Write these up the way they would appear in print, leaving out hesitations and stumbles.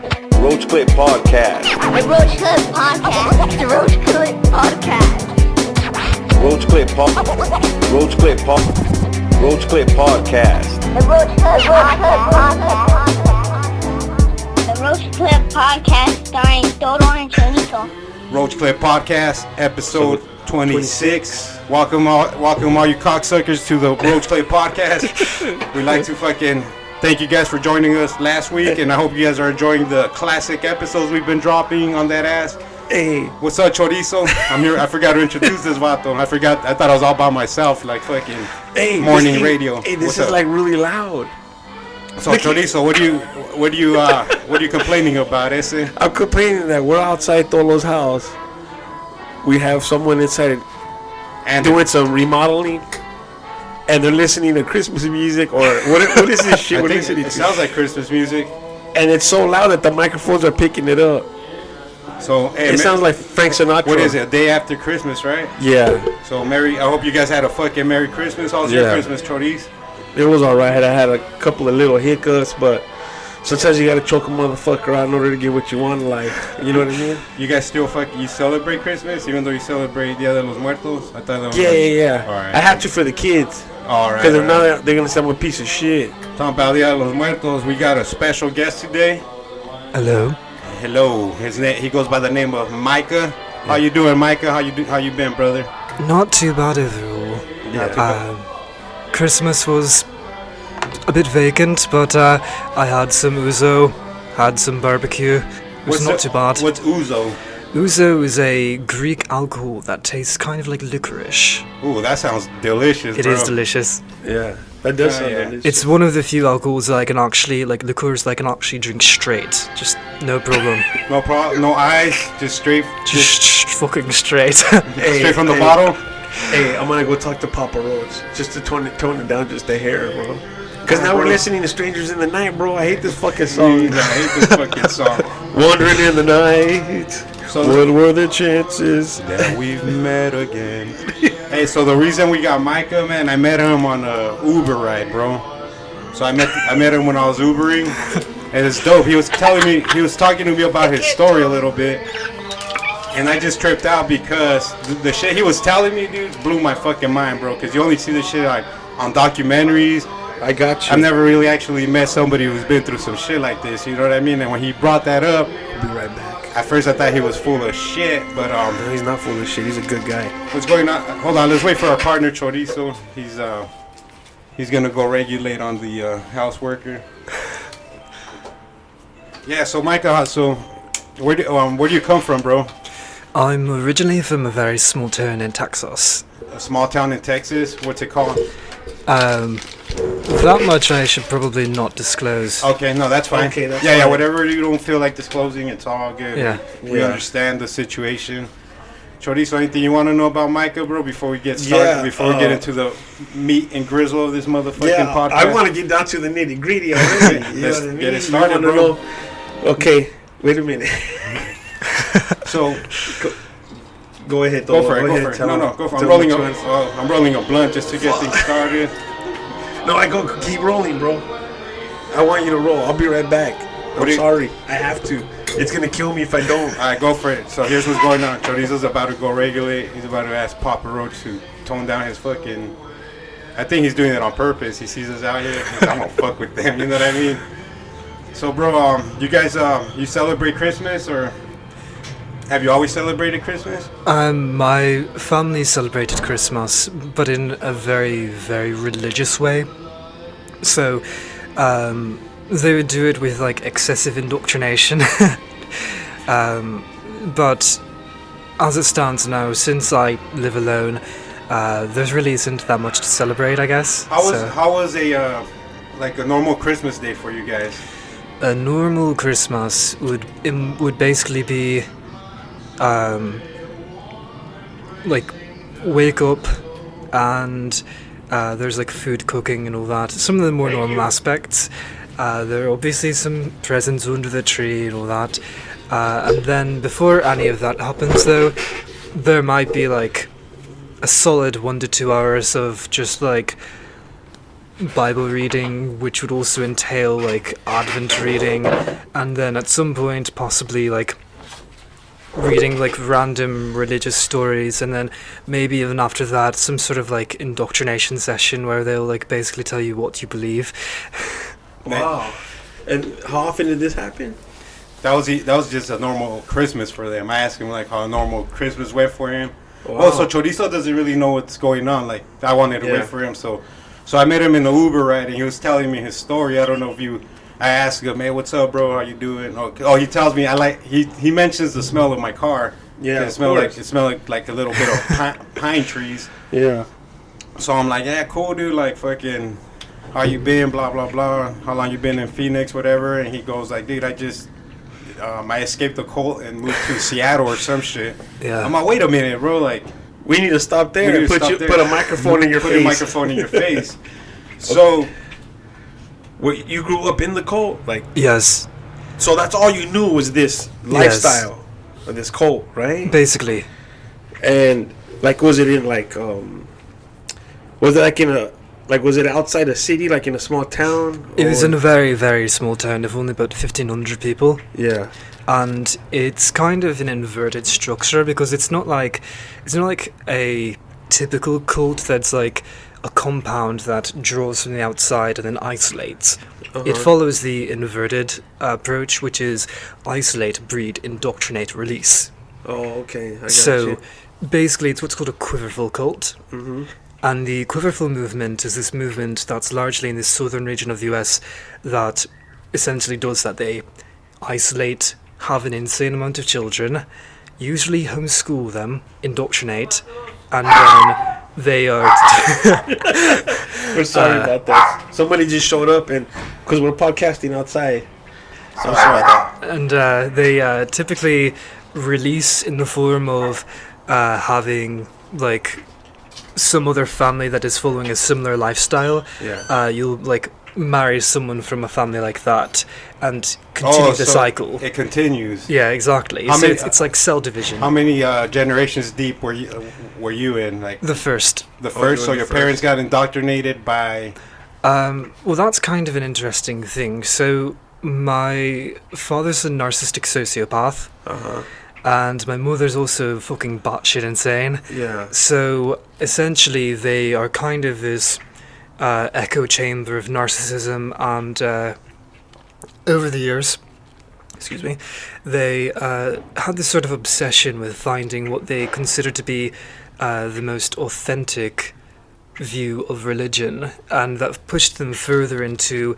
Roach Clip Podcast. The Roach Clip Podcast. The Roach Clip Podcast. Roach Clip Pod. Roach Clip Pod. Roach Clip Podcast. The Roach Clip Podcast. The Roach Clip Podcast starring Dodo and Chorizo. Roach Clip Podcast, episode 26. Welcome all you cocksuckers to the Roach Clip Podcast. We'd like to fucking thank you guys for joining us last week, and I hope you guys are enjoying the classic episodes we've been dropping on that ass. Hey, what's up, Chorizo? I'm here. I forgot to introduce this vato. I thought I was all by myself, like fucking morning radio. Hey, this what's is up? like really loud. So, Chorizo, what are you complaining about, ese? I'm complaining that we're outside Tolo's house. We have someone inside And doing some remodeling, and they're listening to Christmas music or what is this shit I we're think listening it to? sounds like Christmas music. And it's so loud that the microphones are picking it up. So, hey, It sounds like Frank Sinatra. What is it? A day after Christmas, right? Yeah, So, I hope you guys had a fucking Merry Christmas. How's your Yeah. Christmas, Chorizo? it was alright. I had a couple of little hiccups, but sometimes you gotta choke a motherfucker out in order to get what you want in life. You know what I mean? You guys still you celebrate Christmas, even though you celebrate Dia de los Muertos? I thought that was Yeah. Alright. I had to for the kids. Alright. Because if not, they're gonna say I'm a piece of shit. Talking about Dia de los Muertos, we got a special guest today. Hello. Hello. He goes by the name of Mikah. How you doing, Mikah? How you been, brother? Not too bad overall. Not too bad. Christmas was a bit vacant, but I had some ouzo, had some barbecue. It was not too bad. What's ouzo? Ouzo is a Greek alcohol that tastes kind of like licorice. Ooh, that sounds delicious, It bro. is delicious. Yeah, that does Yeah, sound yeah. delicious. It's one of the few alcohols that I can actually, like liqueurs that I can actually drink straight. Just no problem. No problem, no ice, just straight Fucking straight. straight from the bottle. Hey, I'm gonna go talk to Papa Roach just to tone it down just a hair, bro. Because now we're listening to Strangers in the Night, bro. I hate this fucking song. I hate this fucking song. Wandering in the night. So What were the chances? that we've met again. Hey, so the reason we got Mikah, man, I met him on a Uber ride, bro. So I met him when I was Ubering, and it's dope. He was talking to me about his story a little bit, and I just tripped out because the shit he was telling me, dude, blew my fucking mind, bro. Because you only see this shit like on documentaries. I got you. I've never really actually met somebody who's been through some shit like this, you know what I mean? And when he brought that up, I'll be right back. at first I thought he was full of shit, but No, he's not full of shit. He's a good guy. what's going on? Hold on, let's wait for our partner Chorizo. He's gonna go regulate on the house worker. Yeah, so Mikah, so where do you come from, bro? I'm originally from a very small town in Texas. A small town in Texas. What's it called? That much I should probably not disclose. Okay, no, that's fine. Okay, that's yeah, fine. whatever you don't feel like disclosing, it's all good. Yeah. We Yeah. understand the situation. Chorizo, anything you want to know about Micah, bro, before we get started? Yeah, Before we get into the meat and grizzle of this motherfucking podcast? I want to get down to the nitty gritty already. You know Let's what I mean? get it started, You wanna bro. know- Okay, wait a minute. So, Go ahead, go Tolo. for it, go ahead, for it. tell No, him- go for it. tell him which ones. I'm rolling a blunt just to get things started. No, keep rolling, bro. I want you to roll. I'll be right back. What do I'm you- sorry. I have to. It's gonna kill me if I don't. All right, go for it. So here's what's going on. Chorizo's about to go regulate. He's about to ask Papa Roach to tone down his fucking... I think he's doing it on purpose. He sees us out here. He's like, I'm gonna fuck with them. You know what I mean? So, bro, you guys, you celebrate Christmas, or have you always celebrated Christmas? My family celebrated Christmas, but in a very, very religious way. So, they would do it with like excessive indoctrination. But as it stands now, since I live alone, there really isn't that much to celebrate, I guess. How was a like a normal Christmas day for you guys? A normal Christmas would basically be like wake up and there's like food cooking and all that. Some of the more normal aspects. There are obviously some presents under the tree and all that. And then before any of that happens, though, there might be like a solid 1 to 2 hours of just like Bible reading, which would also entail like Advent reading, and then at some point possibly like reading like random religious stories, and then maybe even after that some sort of like indoctrination session where they'll like basically tell you what you believe. Wow. And how often did this happen? That was just a normal Christmas for them. I asked him like how a normal Christmas went for him. Wow. Oh, so Chorizo doesn't really know what's going on. Like I wanted to Yeah. wait for him, so I met him in the Uber ride, and he was telling me his story. I don't know if I asked him, "Hey, what's up, bro? How you doing?" Oh, he tells me he mentions the smell of my car. Yeah, it smelled like a little bit of pine trees. Yeah. So I'm like, yeah, cool, dude. Like, fucking, how you been? Blah blah blah. How long you been in Phoenix, whatever? And he goes like, dude, I escaped the cult and moved to Seattle or some shit. Yeah. I'm like, wait a minute, bro. Like, We need to stop there we and need to stop there. put a microphone in your Put face. a microphone in your face. So, You grew up in the cult, like, Yes, so that's all you knew was this lifestyle, or this cult, right? basically. And like, was it in like, was it like in a, like, was it outside a city, like in a small town? It was Or- in a very, very small town of only about 1,500 people. Yeah. And it's kind of an inverted structure because it's not like a typical cult that's like a compound that draws from the outside and then isolates. It follows the inverted approach, which is isolate, breed, indoctrinate, release. Oh, okay. I got So you. basically it's what's called a quiverful cult. Mm-hmm. And the quiverful movement is this movement that's largely in the southern region of the US that essentially does that. They isolate, have an insane amount of children, usually homeschool them, indoctrinate, and then they are... We're sorry about that. Somebody just showed up, and because we're podcasting outside. I'm sorry about that. And they typically release in the form of having like some other family that is following a similar lifestyle. Yeah. You'll like marry someone from a family like that and continue the so cycle. It continues. Yeah, exactly. How So many- it's like cell division. How many generations deep were you in? Like The first. the you first? were So the your first. parents got indoctrinated by. Well, that's kind of an interesting thing. So my father's a narcissistic sociopath, and my mother's also fucking batshit insane. Yeah. So essentially, they are kind of this echo chamber of narcissism, and over the years, excuse me, they had this sort of obsession with finding what they considered to be the most authentic view of religion, and that pushed them further into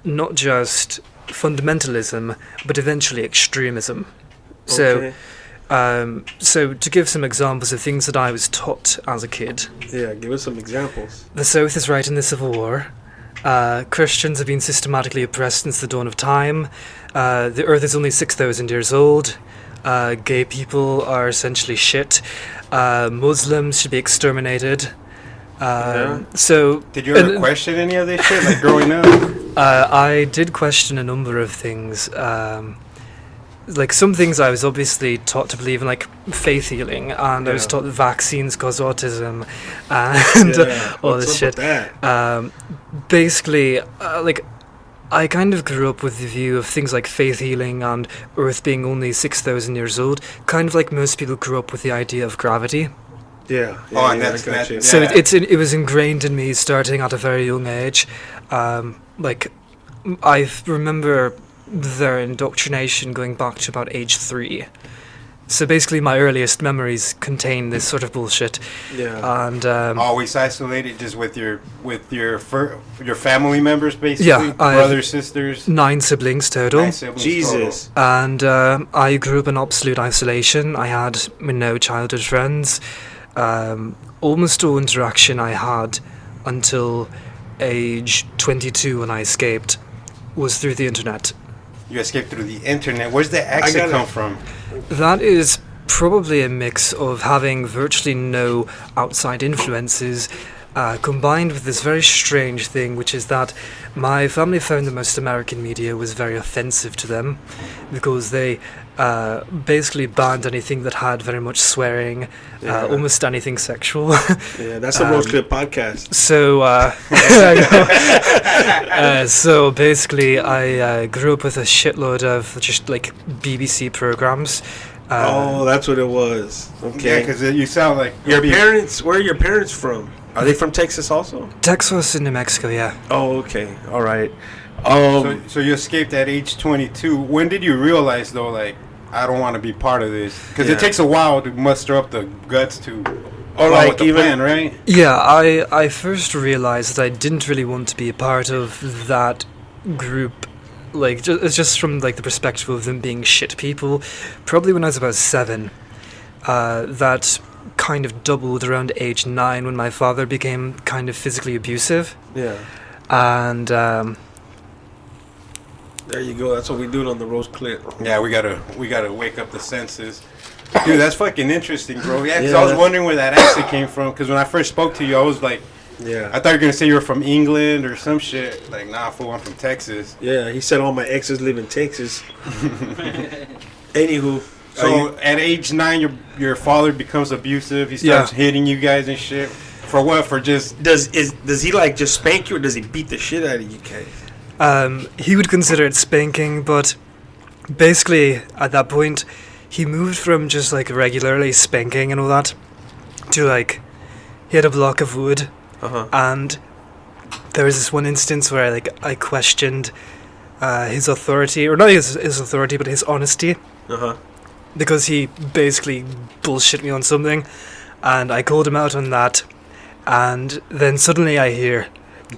not just fundamentalism, but eventually extremism. Okay. So to give some examples of things that I was taught as a kid, Yeah. Give us some examples. the South is right in the Civil War. Christians have been systematically oppressed since the dawn of time. The Earth is only 6,000 years old. Gay people are essentially shit. Muslims should be exterminated. So Did you ever question any of this shit, like growing up? I did question a number of things. Like some things I was obviously taught to believe in, like faith healing, and I was Yeah. taught that vaccines cause autism, and all What's this up shit. with that? Basically, like I kind of grew up with the view of things like faith healing and Earth being only 6,000 years old, kind of like most people grew up with the idea of gravity. Yeah. Oh, and I that's- got that- you. yeah. So it was ingrained in me starting at a very young age. Like I remember their indoctrination going back to about age 3. So basically, my earliest memories contain this sort of bullshit. Yeah. And Always isolated, just with your family members, basically. Yeah, I have- brothers, sisters. 9 siblings total. 9 siblings Jesus. And I grew up in absolute isolation. I had no childhood friends. Almost all interaction I had until age 22 when I escaped was through the internet. total. You escaped through the internet. Where's the accent gotta- come from? That is probably a mix of having virtually no outside influences combined with this very strange thing, which is that my family found the most American media was very offensive to them because they basically banned anything that had very much swearing, almost anything sexual. Yeah, that's the Roach Clip podcast. So, so basically, I grew up with a shitload of just like BBC programs. That's what it was. Okay. Yeah, because you sound like Your parents, where are your parents from? Are they from Texas also? Texas and New Mexico, yeah. Oh, okay. All right. So you escaped at age 22. When did you realize though, like, I don't want to be part of this? Because it takes a while to muster up the guts to. Or follow like with the even plan, right? Yeah, I first realized that I didn't really want to be a part of that group. Like, it's just from like the perspective of them being shit people. Probably when I was about 7. That kind of doubled around age 9 when my father became kind of physically abusive. Yeah. And There you go. That's what we do on the Roast Clip. Yeah, we gotta wake up the senses. Dude, that's fucking interesting, bro. Yeah, because Yeah, I was that's- wondering where that accent came from. Because when I first spoke to you, I was like, Yeah. I thought you were gonna say you were from England or some shit. Like, nah, fool, I'm from Texas. Yeah, he said all my exes live in Texas. Anywho, So at age 9, your father becomes abusive. He starts hitting you guys and shit. For what? For just does he like just spank you, or does he beat the shit out of you, guys? he would consider it spanking, but basically at that point, he moved from just like regularly spanking and all that to like he had a block of wood. And there was this one instance where I questioned his authority, or not his authority, but his honesty, because he basically bullshit me on something, and I called him out on that, and then suddenly I hear,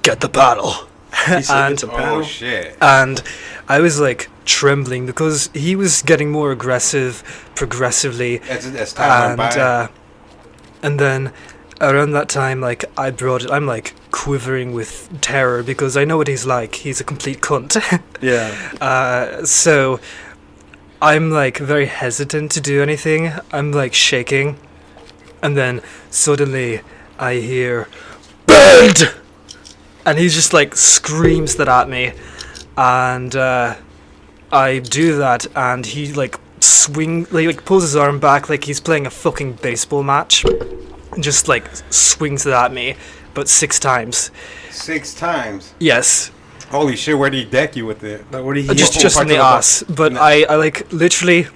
"Get the paddle," He said, and "It's a paddle." oh shit. and I was like trembling because he was getting more aggressive progressively, As time went by. and then around that time, like I brought it, I'm like quivering with terror because I know what he's like. He's a complete cunt. Yeah. So I'm like very hesitant to do anything. I'm like shaking, and then suddenly I hear "Burned!" and he just like screams that at me, and I do that, and he like like pulls his arm back like he's playing a fucking baseball match. Just like swings it at me, but 6 times. 6 times. Yes, Holy shit! Where did he deck you with it? Like, what did he just what in the parts of ass. But No. I like literally,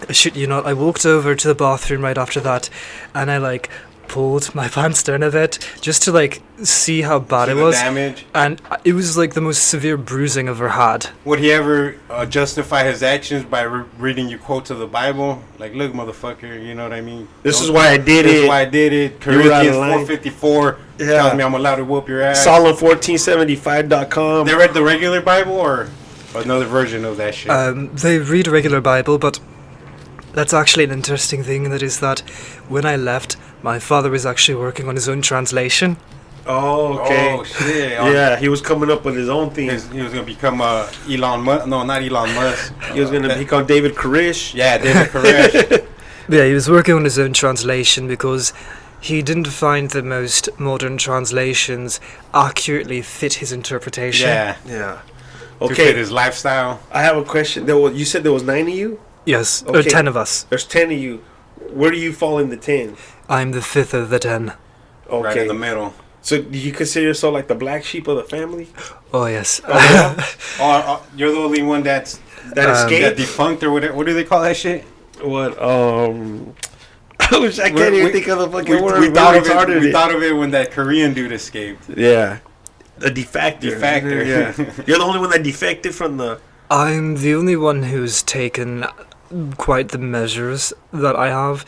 I shit you not. I walked over to the bathroom right after that, and I like pulled my pants down a bit just to like see how bad See it the was. damage? And it was like the most severe bruising I've ever had. Would he ever justify his actions by reading you quotes of the Bible? Like, look, motherfucker, you know what I mean? This is why I did This is it. why I did it. You were out of Corinthians line. 4:54 Yeah. tells me I'm allowed to whoop your ass. Psalm1475.com. They read the regular Bible or another version of that shit? They read a regular Bible, but that's actually an interesting thing. That is that when I left, my father was actually working on his own translation. Oh, okay. Oh, shit. Yeah, he was coming up with his own thing. He was going to become Elon Musk. No, not Elon Musk. He was gonna become David Koresh. Yeah, David Koresh. Yeah, he was working on his own translation because he didn't find the most modern translations accurately fit his interpretation. Yeah. Yeah. To fit Okay, his lifestyle. I have a question. You said there was 9 of you? Yes, or Okay. 10 of us. There's 10 of you. Where do you fall in the 10? I'm the 5th of the 10. Okay. Right in the middle. So do you consider yourself like the black sheep of the family? Oh, yes. You're the only one that That escaped? that defunct or whatever. What do they call that shit? What? I wish I can't even think of the fucking word. We We're thought of retarded. it. We thought of it when that Korean dude escaped. Yeah. A defector. Defector. Yeah. You're the only one that defected from the... I'm the only one who's taken quite the measures that I have.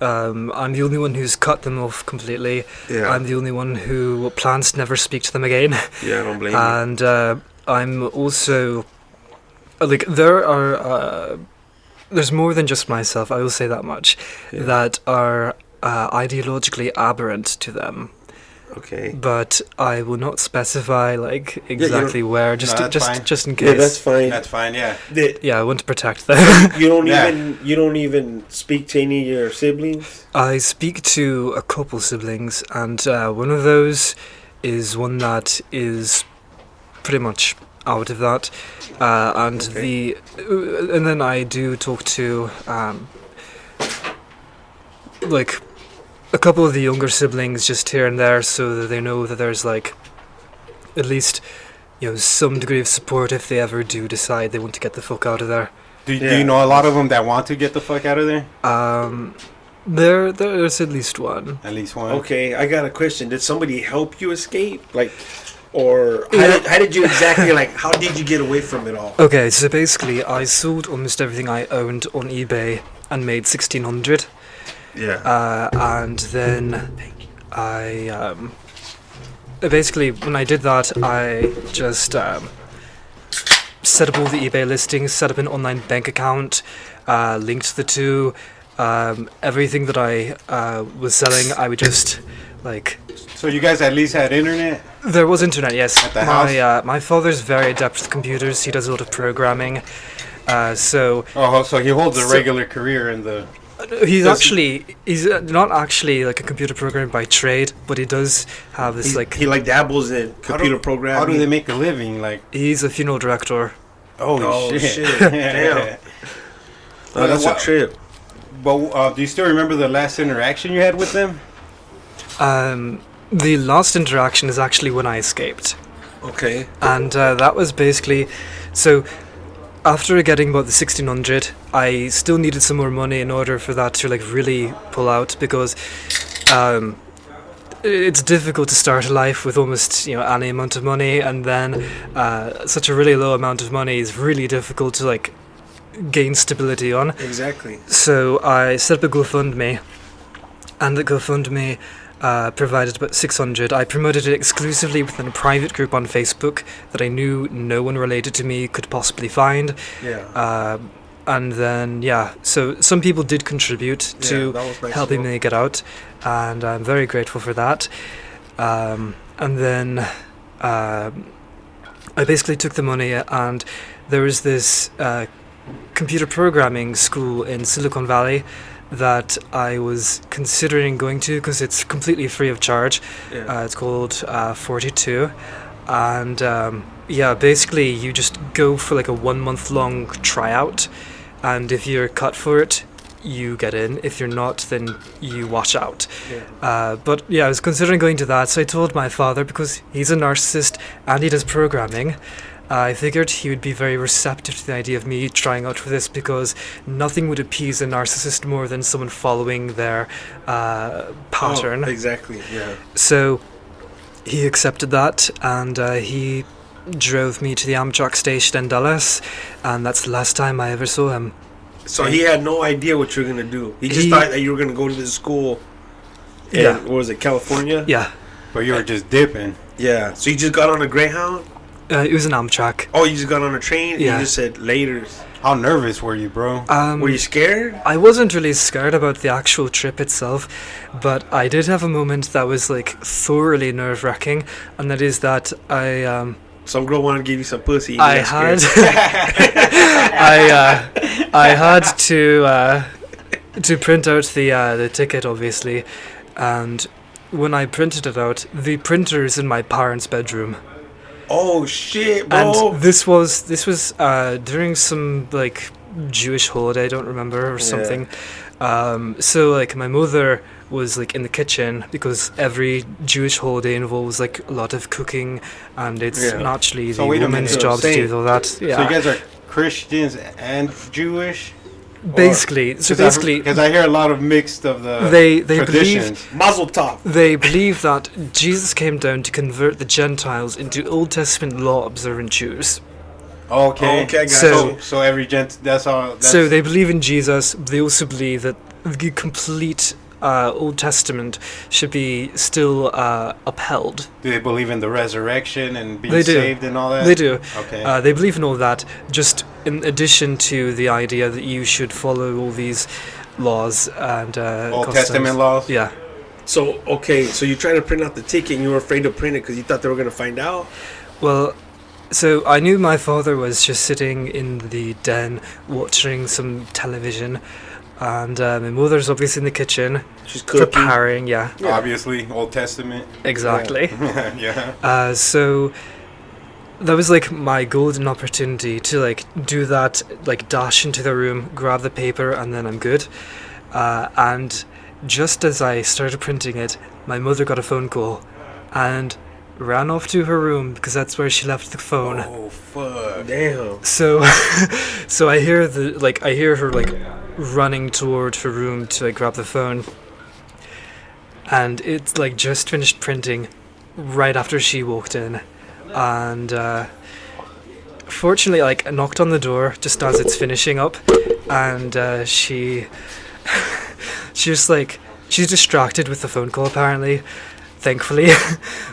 I'm the only one who's cut them off completely. Yeah. I'm the only one who plans to never speak to them again. Yeah, I don't blame you. And I'm also like there's more than just myself, I will say that much, that are ideologically aberrant to them. Okay. but I will not specify like exactly where, just No, that's fine. just in Yeah, case. that's fine. That's fine. Yeah. Yeah, I want to protect them. You don't Yeah. you don't even speak to any of your siblings? I speak to a couple siblings, and one of those is one that is pretty much out of that, and and then I do talk to like a couple of the younger siblings just here and there, so that they know that there's like at least some degree of support if they ever do decide they want to get the fuck out of there. Do you know a lot of them that want to get the fuck out of there? There's at least one. At least one. Okay, I got a question. Did somebody help you escape? Like, or how did you exactly, like, how did you get away from it all? Okay, so basically I sold almost everything I owned on eBay and made 1,600. Yeah. And then I basically, when I did that, I just set up all the eBay listings, set up an online bank account, linked the two. Everything that I was selling, I would just like. So you guys at least had internet? There was internet, yes. At the house? My father's very adept with computers. He does a lot of programming. So So he holds a regular career in the. he's not actually like a computer programmer by trade, but he does have this He like dabbles in computer programming. How do they make a living? Like, he's a funeral director. holy shit! Damn. Oh, that's a trip. But do you still remember the last interaction you had with them? The last interaction is actually when I escaped. Okay. And that was basically, so after getting about the 1,600, I still needed some more money in order for that to like really pull out, because it's difficult to start a life with almost any amount of money, and then such a really low amount of money is really difficult to like gain stability on. Exactly. So I set up a GoFundMe, and the GoFundMe provided about 600. I promoted it exclusively within a private group on Facebook that I knew no one related to me could possibly find. Yeah. And then, so some people did contribute to that was nice helping as well. me get out, and I'm very grateful for that. And then I basically took the money, and there was this computer programming school in Silicon Valley that I was considering going to, because it's completely free of charge. Yeah. It's called 42, and basically you just go for like a 1 month long tryout, and if you're cut for it, you get in. If you're not, then you watch out. But I was considering going to that, so I told my father, because he's a narcissist and he does programming. I figured he would be very receptive to the idea of me trying out for this, because nothing would appease a narcissist more than someone following their pattern. Oh, exactly, yeah. So he accepted that, and he drove me to the Amtrak station in Dallas, and that's the last time I ever saw him. So he had no idea what you were going to do. He just thought that you were going to go to this school in, what was it, California? Yeah. But you were just dipping. Yeah. So you just got on a Greyhound? It was an Amtrak. Oh, you just got on a train and Yeah. you just said laters. How nervous were you, bro? Were you scared? I wasn't really scared about the actual trip itself, but I did have a moment that was like thoroughly nerve-wracking, and that is that Some girl wanted to give you some pussy. And I you got had scared. I had to print out the ticket, obviously, and when I printed it out, the printer is in my parents' bedroom. Oh shit, bro! And this was during some like Jewish holiday, I don't remember, or something. So like my mother was like in the kitchen, because every Jewish holiday involves like a lot of cooking, and it's naturally So the wait a woman's minute. job to do all that. So you guys are Christians and Jewish? Basically, because I hear a lot of mixed of the they traditions. believe Mazel tov. they believe that Jesus came down to convert the Gentiles into Old Testament law observant Jews. Okay. Okay, I got So- you. So every that's all. That's, So they believe in Jesus. They also believe that the complete Old Testament should be still upheld. do they believe in the resurrection and being They do. saved and all that? They do. Okay. They believe in all that, just in addition to the idea that you should follow all these laws and Old customs. Testament laws? Yeah. So, okay, so you tried to print out the ticket and you were afraid to print it because you thought they were going to find out? Well, so I knew my father was just sitting in the den watching some television, and my mother's obviously in the kitchen. She's cooking. Preparing, yeah. Obviously, Old Testament. Exactly. Yeah. So that was like my golden opportunity to like do that, like dash into the room, grab the paper, and then I'm good. And just as I started printing it, my mother got a phone call and ran off to her room because that's where she left the phone. Oh fuck! Damn. So, so I hear her like running toward her room to like grab the phone, and it's like just finished printing right after she walked in, and fortunately, like I knocked on the door just as it's finishing up, and she's distracted with the phone call apparently. Thankfully.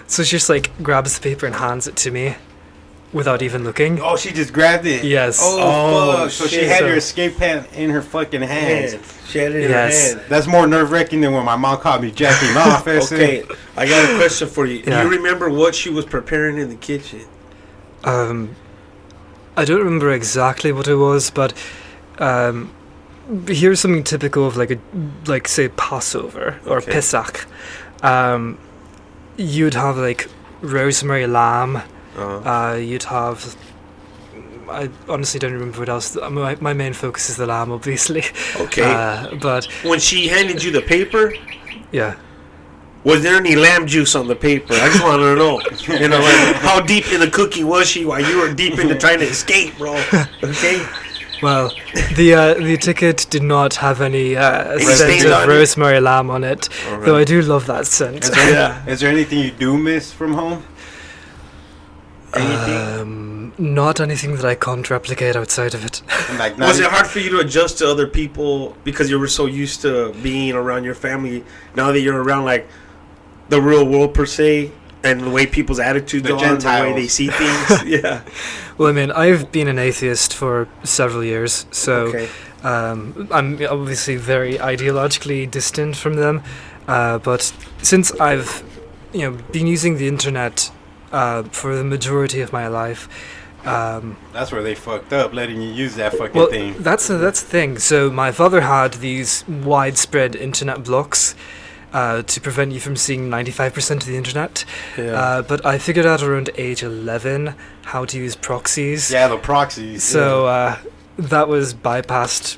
So she just like grabs the paper and hands it to me without even looking. Oh, she just grabbed it. Yes. Oh, fuck. So she shit. had So- your escape pen in her fucking hands. Man, she had it in Yes. her hand. That's more nerve-wracking than when my mom caught me jacking off. Okay, I got a question for you. Yeah. Do you remember what she was preparing in the kitchen? I don't remember exactly what it was, but here's something typical of like say Passover or Okay. Pesach. You'd have like rosemary lamb. You'd have. I honestly don't remember what else. My main focus is the lamb, obviously. Okay. But When she handed you the paper, yeah. was there any lamb juice on the paper? I just want to know. You know, like, how deep in the cookie was she while you were deep into trying to escape, bro? Okay. Well, the ticket did not have any stains scent on of it? rosemary lamb on it, Alright. though I do love that scent. Is there anything you do miss from home? Not anything that I can't replicate outside of it. Like, Was it hard for you to adjust to other people because you were so used to being around your family? Now that you're around like the real world per se, and the way people's attitudes The are, the way Gentiles. they see things. Yeah. Well, I mean, I've been an atheist for several years, so Okay. I'm obviously very ideologically distant from them. But since I've, been using the internet for the majority of my life, That's where they fucked up, letting you use that fucking well, thing. that's the thing. So my father had these widespread internet blocks to prevent you from seeing 95% of the internet. Yeah. But I figured out around age 11 how to use proxies. Yeah, the proxies. So that was bypassed,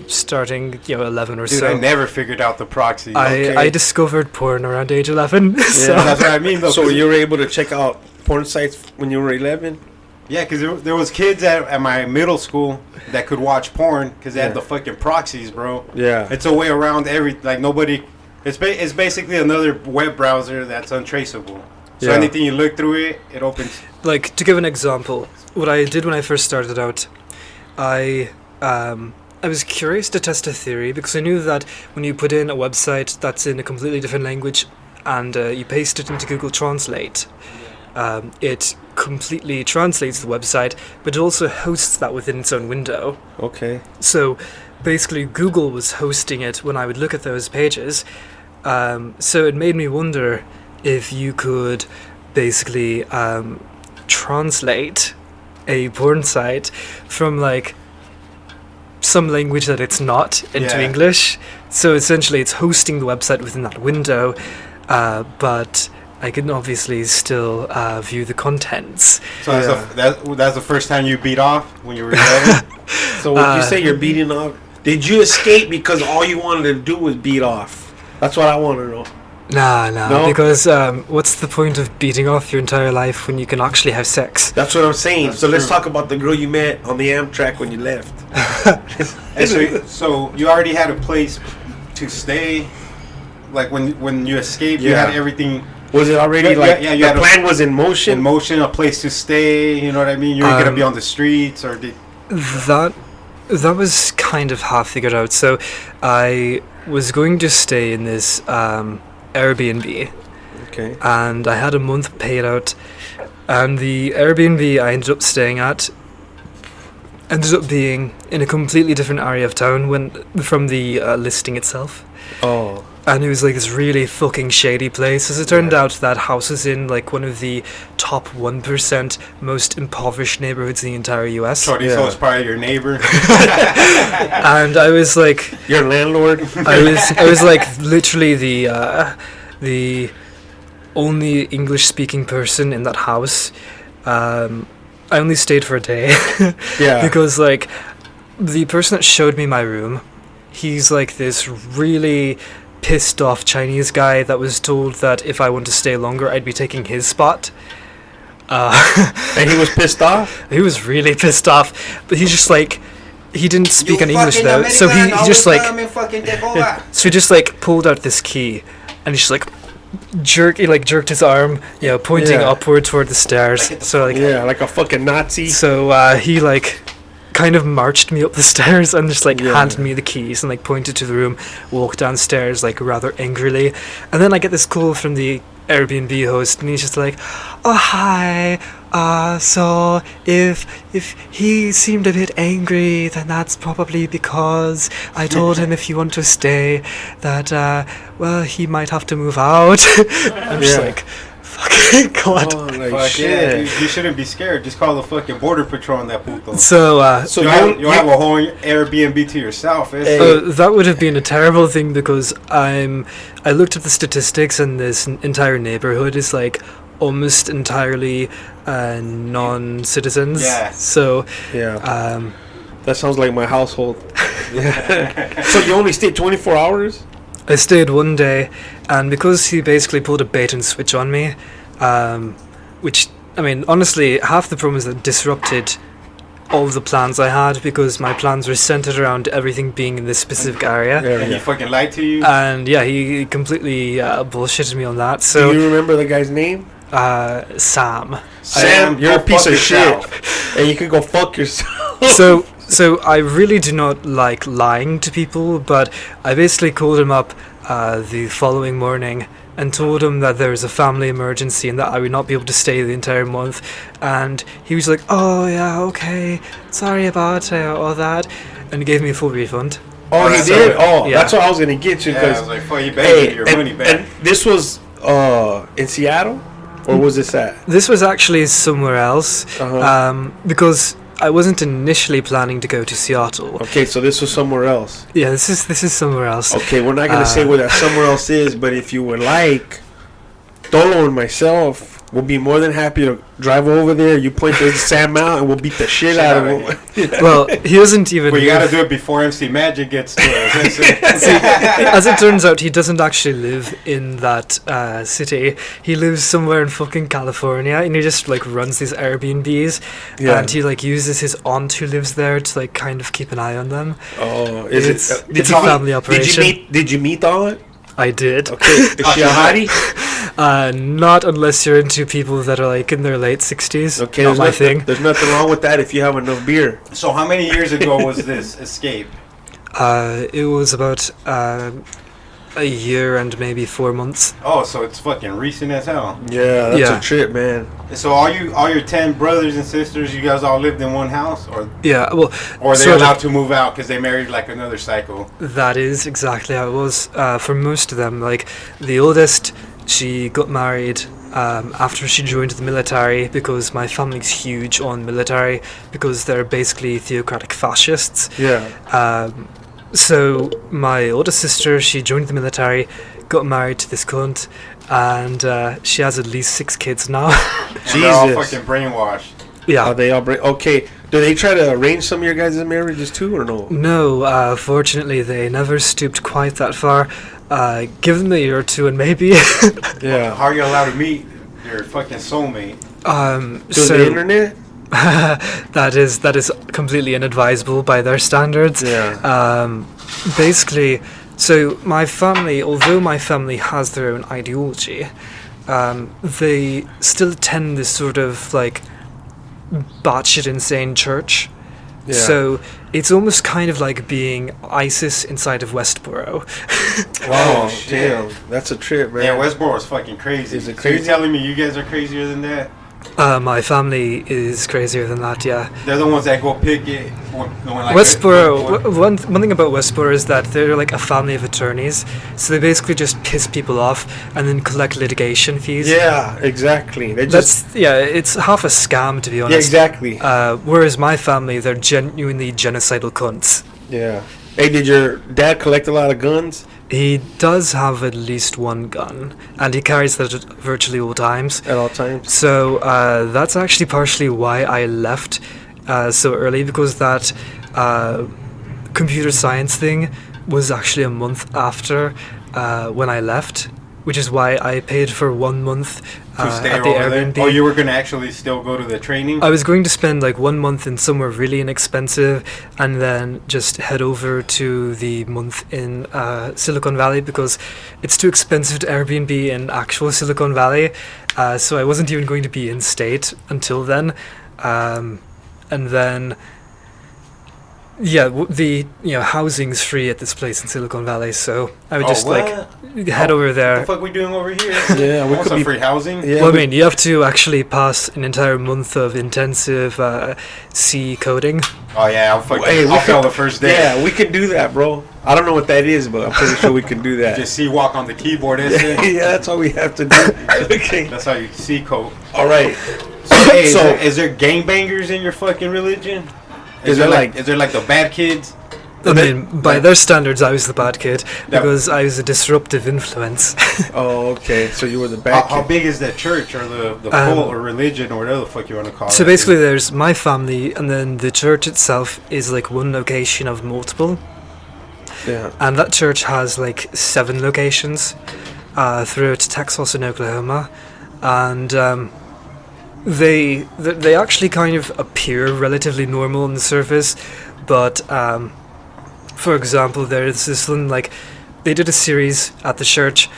starting 11 or Dude, so. I never figured out the proxies. I discovered porn around age 11. So That's what I mean, though. So you were able to check out porn sites when you were 11? Yeah, because there was kids at my middle school that could watch porn because they had Yeah. the fucking proxies, bro. Yeah. It's a way around nobody. It's basically another web browser that's untraceable. So Yeah. anything you look through it opens. like, to give an example, what I did when I first started out, I was curious to test a theory because I knew that when you put in a website that's in a completely different language and you paste it into Google Translate, it completely translates the website, but it also hosts that within its own window. Okay. So basically Google was hosting it when I would look at those pages. So it made me wonder if you could basically translate a porn site from like some language that it's not into Yeah. English. So essentially it's hosting the website within that window, but I can obviously still view the contents. So that's the first time you beat off when you were 11. So when you say you're beating off, did you escape because all you wanted to do was beat off? That's what I want to know. Nah, No? because what's the point of beating off your entire life when you can actually have sex? That's what I'm saying. That's So let's true. talk about the girl you met on the Amtrak when you left. And so you already had a place to stay. Like when you escaped, you had Yeah. everything Was it already Yeah, like yeah, you the had a- plan was in motion? in motion, a place to stay. You know what I mean? You were gonna be on the streets, or did That was kind of half figured out. So I was going to stay in this Airbnb, Okay. and I had a month paid out, and the Airbnb I ended up staying at ended up being in a completely different area of town from the listing itself. Oh. And it was like this really fucking shady place. As it turned out, that house is in like one of the top 1% most impoverished neighborhoods in the entire US. Shorty, so it's probably your neighbor. And I was like, Your landlord. I was like literally the only English speaking person in that house. I only stayed for a day. Yeah. Because like the person that showed me my room, he's like this really pissed off Chinese guy that was told that if I want to stay longer, I'd be taking his spot. And he was pissed off? He was really pissed off, but he's just like, he didn't speak any English though, so he just like, so he just like pulled out this key, and he's just like, jerked his arm, pointing upward toward the stairs. So like, like a fucking Nazi. so he like kind of marched me up the stairs and just like handed me the keys and like pointed to the room, walked downstairs like rather angrily, and then I get this call from the Airbnb host, and he's just like, oh hi, so if he seemed a bit angry, then that's probably because I told him if you want to stay that well, he might have to move out. I'm just like, fucking God. Oh, like Fuck shit. yeah, you shouldn't be scared. Just call the fucking border patrol on that puto. So you'll have a whole Airbnb to yourself. that would have been a terrible thing, because I looked at the statistics, and this entire neighborhood is like almost entirely non-citizens. Yeah. So That sounds like my household. So you only stayed 24 hours? I stayed one day, and because he basically pulled a bait and switch on me, which, I mean, honestly, half the problem is that it disrupted all of the plans I had, because my plans were centered around everything being in this specific area. And he fucking lied to you? And yeah, he completely bullshitted me on that. So Do you remember the guy's name? Sam. Sam, you're a piece of shit. And you can go fuck yourself. So I really do not like lying to people, but I basically called him up the following morning and told him that there was a family emergency and that I would not be able to stay the entire month. And he was like, oh yeah, okay, sorry about all that, and he gave me a full refund. Oh, he did? Oh, yeah. that's what I was going to get you. Yeah, I was like, fuck, you better get your money back. And this was in Seattle? Or was this at? This was actually somewhere else, Uh-huh. because I wasn't initially planning to go to Seattle. Okay, so this was somewhere else. Yeah, this is somewhere else. Okay, we're not going to say where that somewhere else is, but if you would like, Dolo and myself will be more than happy to drive over there. You point the Sam out, and we'll beat the shit out of him. Well, he doesn't even. But you gotta do it before MC Magic gets to us. See, as it turns out, he doesn't actually live in that city. He lives somewhere in fucking California, and he just like runs these Airbnbs, and he like uses his aunt who lives there to like kind of keep an eye on them. Oh, It's a family operation. Did you meet the aunt? I did. Okay, is she a hottie? Not unless you're into people that are like in their late 60s. Okay, not my thing. There's nothing wrong with that if you have enough beer. So how many years ago was this escape? It was about a year and maybe 4 months. Oh, so it's fucking recent as hell. Yeah, that's Yeah. a trip, man. So all your 10 brothers and sisters, you guys all lived in one house, or Yeah, well, are they sort of. allowed to move out because they married like another cycle? That is exactly how it was for most of them. Like the oldest, she got married after she joined the military, because my family's huge on military, because they're basically theocratic fascists. Yeah. So my oldest sister, she joined the military, got married to this cunt, and she has at least 6 kids now. And they're all Jesus. fucking brainwashed. Yeah. Are they all okay? Do they try to arrange some of your guys' marriages too, or no? No, fortunately, they never stooped quite that far. Give them a year or two, and maybe. Yeah. How are you allowed to meet your fucking soulmate? Through the internet? that is completely inadvisable by their standards. Yeah. Basically, so my family, although my family has their own ideology, they still attend this sort of like batshit insane church. Yeah. So it's almost kind of like being ISIS inside of Westboro. Wow, shit. damn. That's a trip, man. Yeah, Westboro is fucking crazy. Is it So crazy? you're telling me you guys are crazier than that? My family is crazier than that, yeah. They're the ones that go picket. Like Westboro, one thing about Westboro is that they're like a family of attorneys, so they basically just piss people off and then collect litigation fees. Yeah, exactly. They just It's half a scam, to be honest. exactly. Whereas my family, they're genuinely genocidal cunts. Yeah. Hey, did your dad collect a lot of guns He does have at least one gun, and he carries that at virtually all times. at all times? So that's actually partially why I left so early, because that computer science thing was actually a month after when I left, which is why I paid for 1 month to stay at the over there. Airbnb. Oh, you were gonna actually still go to the training? I was going to spend like 1 month in somewhere really inexpensive and then just head over to the month in Silicon Valley, because it's too expensive to Airbnb in actual Silicon Valley. So I wasn't even going to be in state until then. And then, yeah, the housing's free at this place in Silicon Valley, so I would just head over there. What the fuck we doing over here? Yeah, we Want could some be free housing? Yeah, Well, I mean, you have to actually pass an entire month of intensive C coding. Oh yeah, I'll we fail the first day. Yeah, we can do that, bro. I don't know what that is, but I'm pretty sure we can do that. Just see walk on the keyboard, isn't it? Yeah, that's all we have to do. Okay. That's how you see code. All right. So, hey, So- is there gangbangers in your fucking religion? Is there is there like the bad kids? I mean, by their standards, I was the bad kid because I was a disruptive influence. Oh, okay. So you were the bad How kid. big is that church or the cult or religion or whatever the fuck you want to call it? So basically, there's my family, and then the church itself is like one location of multiple. Yeah. And that church has like 7 locations throughout Texas and Oklahoma, and they actually kind of appear relatively normal on the surface, but for example, there's this one, like, they did a series at the church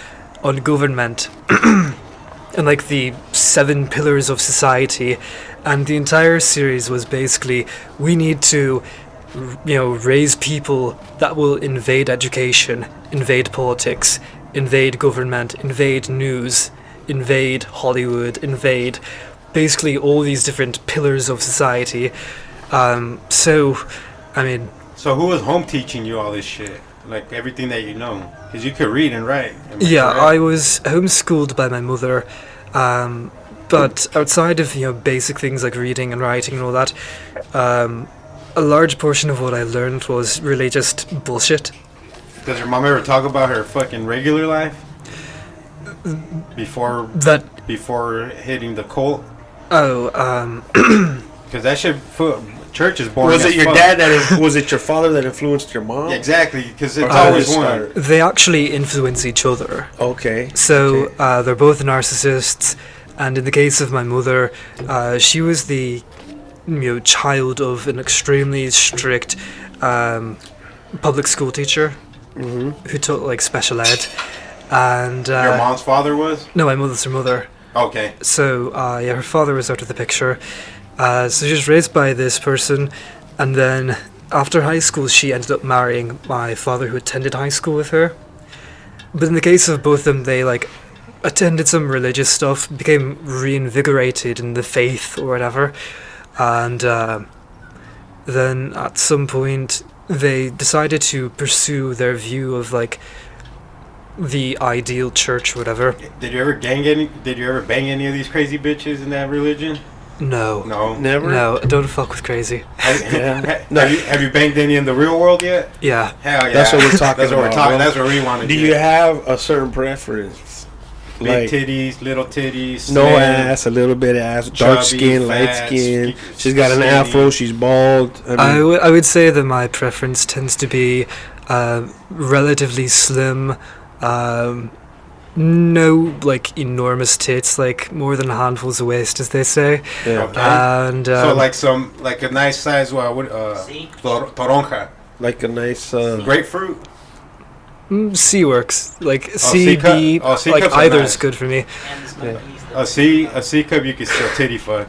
on government and like the 7 pillars of society, and the entire series was basically, we need to raise people that will invade education, invade politics, invade government, invade news, invade Hollywood, invade basically all these different pillars of society. So who was home teaching you all this shit? Like everything that you know? Because you could read and write. yeah, correct? I was homeschooled by my mother, but outside of basic things like reading and writing and all that, a large portion of what I learned was really just bullshit. Does your mom ever talk about her fucking regular life? Before hitting the cult? Oh, Because that shit, church is boring. Was it as your fuck. dad was it your father that influenced your mom? Yeah, exactly, because it's Or how did always it one. start? they actually influence each other. Okay. So Okay. they're both narcissists, and in the case of my mother, she was the child of an extremely strict public school teacher who taught like special ed, and Your mom's father was? no, my mother's her mother. Okay. So yeah, her father was out of the picture. So she was raised by this person, and then after high school, she ended up marrying my father, who attended high school with her. But in the case of both of them, they like attended some religious stuff, became reinvigorated in the faith or whatever, and then at some point they decided to pursue their view of like the ideal church or whatever. Did you ever bang any of these crazy bitches in that religion? No. Never. No, don't fuck with crazy. Yeah. Have you banged any in the real world yet? Yeah. Hell yeah. That's what we're talking That's what we're about, talking. bro. That's what we want to do. Do you have a certain preference? Big titties, little titties, No slim, ass, a little bit of ass, dark chubby, skin, light fat, skin. She's got an skinny. afro. She's bald. I would say that my preference tends to be relatively slim, no like enormous tits, like more than handfuls of waist, as they say. yeah. Okay. And So like a nice size toronja, Like a nice. grapefruit. C works, like C C, cup? B, Oh, C like cups are either's nice. good for me. A C cup you can still titty fuck.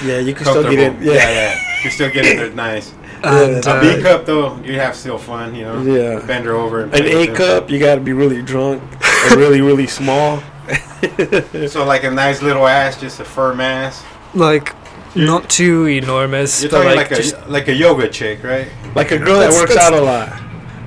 Yeah, you can still get it. Comfortable. Yeah. You still get it there nice. And A B cup though, you have still fun, you know. Yeah. Bend her over. And An play A with it. cup, you got to be really drunk and really, really small. So like a nice little ass, just a firm ass. like not too enormous. You're but talking like a yoga chick, right? Like a girl that works out a lot.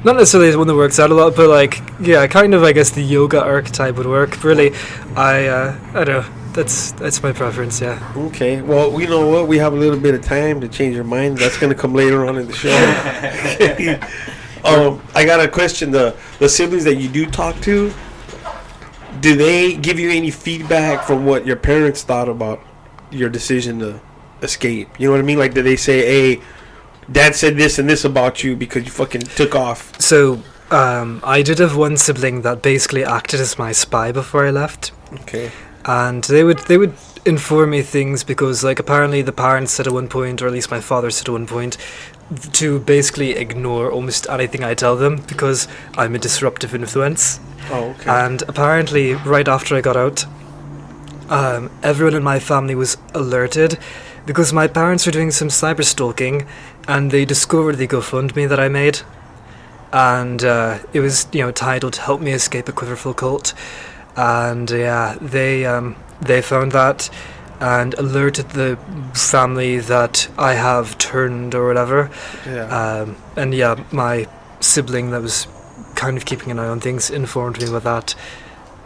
Not necessarily the one that works out a lot, but like, yeah, kind of. I guess the yoga archetype would work. Really, I don't know. That's my preference. Yeah. Okay. Well, you know what? We have a little bit of time to change your mind. That's gonna come later on in the show. I got a question. The siblings that you do talk to, do they give you any feedback from what your parents thought about your decision to escape? You know what I mean? Like, did they say, "Hey, Dad said this and this about you because you fucking took off"? So, I did have one sibling that basically acted as my spy before I left. Okay. And they would inform me things because, like, apparently the parents said at one point, or at least my father said at one point, to basically ignore almost anything I tell them because I'm a disruptive influence. Oh, okay. And apparently, right after I got out, everyone in my family was alerted because my parents were doing some cyber stalking, and they discovered the GoFundMe that I made, and it was titled "Help Me Escape a Quiverful Cult." And yeah, they found that and alerted the family that I have turned or whatever. Yeah. And yeah, my sibling that was kind of keeping an eye on things informed me about that.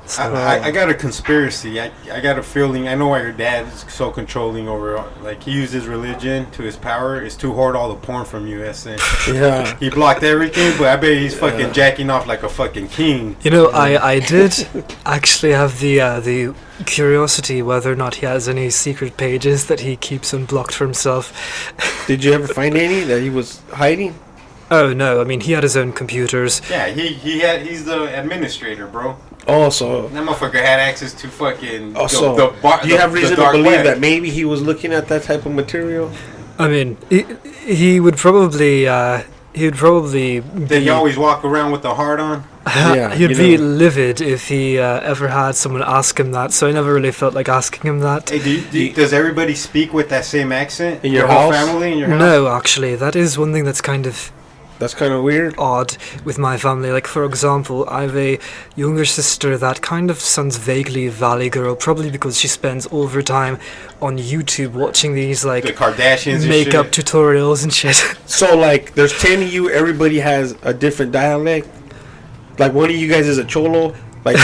So, I got a conspiracy. I got a feeling. I know why your dad is so controlling over. Like, he used his religion to his power. Is to hoard all the porn from you. Yeah. He blocked everything, but I bet he's fucking jacking off like a fucking king. I did actually have the curiosity whether or not he has any secret pages that he keeps unblocked for himself. Did you ever find any that he was hiding? Oh no! I mean, he had his own computers. Yeah, he's the administrator, bro. Oh, so that motherfucker had access to fucking. Do you have reason to believe that maybe he was looking at that type of material? I mean, he would probably. Did he always walk around with the heart on? Yeah, he'd be livid if he ever had someone ask him that. So I never really felt like asking him that. Hey, does everybody speak with that same accent in your whole house? Family in your house? No, actually, that is one thing that's kind of. That's kind of weird. Odd with my family. Like, for example, I have a younger sister that kind of sounds vaguely Valley Girl, probably because she spends all of her time on YouTube watching these, like, the Kardashians makeup tutorials and shit. So, like, there's 10 of you, everybody has a different dialect. Like, one of you guys is a cholo. Like,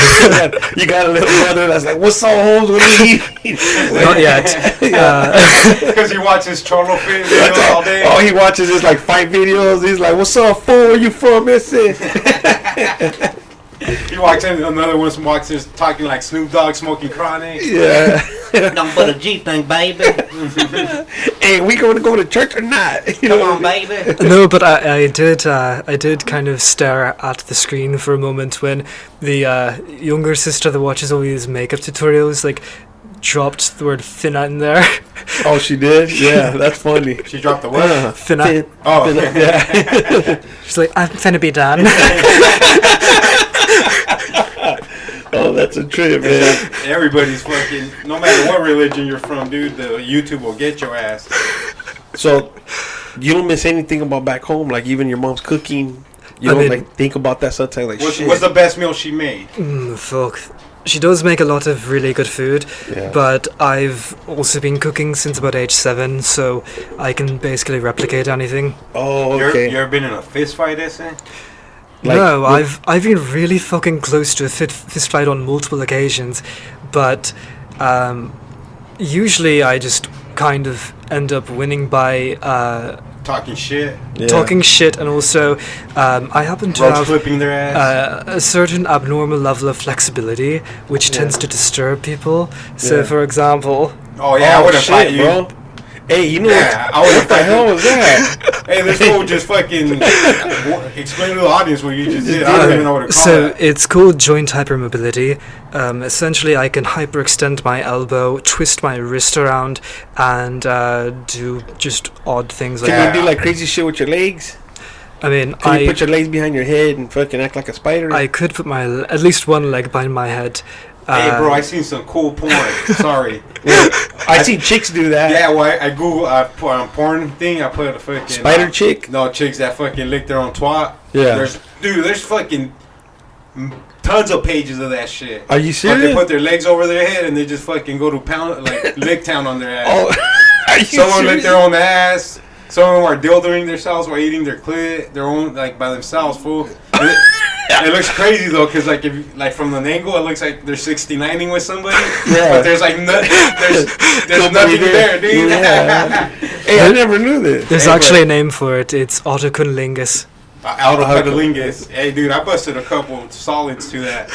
you got a little brother that's like, "What's up, hoes? What do you eat?" Not yet. Because he watches cholo videos all day. Oh, he watches his, like, fight videos. He's like, "What's up, fool? Where you from, missy?" He walks in, another one walks in talking like Snoop Dogg smoking chronic. Yeah. Don't put a G thing, baby. Hey, we going to go to church or not? Come on, baby. No, but I did kind of stare at the screen for a moment when the younger sister that watches all these makeup tutorials, like, dropped the word finna in there. Oh, she did? Yeah, that's funny. She dropped the what? Finna. Finna, yeah. She's like, "I'm finna be done." Oh, that's a trip, man. Everybody's fucking, no matter what religion you're from, dude, the YouTube will get your ass. So, you don't miss anything about back home? Like, even your mom's cooking? You don't, like, think about that sometimes? Like, shit. What's the best meal she made? Fuck. She does make a lot of really good food, yeah. But I've also been cooking since about age 7, so I can basically replicate anything. Oh, okay. You ever been in a fist fight, Ese? Like, no, I've been really fucking close to a fist fight on multiple occasions, but usually I just kind of end up winning by talking shit. Yeah. Talking shit, and also I happen to have flipping their ass. A certain abnormal level of flexibility, which tends to disturb people. So, for example, I would have fight you, bro. Hey, you know what the hell was that? Hey, this fool just fucking explain to the audience what you just did. I don't even know what to call so that. it's called joint hypermobility. Essentially, I can hyperextend my elbow, twist my wrist around, and do just odd things like that. Can you do like crazy shit with your legs? I mean, Can you put your legs behind your head and fucking act like a spider? I could put at least one leg behind my head. Hey, bro, I seen some cool porn. Sorry. I seen chicks do that. Yeah, well, I Google on porn thing. I put a fucking spider chick. No, chicks that fucking lick their own twat. Yeah. There's fucking tons of pages of that shit. Are you But serious? they put their legs over their head and they just fucking go to lick town on their ass. Oh, are you Someone lick serious? their own ass. Some of them are dildoing themselves while eating their clit, their own like by themselves, fool. It looks crazy though, cause like if you, like from the angle, it looks like they're 69ing with somebody. Yeah. But there's like there's nothing there, dude. Yeah. Hey, I never knew this. There's Hey, actually but- a name for it. It's autocunnilingus. Out of Pedalingus. Hey, dude, I busted a couple solids to that.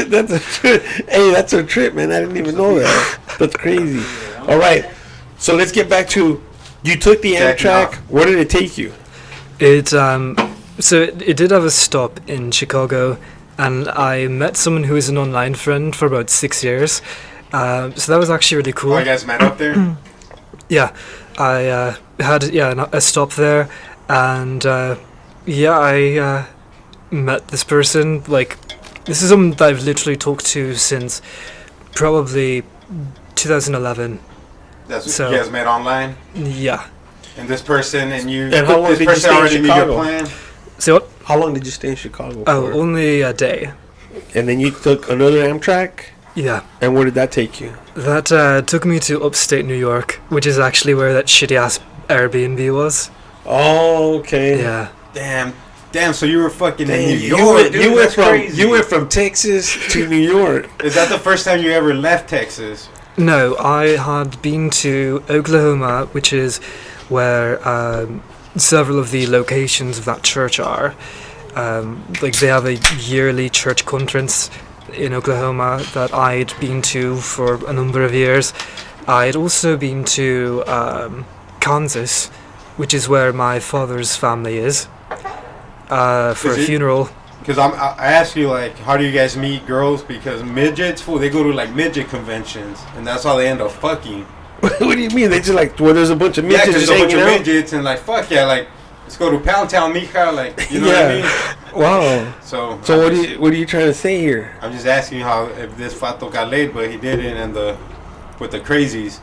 That's a trip. Hey, that's a trip, man. I didn't even know that. That's crazy. All right, so let's get back to you took the Jacking Amtrak. off. Where did it take you? It it did have a stop in Chicago, and I met someone who was an online friend for about 6 years. So that was actually really cool. Oh, you guys met up there? Yeah, I had a stop there, and I met this person. Like, this is someone that I've literally talked to since probably 2011. That's So- you guys met online? Yeah. And this person and you And how long this did you person stay in already knew your Chicago? plan? So what? How long did you stay in Chicago? Oh, for? only a day. And then you took another Amtrak. Yeah. And where did that take you? That took me to upstate New York, which is actually where that shitty ass Airbnb was. Oh, okay. Yeah. Damn, so you were fucking in New You York, went, dude. you went That's from crazy. you went from Texas to New York. Is that the first time you ever left Texas? No, I had been to Oklahoma, which is where several of the locations of that church are. Like, they have a yearly church conference in Oklahoma that I'd been to for a number of years. I'd also been to Kansas, which is where my father's family is, for a Is it- funeral. Because I asked you, like, how do you guys meet girls? Because midgets, fool, they go to, like, midget conventions. And that's how they end up fucking. What do you mean? They just like well, there's a bunch of Yeah, midgets because just there's a bunch hanging of out. midgets and, like, fuck yeah, like, let's go to Pound Town, Mikah, like, you know what I mean? Wow. So So what are you trying to say here? I'm just asking you how if this Fato got laid, but he didn't, and with the crazies.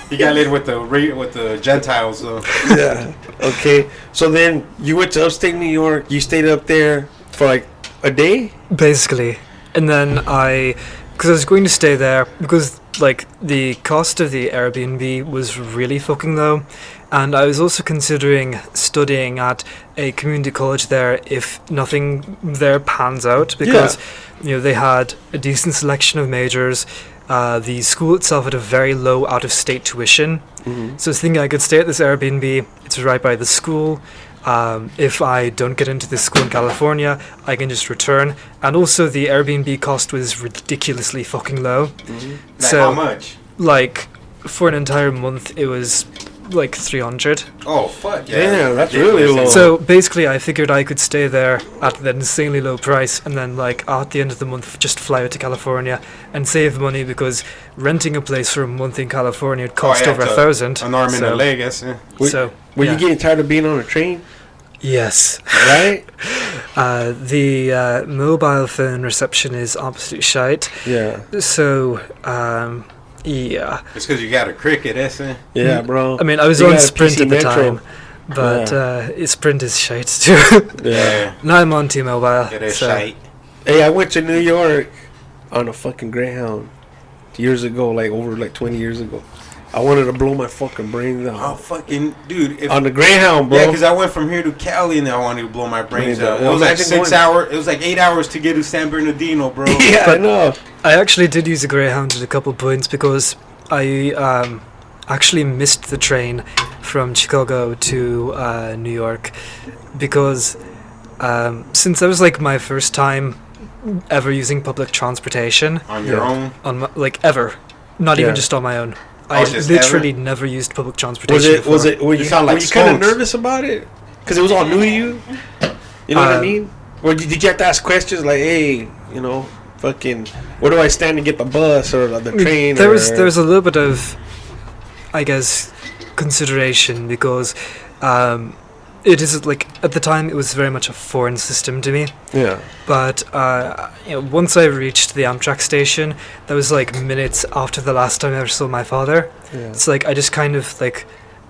He got laid with the Gentiles, so. Yeah. Okay. So then you went to upstate New York. You stayed up there for like a day. Basically. And then because I was going to stay there, because like the cost of the Airbnb was really fucking low, and I was also considering studying at a community college there if nothing there pans out, because they had a decent selection of majors. The school itself had a very low out-of-state tuition, so I was thinking I could stay at this Airbnb. It's right by the school. If I don't get into this school in California, I can just return. And also, the Airbnb cost was ridiculously fucking low. Like, So, how much? like, for an entire month, it was like 300. Oh, fuck yeah. Damn, that's Ridiculous. really low. So basically, I figured I could stay there at an insanely low price, and then like at the end of the month, just fly out to California and save money, because renting a place for a month in California would cost yeah, over it's $1,000. An arm and so, a leg, I see. So Were yeah. you getting tired of being on a train? Yes. Right. The mobile phone reception is absolute shite. Yeah. So yeah. It's because you got a cricket, eh? Yeah, bro. I mean, I was You on got a Sprint PC at the Metro. time, but Sprint is shite too. Yeah. Now I'm on T-Mobile. It is so- shite. Hey, I went to New York on a fucking Greyhound years ago, like over like 20 years ago. I wanted to blow my fucking brains Oh, out fucking, dude. If, on the Greyhound, bro. yeah, because I went from here to Cali and I wanted to blow my brains Yeah, out. It well, was like imagine 6 going- hours. It was like 8 hours to get to San Bernardino, bro. Yeah, I But- know. I actually did use a Greyhound at a couple points, because I actually missed the train from Chicago to New York, because since that was like my first time ever using public transportation On your Yeah. own. on my, like ever, not Yeah. even just on my own. Oh, I just literally never used public transportation. Was before. it? Were You you, sound like were you kind of Skunks. nervous about it? Because it was all new to you. You know what I Um, mean? Or did you have to ask questions like, "Hey, fucking, where do I stand to get the bus or the train?" There or, was a little bit of, I guess, consideration, because it is like at the time it was very much a foreign system to me. yeah. But once I reached the Amtrak station, that was like minutes after the last time I ever saw my father. Yeah. It's like I just kind of like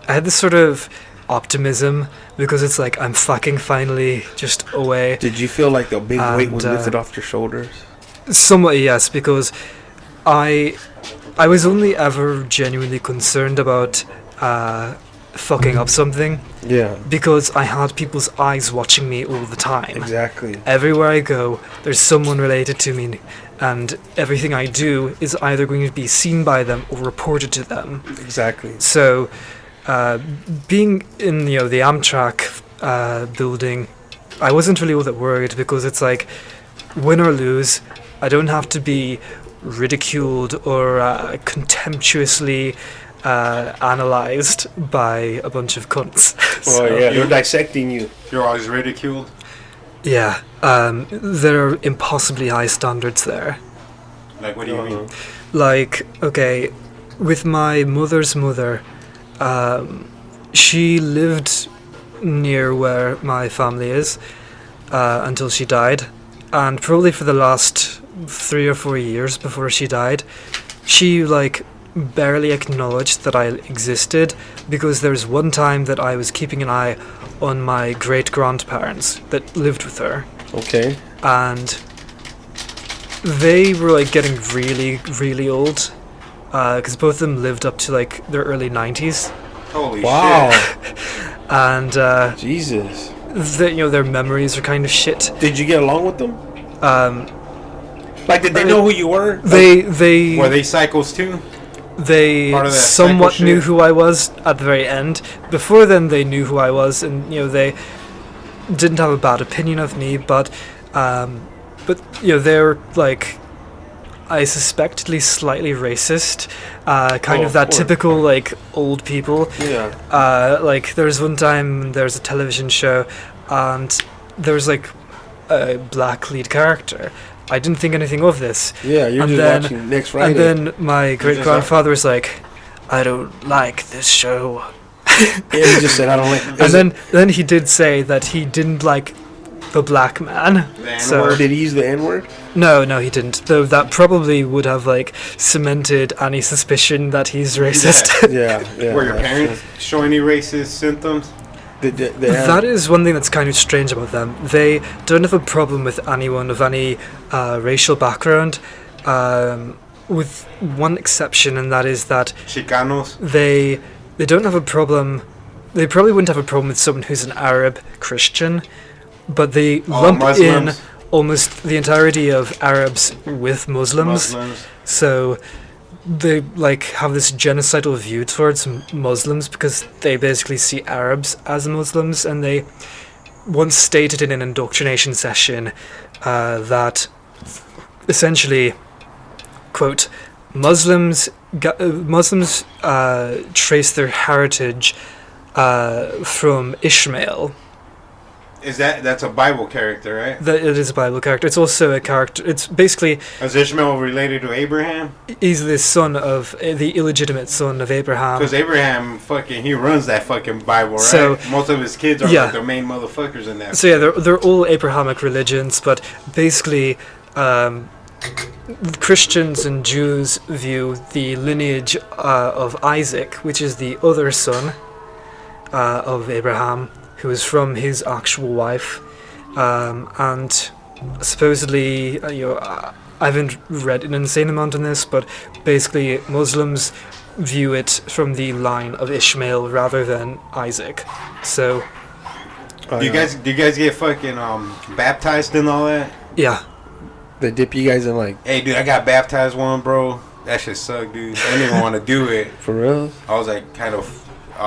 I had this sort of optimism because it's like I'm fucking finally just away. Did you feel like the big weight was And, lifted off your shoulders? Somewhat, yes, because I was only ever genuinely concerned about fucking up something Yeah, because I had people's eyes watching me all the time. exactly. Everywhere I go, there's someone related to me, and everything I do is either going to be seen by them or reported to them. Exactly. So, being in the Amtrak building, I wasn't really all that worried because it's like, win or lose, I don't have to be ridiculed or contemptuously analyzed by a bunch of cunts. Oh yeah, they're dissecting you. You're always ridiculed. Yeah, there are impossibly high standards there. Like, what do you mean? Like, okay, with my mother's mother, she lived near where my family is until she died, and probably for the last 3 or 4 years before she died, she like barely acknowledged that I existed, because there was one time that I was keeping an eye on my great grandparents that lived with her, Okay. and they were like getting really, really old, because both of them lived up to like their early 90s, Holy Wow. shit. and Jesus. their memories are kind of shit. Did you get along with them? Um, Like, did they know who you were? they Were they psychos too? they Part of that somewhat psycho knew shit? who I was at the very end. Before then, they knew who I was, and they didn't have a bad opinion of me. But they're like, I suspect at least slightly racist, kind Oh, of that of course. typical like old people. Yeah. Like there was one time there was a television show, and there was like a black lead character. I didn't think anything of this. Yeah, you're And just then- watching next Friday. And then my great grandfather was like, I don't like this show. And he just said, I don't like And then he did say that he didn't like the black man. The So N-word? Did he use the N-word? no, he didn't. Though that probably would have like cemented any suspicion that he's racist. Yeah, yeah. Were your that's parents show any racist symptoms? true. They That is one thing that's kind of strange about them. They don't have a problem with anyone of any racial background, with one exception, and that is that Chicanos? they don't have a problem. They probably wouldn't have a problem with someone who's an Arab Christian, but they lump in Muslims? almost the entirety of Arabs with Muslims. So they like have this genocidal view towards Muslims because they basically see Arabs as Muslims, and they once stated in an indoctrination session that essentially, quote, Muslims trace their heritage from Ishmael. That's a Bible character, right? That it is a Bible character. It's also a character. It's basically Is Ishmael related to Abraham? he's the son of the illegitimate son of Abraham. Because Abraham he runs that fucking Bible, right? So- Most of his kids are Yeah. like the main motherfuckers in that. So yeah, they're all Abrahamic religions, but basically, Christians and Jews view the lineage of Isaac, which is the other son of Abraham, who is from his actual wife, and supposedly, I haven't read an insane amount on this, but basically Muslims view it from the line of Ishmael rather than Isaac. So Do you guys get fucking baptized and all that? yeah. They dip you guys in like, Hey, dude, I got baptized one, bro. That shit sucked, dude. I didn't even want to do it. for real? I was like I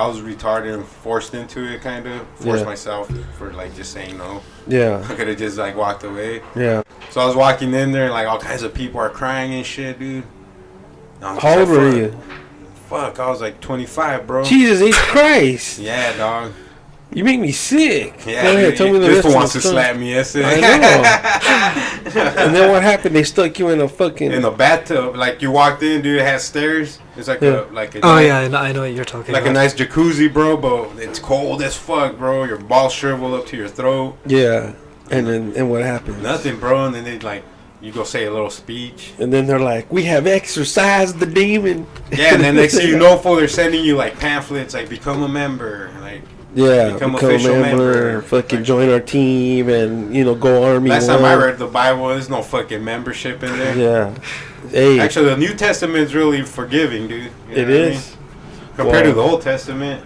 was retarded and forced into it, kind of. Forced Yeah. myself for like just saying no. Yeah, I could have just like walked away. yeah. So I was walking in there and like all kinds of people are crying and shit, dude. And I was How just old like, were fuck. you? Fuck, I was like 25, bro. Jesus H. Christ. Yeah, dog. You make me sick. Yeah, Go ahead, dude, tell me the this rest fool of wants the to story. slap me yesterday. I know. And then what happened? They stuck you in a fucking... In the bathtub, like you walked in, dude. It has stairs. It's like Yeah. a Oh nice, yeah, I know what you're talking like a about. nice jacuzzi, bro. But it's cold as fuck, bro. Your balls shrivel up to your throat. Yeah. And what happened? Nothing, bro. And then they like you go say a little speech. And then they're like, we have exorcised the demon. Yeah, and then next thing you know, fool, they're sending you like pamphlets, like become a member, like Yeah, Become become a official member, member. fucking Like- join our team, and go Army. Last time One. I read the Bible, there's no fucking membership in there. Yeah. Hey, Actually, the New Testament's really forgiving, dude. You know it what I is. mean? Compared Wow. to the Old Testament.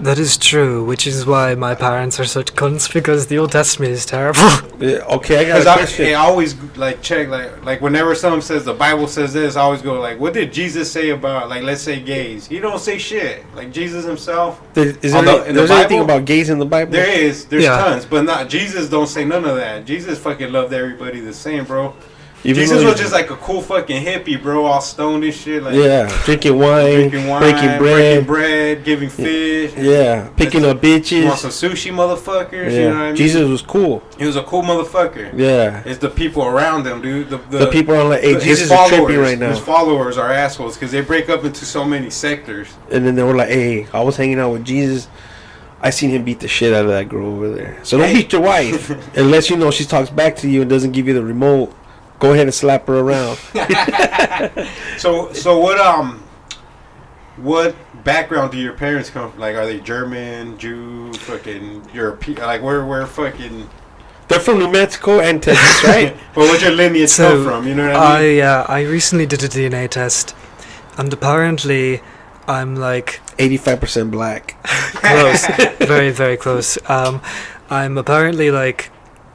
That is true, which is why my parents are such cunts, because the Old Testament is terrible. Yeah, okay, I got Because a question. I always like check like whenever someone says the Bible says this, I always go like, what did Jesus say about, like, let's say gays? He don't say shit. Like Jesus himself. Is in there, the there's anything Bible? about gays in the Bible? There's Yeah. tons, but not Jesus. Don't say none of that. Jesus fucking loved everybody the same, bro. Even Jesus though was he- just like a cool fucking hippie, bro, all stoned and shit. Like, yeah, drinking wine, breaking bread. giving fish. Yeah, picking up You want bitches. some sushi, motherfuckers? Yeah, You know what I mean? Jesus was cool. He was a cool motherfucker. Yeah, It's the people around him, dude. the people are like, hey, his Jesus is trippy right now. His followers are assholes because they break up into so many sectors. And then they were like, hey, I was hanging out with Jesus. I seen him beat the shit out of that girl over there. So don't Hey. beat your wife unless you know she talks back to you and doesn't give you the remote. Go ahead and slap her around. So what background do your parents come from? Like, are they German, Jew, fucking European? Like, where fucking? They're from New Mexico and Texas, right? But where's your lineage come from? You know what I mean? I recently did a DNA test, and apparently I'm like 85% black. close, very very close. I'm apparently like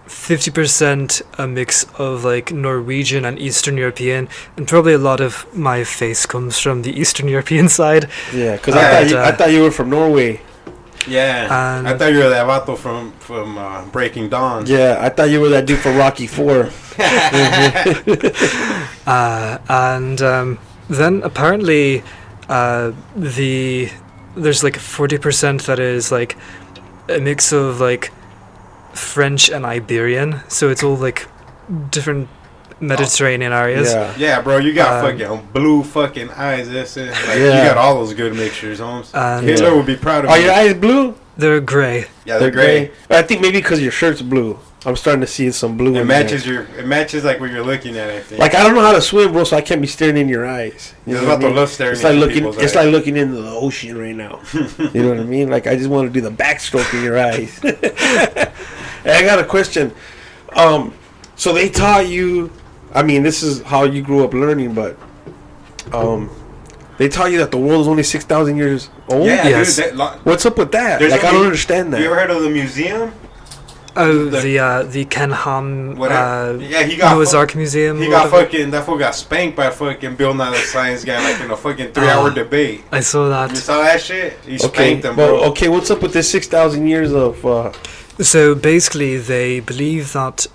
50% a mix of like Norwegian and Eastern European, and probably a lot of my face comes from the Eastern European side. Yeah, because And, I thought you were from Norway. Yeah, And- I thought you were that vato from Breaking Dawn. Yeah, I thought you were that dude for Rocky 4. And then apparently there's like 40% that is like a mix of like French and Iberian, so it's all like different Mediterranean areas. Yeah. Yeah, bro, you got Um, fucking blue fucking eyes. That's it. Like, Yeah. You got all those good mixtures, Holmes. And Hitler would be proud of Are you. your eyes blue? they're grey. Yeah, they're gray. I think maybe because your shirt's blue. I'm starting to see some blue It in matches there. it matches like what you're looking at. I think. Like, I don't know how to swim, bro, so I can't be staring in your eyes. You It's know what I about the mean? love staring It's like into looking. people's It's eyes. like looking into the ocean right now. You know what I mean? Like, I just want to do the backstroke in your eyes. Hey, I got a question. So they taught you. I mean, this is how you grew up learning, but they taught you that the world is only 6,000 years old. Yeah, Yes. dude. What's up with that? There's Like, I only- don't understand that. You ever heard of the museum? Oh, The- the Ken Ham Whatever. Yeah, he got Noah's fu- Ark Museum. He or got whatever. fucking. That fool got spanked by fucking Bill Nye the Science Guy, like in a fucking 3-hour debate. I saw that. You saw that shit? He Okay, spanked him, bro. well, okay. What's up with this 6,000 years of? So basically, they believe that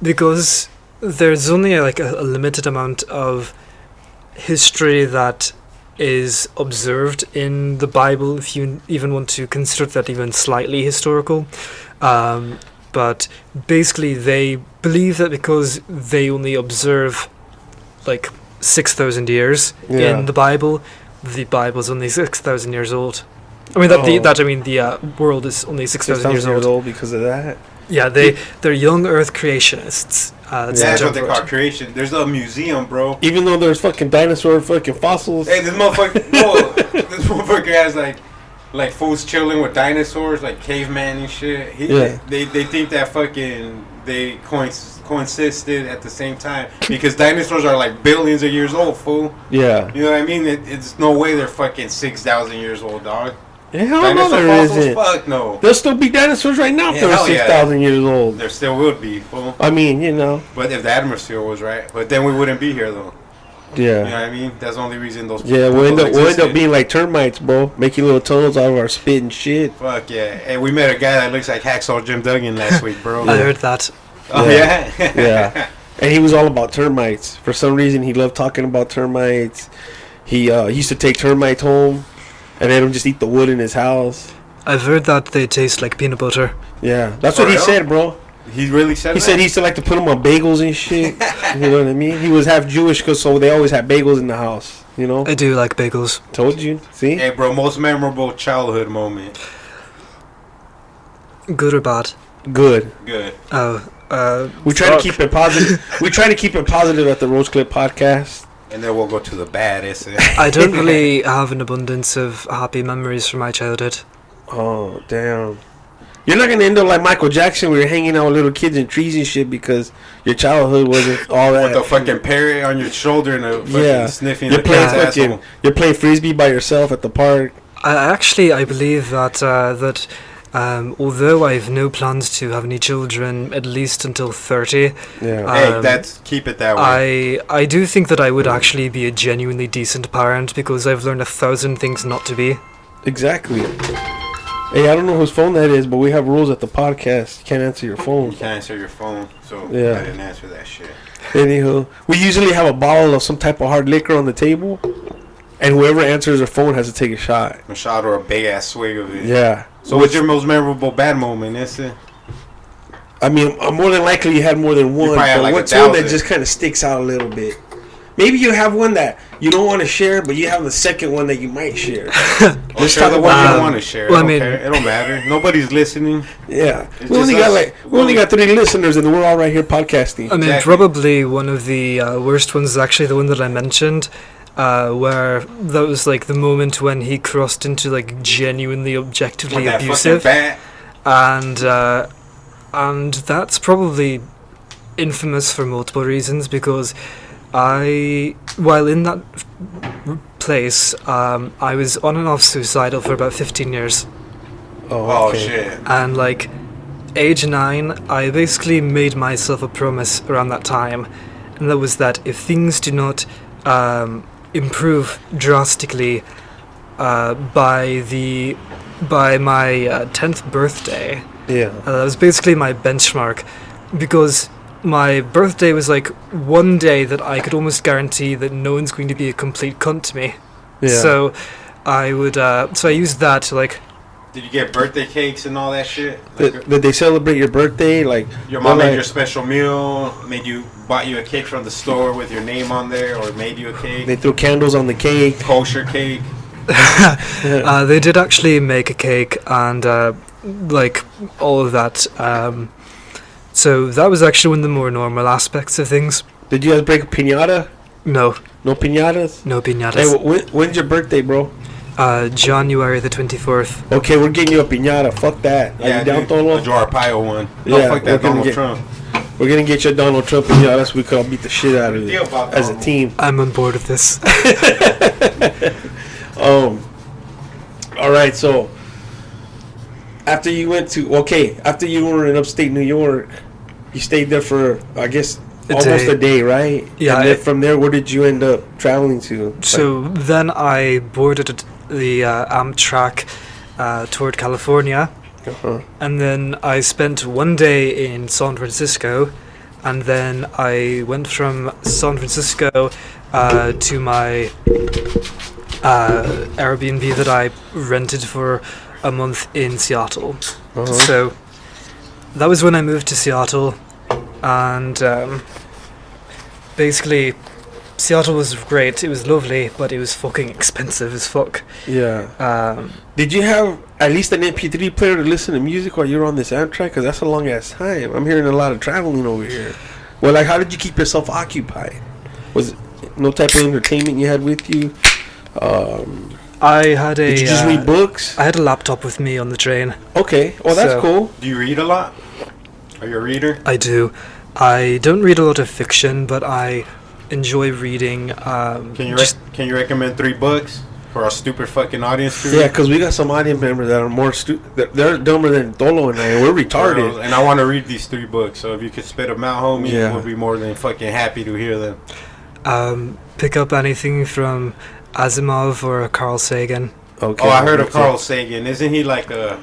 because there's only like a limited amount of history that is observed in the Bible, if you even want to consider that even slightly historical. But basically, they believe that because they only observe like 6,000 years Yeah. in the Bible's only 6,000 years old. I mean the world is only 6,000 years old. because of that. Yeah, they're young Earth creationists. That's That's the what they term call for it. creation. There's a museum, bro. Even though there's fucking dinosaur fucking fossils. Hey, this motherfucker. No, this motherfucker has like fools chilling with dinosaurs, like caveman and shit. Yeah. They think that fucking they coincided at the same time because dinosaurs are like billions of years old, fool. Yeah. You know what I mean? It's no way they're fucking 6,000 years old, dog. Hell no, Dinosaur there fossils? isn't. Fuck no. There'll still be dinosaurs right now if Yeah, they were hell yeah. 6,000 years old. There still would be, fool. I mean, you know. But if the atmosphere was right, but then we wouldn't be here though. You know what Yeah. I mean? That's the only reason those. Yeah, we'll end people up existed. being like termites, bro. Making little tunnels out of our spit and shit. Fuck yeah! Hey, we met a guy that looks like Hacksaw Jim Duggan last week, bro. I heard that. Oh Yeah. yeah. Yeah. And he was all about termites. For some reason, he loved talking about termites. He used to take termites home and let him just eat the wood in his house. I've heard that they taste like peanut butter. Yeah, that's For what he real? said, bro. He really said He that? said he used to like to put them on bagels and shit. You know what I mean? He was half Jewish, so they always had bagels in the house. You know? I do like bagels. Told you. See? Hey, bro, most memorable childhood moment. Good or bad? Good. Good. Oh, We try to keep it positive. We try to keep it positive at the Rose Clip podcast. And then we'll go to the bad essay. I don't really have an abundance of happy memories from my childhood. Oh, damn. You're not going to end up like Michael Jackson where you're hanging out with little kids and trees and shit because your childhood wasn't all that. With a fucking parrot on your shoulder and a fucking sniffing You're the playing cat's asshole. You're playing Frisbee by yourself at the park. I believe that although I have no plans to have any children, at least until 30, Yeah. Hey, keep it that way. I do think that I would actually be a genuinely decent parent because I've learned 1,000 things not to be. Exactly. Hey, I don't know whose phone that is, but we have rules at the podcast. You can't answer your phone. You can't answer your phone, so Yeah. I didn't answer that shit. Anywho, we usually have a bottle of some type of hard liquor on the table, and whoever answers their phone has to take a shot. A shot or a big ass swig of it. Yeah. So what's your most memorable bad moment, Issa? I mean, more than likely you had more than one, probably had but like what's one that 1,000? just kind of sticks out a little bit? Maybe you have one that you don't want to share, but you have the second one that you might share. Let's share the one you don't want to share. well, I I mean- mean, it don't matter. Nobody's listening. Yeah. It's We only just got us. we only got 3 listeners, and we're all right here podcasting. I mean, Exactly. probably one of the worst ones is actually the one that I mentioned, where that was like the moment when he crossed into like genuinely objectively With that abusive, fucking bat. and that's probably infamous for multiple reasons because while in that place, I was on and off suicidal for about 15 years. Oh okay. shit. And like age 9, I basically made myself a promise around that time, and that was that if things do not improve drastically by my 10th birthday, Yeah. that was basically my benchmark, because my birthday was like one day that I could almost guarantee that no one's going to be a complete cunt to me. Yeah. So I would so I used that to like. Did you get birthday cakes and all that shit? Did they celebrate your birthday? Like Your mom like, made your special meal, bought you a cake from the store with your name on there, or made you a cake, They threw candles on the cake. kosher cake. They did actually make a cake and like all of that. So that was actually one of the more normal aspects of things. Did you guys break a piñata? No, No piñatas? no Hey, piñatas. when's your birthday, bro? January the 24th. Okay, we're getting you a piñata. Fuck that. Are you down, dude, Tolo? a jar pile one. No, Yeah, fuck we're that gonna Donald get- Trump. We're gonna get you a Donald Trump piñata so we can all beat the shit out of Deal it about as a Donald. team. I'm on board with this. All right, so after you were in upstate New York, you stayed there for, I guess, almost day. a day, right? Yeah, And then from there, where did you end up traveling to? So then I boarded the Amtrak toward California, Uh-huh. and then I spent one day in San Francisco, and then I went from San Francisco to my Airbnb that I rented for a month in Seattle. Uh-huh. So that was when I moved to Seattle, and basically Seattle was great. It was lovely, but it was fucking expensive as fuck. Yeah. Did you have at least an MP3 player to listen to music while you were on this Amtrak? Because that's a long ass time. I'm hearing a lot of traveling over here. Well, like, how did you keep yourself occupied? Was it no type of entertainment you had with you? I had a Did you just read books? I had a laptop with me on the train. Okay. Well, that's So- cool. Do you read a lot? Are you a reader? I do. I don't read a lot of fiction, but I enjoy reading. Can you recommend 3 books for our stupid fucking audience? To read? Yeah, because we got some audience members that are more they're dumber than Tolo and I, and we're retarded. And I want to read these 3 books, so if you could spit them out, homie, Yeah. we'll be more than fucking happy to hear them. Pick up anything from Asimov or Carl Sagan. Okay. Oh, I heard of Carl Sagan. Isn't he like a...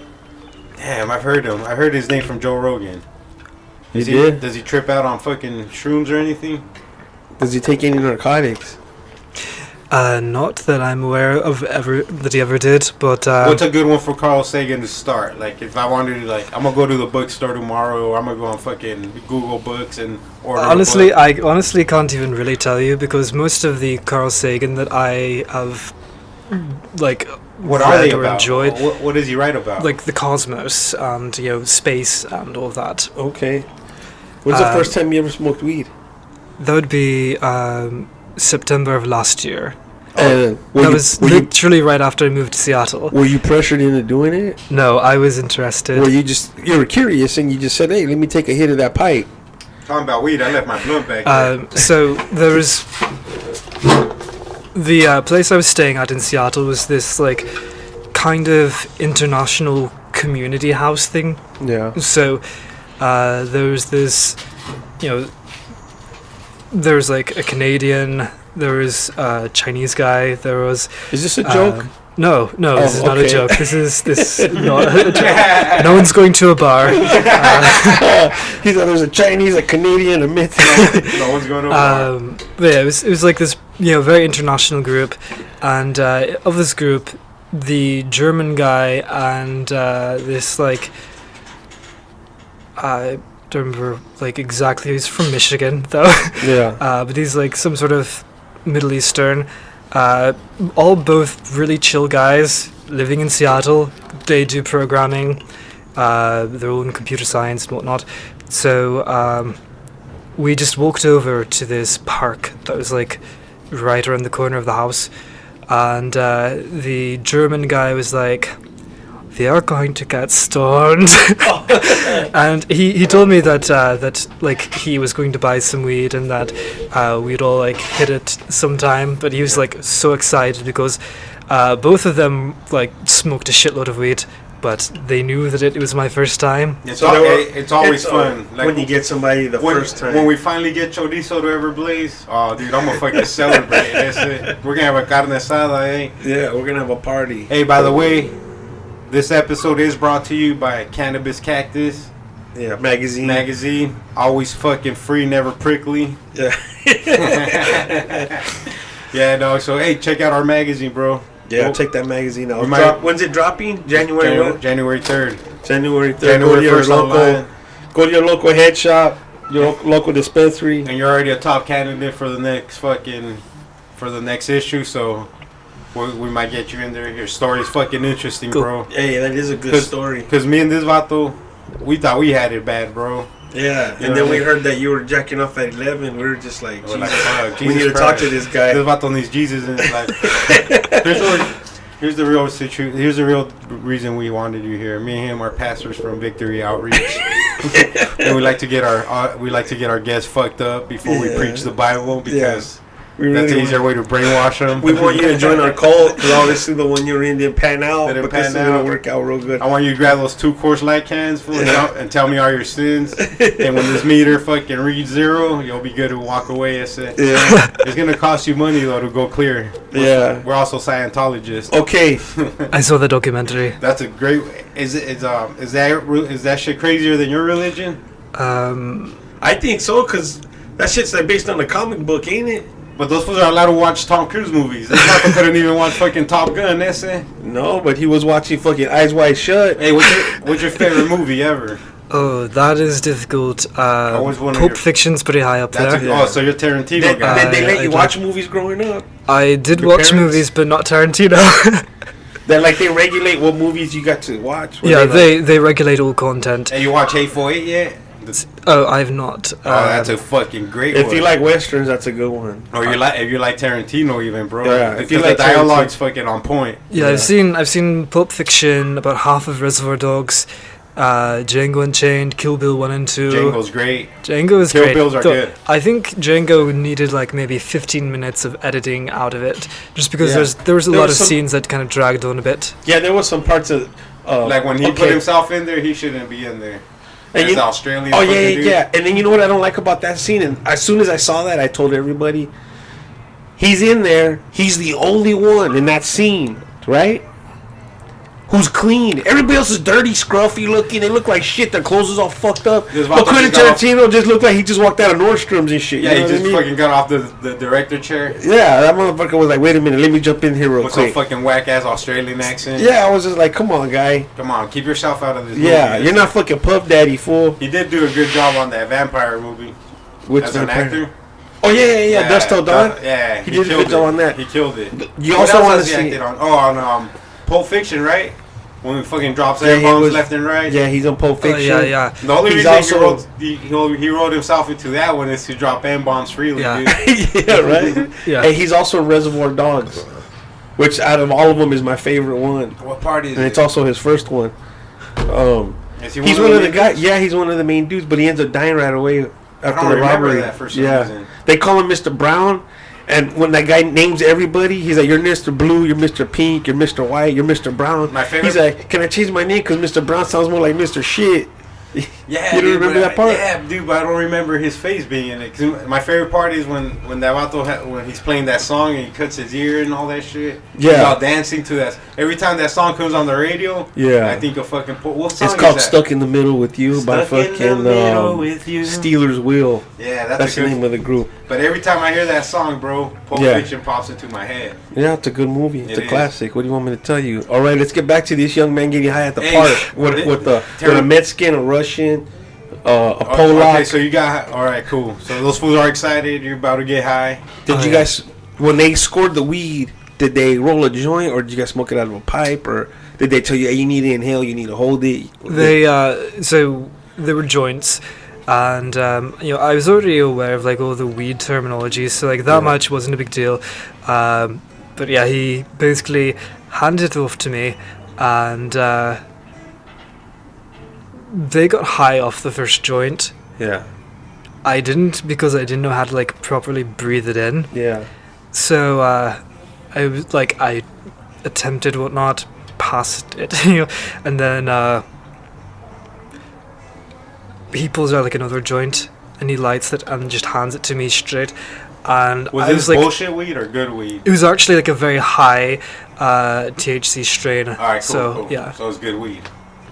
Damn, I've heard him. I heard his name from Joe Rogan. You did? Does he trip out on fucking shrooms or anything? Does he take any narcotics? Not that I'm aware of that he ever did, but What's a good one for Carl Sagan to start? Like, if I wanted to, like, I'm gonna go to the bookstore tomorrow, or I'm gonna go on fucking Google Books and order. honestly, a book. I honestly can't even really tell you because most of the Carl Sagan that I have like what are read they or about? enjoyed, What does he write about? like the cosmos and space and all that. Okay. When's the first time you ever smoked weed? That would be September of last year. And That was literally right after I moved to Seattle. were you pressured into doing it? No, I was interested. Or you were curious and you just said, hey, let me take a hit of that pipe? Talking about weed, I left my blunt back there. So there was the place I was staying at in Seattle was this like kind of international community house thing. Yeah. So there was this, you know, there was like a Canadian, there was a Chinese guy, there was. Is this a joke? No, this is not a okay. joke. This is not a joke. No one's going to a bar. He thought there was a Chinese, a Canadian, a myth. No one's going over. But yeah, it was like this, you know, very international group, and of this group, the German guy and this like I don't remember like exactly. He's from Michigan though. Yeah. But he's like some sort of Middle Eastern. Both really chill guys living in Seattle. They do programming, their own computer science and whatnot. So we just walked over to this park that was like right around the corner of the house, and the German guy was like, "They are going to get stoned," and he told me that that like he was going to buy some weed and that we'd all like hit it sometime. But he was like so excited because both of them like smoked a shitload of weed, but they knew that it was my first time. It's always fun. Like when you get somebody the first time. When we finally get chorizo to ever blaze, oh dude, I'm gonna fucking celebrate. That's it. We're gonna have a carne asada, eh? Yeah, we're gonna have a party. Hey, by the way, this episode is brought to you by Cannabis Cactus. Yeah, magazine. Always fucking free, never prickly. Yeah. Yeah, no. So hey, check out our magazine, bro. Yeah, check that magazine out. We When's it dropping? January 3rd. January 3rd. January 3rd. January 1st online. Go to your local head shop, your local dispensary. And you're already a top candidate for the next issue, so we might get you in there. Your story is fucking interesting, bro. Hey, that is a good story. Because me and this vato, we thought we had it bad, bro. Yeah, and then we heard that you were jacking off at 11. We were just like, We're like, fuck, we need to Jesus talk to Christ. this guy. This vato needs Jesus in his life. Here's the real situation. Here's the real reason we wanted you here. Me and him are pastors from Victory Outreach, and we like to get our guests fucked up before we preach the Bible because that's an easier way to brainwash them. We want you to join our cult because obviously the one you're in didn't pan out. But this is gonna work out real good. I want you to grab those 2 Coors Light cans and tell me all your sins. And when this meter fucking reads 0, you'll be good to walk away. It's gonna cost you money though to go clear. We're also Scientologists. Okay. I saw the documentary. That's a great. Is that shit crazier than your religion? I think so because that shit's like based on a comic book, ain't it? But those fools are allowed to watch Tom Cruise movies. This fucker couldn't even watch fucking Top Gun. That's it. No, but he was watching fucking Eyes Wide Shut. Hey, what's your favorite movie ever? Oh, that is difficult. Pulp Pulp Fiction's pretty high up there. Oh, so you're Tarantino guy. Did they let you I watch movies growing up? I did Your watch parents? movies, but not Tarantino. That like they regulate what movies you got to watch. Yeah, they regulate all content. Hey, you watch Hateful Eight yet? Oh, I've not. That's a fucking great one. If you like westerns, that's a good one. Or if you like Tarantino even, bro. Yeah, if you like the dialogue's fucking on point. Yeah, I've seen Pulp Fiction, about half of Reservoir Dogs, Django Unchained, Kill Bill 1 and 2. Django's great. Django is Kill great. Bills are good. I think Django needed like maybe 15 minutes of editing out of it, just because there was a lot of scenes that kind of dragged on a bit. Yeah, there was some parts of like when he put himself in there, he shouldn't be in there. And As Australian. Oh yeah. And then you know what I don't like about that scene? And as soon as I saw that, I told everybody, he's in there. He's the only one in that scene, right? Who's clean? Everybody else is dirty, scruffy looking. They look like shit. Their clothes is all fucked up. But Quentin Tarantino just looked like he just walked out of Nordstrom's and shit. Yeah, you know he just fucking got off the director chair. Yeah, that motherfucker was like, wait a minute, let me jump in here real quick. With some fucking whack ass Australian accent. Yeah, I was just like, come on, guy. Come on, keep yourself out of this movie. You're not fucking Puff Daddy, fool. He did do a good job on that vampire movie. Which as an actor. Oh yeah, Dust Till Dawn. He did a good job on that. He killed it. You also want to see on Pulp Fiction, right? when he fucking drops Yeah, he air bombs was- left and right. Yeah, he's on Pulp Fiction. yeah. The only He's reason also- he wrote himself into that one is to drop M-bombs freely, Yeah. dude. Yeah, right? Yeah. And he's also in Reservoir Dogs, which out of all of them is my favorite one. What part is And it? it's also his first one. Is he He's one of the main guys. dudes? Yeah, he's one of the main dudes, but he ends up dying right away after don't the remember robbery. that for some yeah, reason. they call him Mr. Brown, and when that guy names everybody, he's like, "You're Mr. Blue, you're Mr. Pink, you're Mr. White, you're Mr. Brown." My favorite- He's like, "Can I change my name? Because Mr. Brown sounds more like Mr. Shit." Yeah, You don't dude, remember but that part? Yeah, dude, but I don't remember his face being in it. 'Cause my favorite part is when that vato when he's playing that song and he cuts his ear and all that shit. Yeah. He's all dancing to that. Every time that song comes on the radio, Yeah. I think of fucking. What song It's is called that? "Stuck in the Middle with You" by Stuck in the fucking middle with you. Steelers Wheel. Yeah, That's that's a the good. name of the group. But every time I hear that song, bro, Pulp Yeah. Fiction pops into my head. Yeah, it's a good movie. It's It a is. classic. What do you want me to tell you? All right, let's get back to this young man getting high at the Hey, park with a Mexican, a Russian, a Polak. Okay, so you got all right, cool. So those fools are excited. You're about to get high. Did Oh, you yeah. guys, when they scored the weed, did they roll a joint or did you guys smoke it out of a pipe or did they tell you, hey, you need to inhale, you need to hold it? They so there were joints, and I was already aware of like all the weed terminology, so like that Yeah. much wasn't a big deal. But yeah, he basically handed it off to me, and they got high off the first joint. Yeah, I didn't because I didn't know how to like properly breathe it in. yeah. So I was like I attempted whatnot, passed it, and then he pulls out like another joint and he lights it and just hands it to me straight. And Was I this was like, bullshit weed or good weed? it was actually like a very high THC strain. All right, cool, so cool. yeah, So it's good weed.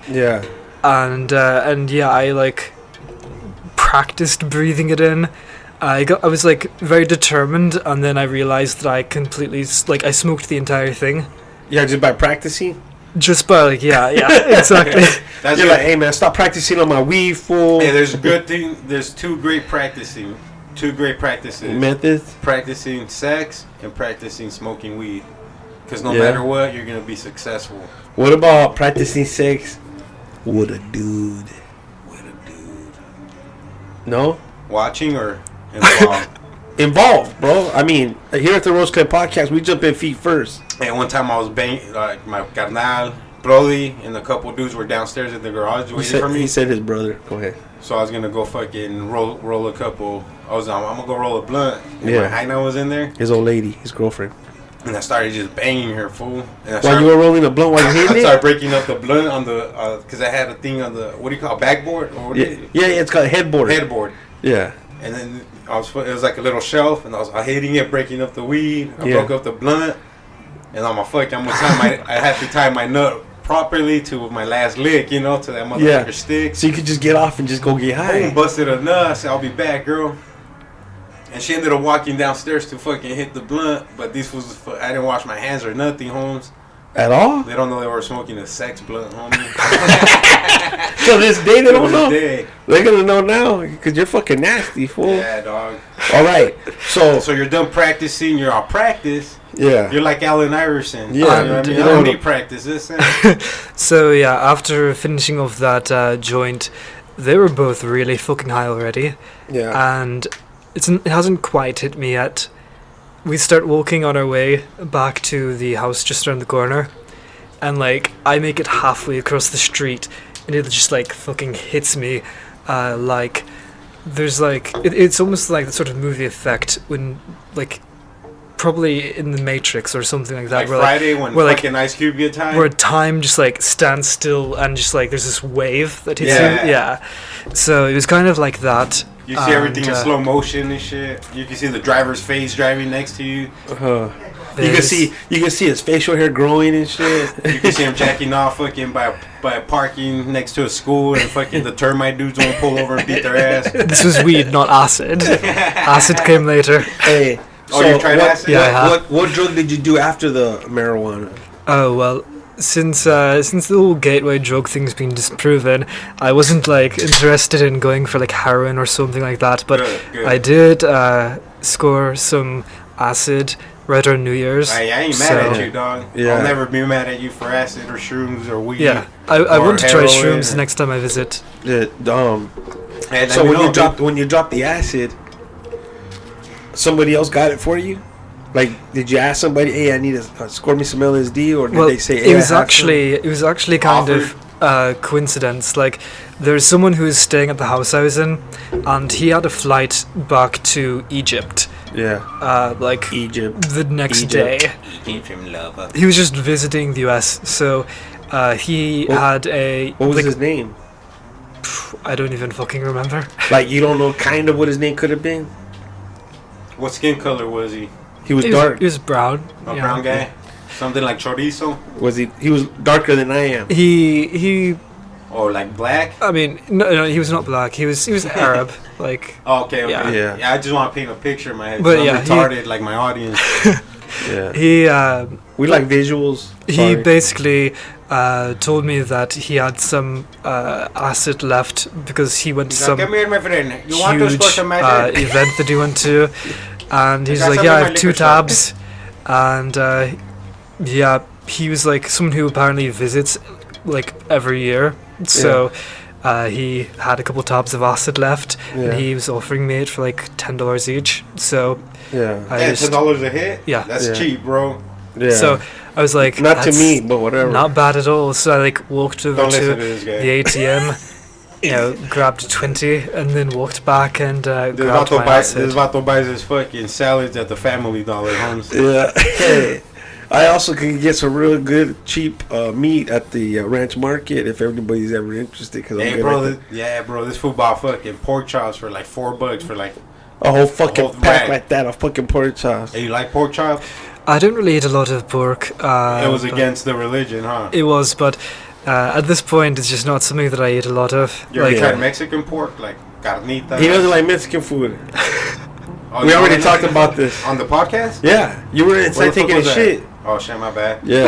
Yeah. and yeah, I like practiced breathing it in. I was like very determined, and then I realized that I completely I smoked the entire thing Yeah, just by practicing. just by like yeah exactly. That's You're good. like, hey man, stop practicing on my weed, fool. Hey, there's a good thing. There's two great practices. Methods. Practicing sex and practicing smoking weed. Because no Yeah. matter what, you're gonna be successful. What about practicing sex with a dude? No? Watching or involved. Involved, bro. I mean, here at the Rose Club Podcast, we jump in feet first. And one time I was banging, like my carnal, Brody, and a couple dudes were downstairs in the garage waiting for me. He said his brother. Go ahead. So I was gonna go fucking roll a couple. I'm gonna go roll a blunt. And Yeah. my Haina was in there, His old lady, his girlfriend. and I started just banging her, fool. And I While you were rolling a blunt while you I hitting started it? breaking up the blunt on the, because I had a thing on the, what do you call it, backboard? Or what Yeah, is it? yeah, it's called a headboard. Headboard. Yeah. And then it was like a little shelf, and I was hitting it, breaking up the weed. I Yeah. broke up the blunt, and I'm gonna I had to tie my nut properly to my last lick, to that motherfucker Yeah. stick. So you could just get off and just go get Boom, high. busted a nut. I said, I'll be back, girl. And she ended up walking downstairs to fucking hit the blunt, but this was, I didn't wash my hands or nothing, Holmes. At all? They don't know they were smoking a sex blunt, homie. So this day they To don't this know? day. They're going to know now because you're fucking nasty, fool. Yeah, dog. All right. So, So you're done practicing, you're on practice. yeah. You're like Allen Iverson. Yeah, You know what I mean? you I don't know- need practice. Listen. So yeah, after finishing off that joint, they were both really fucking high already, Yeah. and it hasn't quite hit me yet. We start walking on our way back to the house just around the corner, and like I make it halfway across the street, and it just like fucking hits me, like there's like it's almost like the sort of movie effect when like probably in the Matrix or something like that. Like where, Friday when where, like, fucking Ice Cube get time. where time just like stands still and just like there's this wave that hits Yeah. you. Yeah. So it was kind of like that. You see everything in and, slow motion and shit. You can see the driver's face driving next to you. You can there's- see his facial hair growing and shit. You can see him jacking off fucking by parking next to a school, and fucking the termite dudes want to pull over and beat their ass. This was weed, not acid. Acid came later. Hey. Oh, you tried acid? Yeah, I have. What drug did you do after the marijuana? Oh well, since the whole gateway drug thing's been disproven, I wasn't like interested in going for like heroin or something like that. But Good, good. I did score some acid right around New Year's. Hey, I ain't mad at you, dog. Yeah. I'll never be mad at you for acid or shrooms or weed. Yeah, I or want to try heroin shrooms or- next time I visit. Yeah, Hey, so let me when know, you drop the acid, somebody else got it for you? Like, did you ask somebody, "Hey, I need to score me some LSD," or did Well, they say, "Hey, it I was have actually kind of coincidence. Like, there's someone who was staying at the house I was in, and he had a flight back to Egypt. some?" Yeah, Like Egypt. the next Egypt. day. Egyptian lover. He was just visiting the US, so he had a. What was like, his name? I don't even fucking remember. Like, you don't know kind of what his name could have been? What skin color was he? He was He dark. was brown. A yeah. brown guy? Something like chorizo? Was he? He was darker than I am. He. Or like black? I mean, no, he was not black. He was Arab. Like, Oh, okay. Yeah. Yeah, I just want to paint a picture in my head. But I'm yeah, he- retarded like my audience. Yeah, he. we like visuals. He Sorry. basically told me that he had some acid left because he went to He's some like, come here, my friend. You want to score huge some magic? event that he went to, and he's got like, some "Yeah, in I my have 2 liquor store." tabs," and yeah, he was like someone who apparently visits like every year, so. He had a couple tabs of acid left, Yeah. and he was offering me it for like $10 each. So Yeah, I Yeah, just, $10 a hit? Yeah. That's Yeah. cheap, bro. yeah. so I was like, not to "That's me, but whatever. not bad at all." So I like walked over Don't to listen to this guy. the ATM, grabbed 20, and then walked back and This grabbed my acid. Vato buys his fucking salads at the Family Dollar, Holmes. Yeah. I also can get some real good cheap meat at the ranch market if everybody's ever interested. Cause I'm Hey, good bro, at that. bro, this food bought fucking pork chops for like $4 for like. A whole fucking whole pack rack. like that of fucking pork chops. Hey, you like pork chops? I don't really eat a lot of pork. It was but against the religion, huh? It was, but at this point, it's just not something that I eat a lot of. You ever Like, tried Mexican pork, like carnita? He doesn't like Mexican food. Oh, We you already don't like talked Mexican about food? this. On the podcast? Yeah, you were Where inside the fuck taking a was that? shit. Oh shit, my bad. Yeah.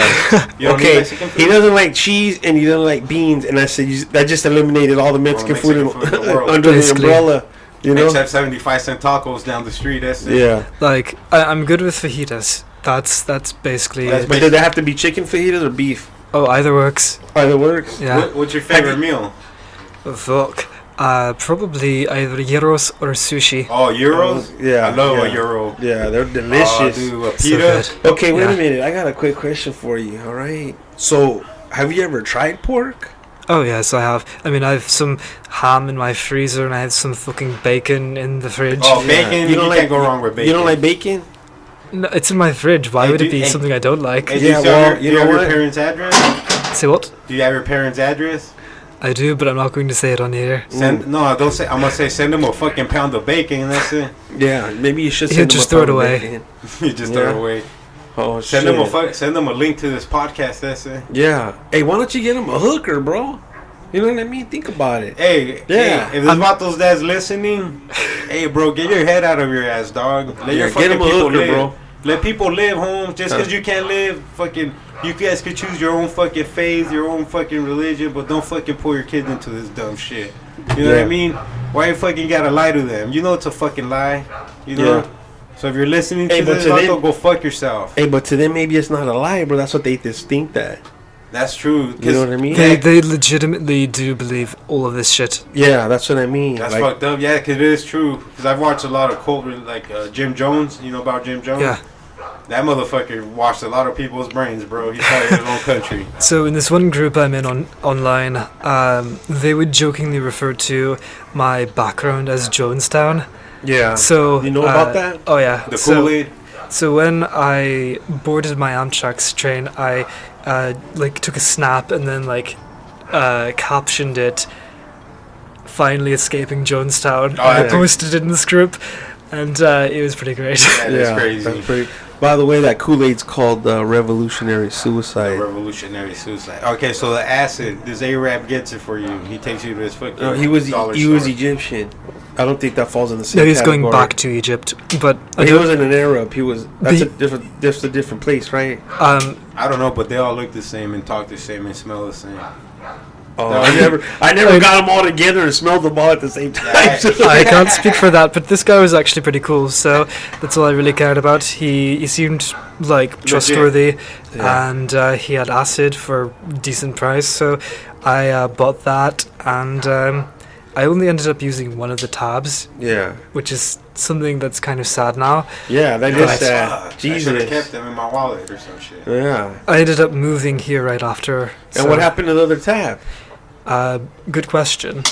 You don't eat Okay. Mexican food? He doesn't like cheese and he doesn't like beans, and I said that just eliminated all the Mexican, Mexican food, food in the world. under Basically. the umbrella. You know? Except 75-cent tacos down the street. That's it. Yeah. like I'm good with fajitas. That's basically That's it. But did they have to be chicken fajitas or beef? Oh, either works. Either works. Yeah. What's your favorite meal? Fuck. Probably either gyros or sushi. Oh, euros? Yeah, I love yeah. a euro. Yeah, they're Oh, delicious. dude, a So pita. good. Okay, wait Yeah. a minute. I got a quick question for you. All right. So, have you ever tried pork? Oh yes, I have. I mean, I have some ham in my freezer, and I have some fucking bacon in the fridge. Oh, bacon. You can't go wrong with bacon. You don't like bacon? No, it's in my fridge. Why Hey, would it do- be hey. something I don't like? Hey, Yeah, do you well, have, you do you know have your what? parents' address? Say what? Do you have your parents' address? I do, but I'm not going to say it on here. Send no, don't say. I'm gonna say send them a fucking pound of bacon. And that's it. Yeah, maybe you should He'll send them just a throw it pound of away. bacon. You just throw Yeah. it away. Oh, Send shit. them send them a link to this podcast. That's it. Yeah. Hey, why don't you get him a hooker, bro? You know what I mean? Think about it. Hey, Yeah. hey, if this Vato's dad's listening, hey, bro, get your head out of your ass, dog. Let your Yeah, fucking get him a people hooker, live. bro. Let people live home. Just because you can't live, fucking, you guys could choose your own fucking faith, your own fucking religion, but don't fucking pull your kids into this dumb shit. You know what I Yeah. mean? Why you fucking gotta lie to them? You know it's a fucking lie. You know? Yeah. So if you're listening Hey, to but this, to them- Vato, go fuck yourself. Hey, but to them, maybe it's not a lie, bro. That's what they just think that. That's true. You know what I mean? They legitimately do believe all of this shit. Yeah, that's what I mean. That's Like, fucked up. Yeah, 'cause it is true. Because I've watched a lot of cult, like Jim Jones. You know about Jim Jones? Yeah. That motherfucker washed a lot of people's brains, bro. He started his own country. So in this one group I'm in online, they would jokingly refer to my background as Jonestown. yeah. So You know about that? Oh yeah. The So- Kool-Aid. So when I boarded my Amtrak's train, I like took a snap and then like captioned it, "Finally escaping Jonestown." Oh, and I yeah. posted it in this group, and it was pretty great. That is crazy. That's pretty. By the way, that Kool-Aid's called revolutionary suicide. Revolutionary suicide. Okay, so the acid, this Arab gets it for you. He takes you to his fucking No, he was dollar he was store. Egyptian. I don't think that falls in the same. No, he's going category. back to Egypt, but I But he don't, wasn't an Arab. He was. That's The- a different place, right? I don't know, but they all look the same and talk the same and smell the same. Oh, I never got them all together and smelled them all at the same time. I can't speak for that, but this guy was actually pretty cool. So that's all I really cared about. He seemed like trustworthy, and he had acid for decent price. So I bought that, and I only ended up using one of the tabs. Yeah. Which is something that's kind of sad now. Yeah, that is sad. I Jesus. should have kept them in my wallet or some shit. Yeah. I ended up moving here right after. And what happened to the other tab? Good question.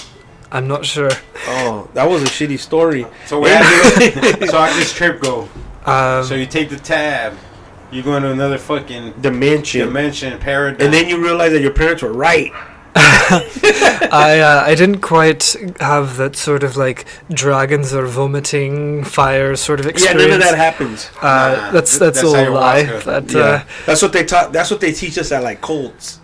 I'm not sure. Oh, that was a shitty story. So what happened? So how did this trip go? So you take the tab, you go into another fucking dimension, paradigm. And then you realize that your parents were right. I didn't quite have that sort of like dragons or vomiting fire sort of experience. Yeah, none of that happens. That's all a lie. That's what they taught. That's what they teach us at like Colts.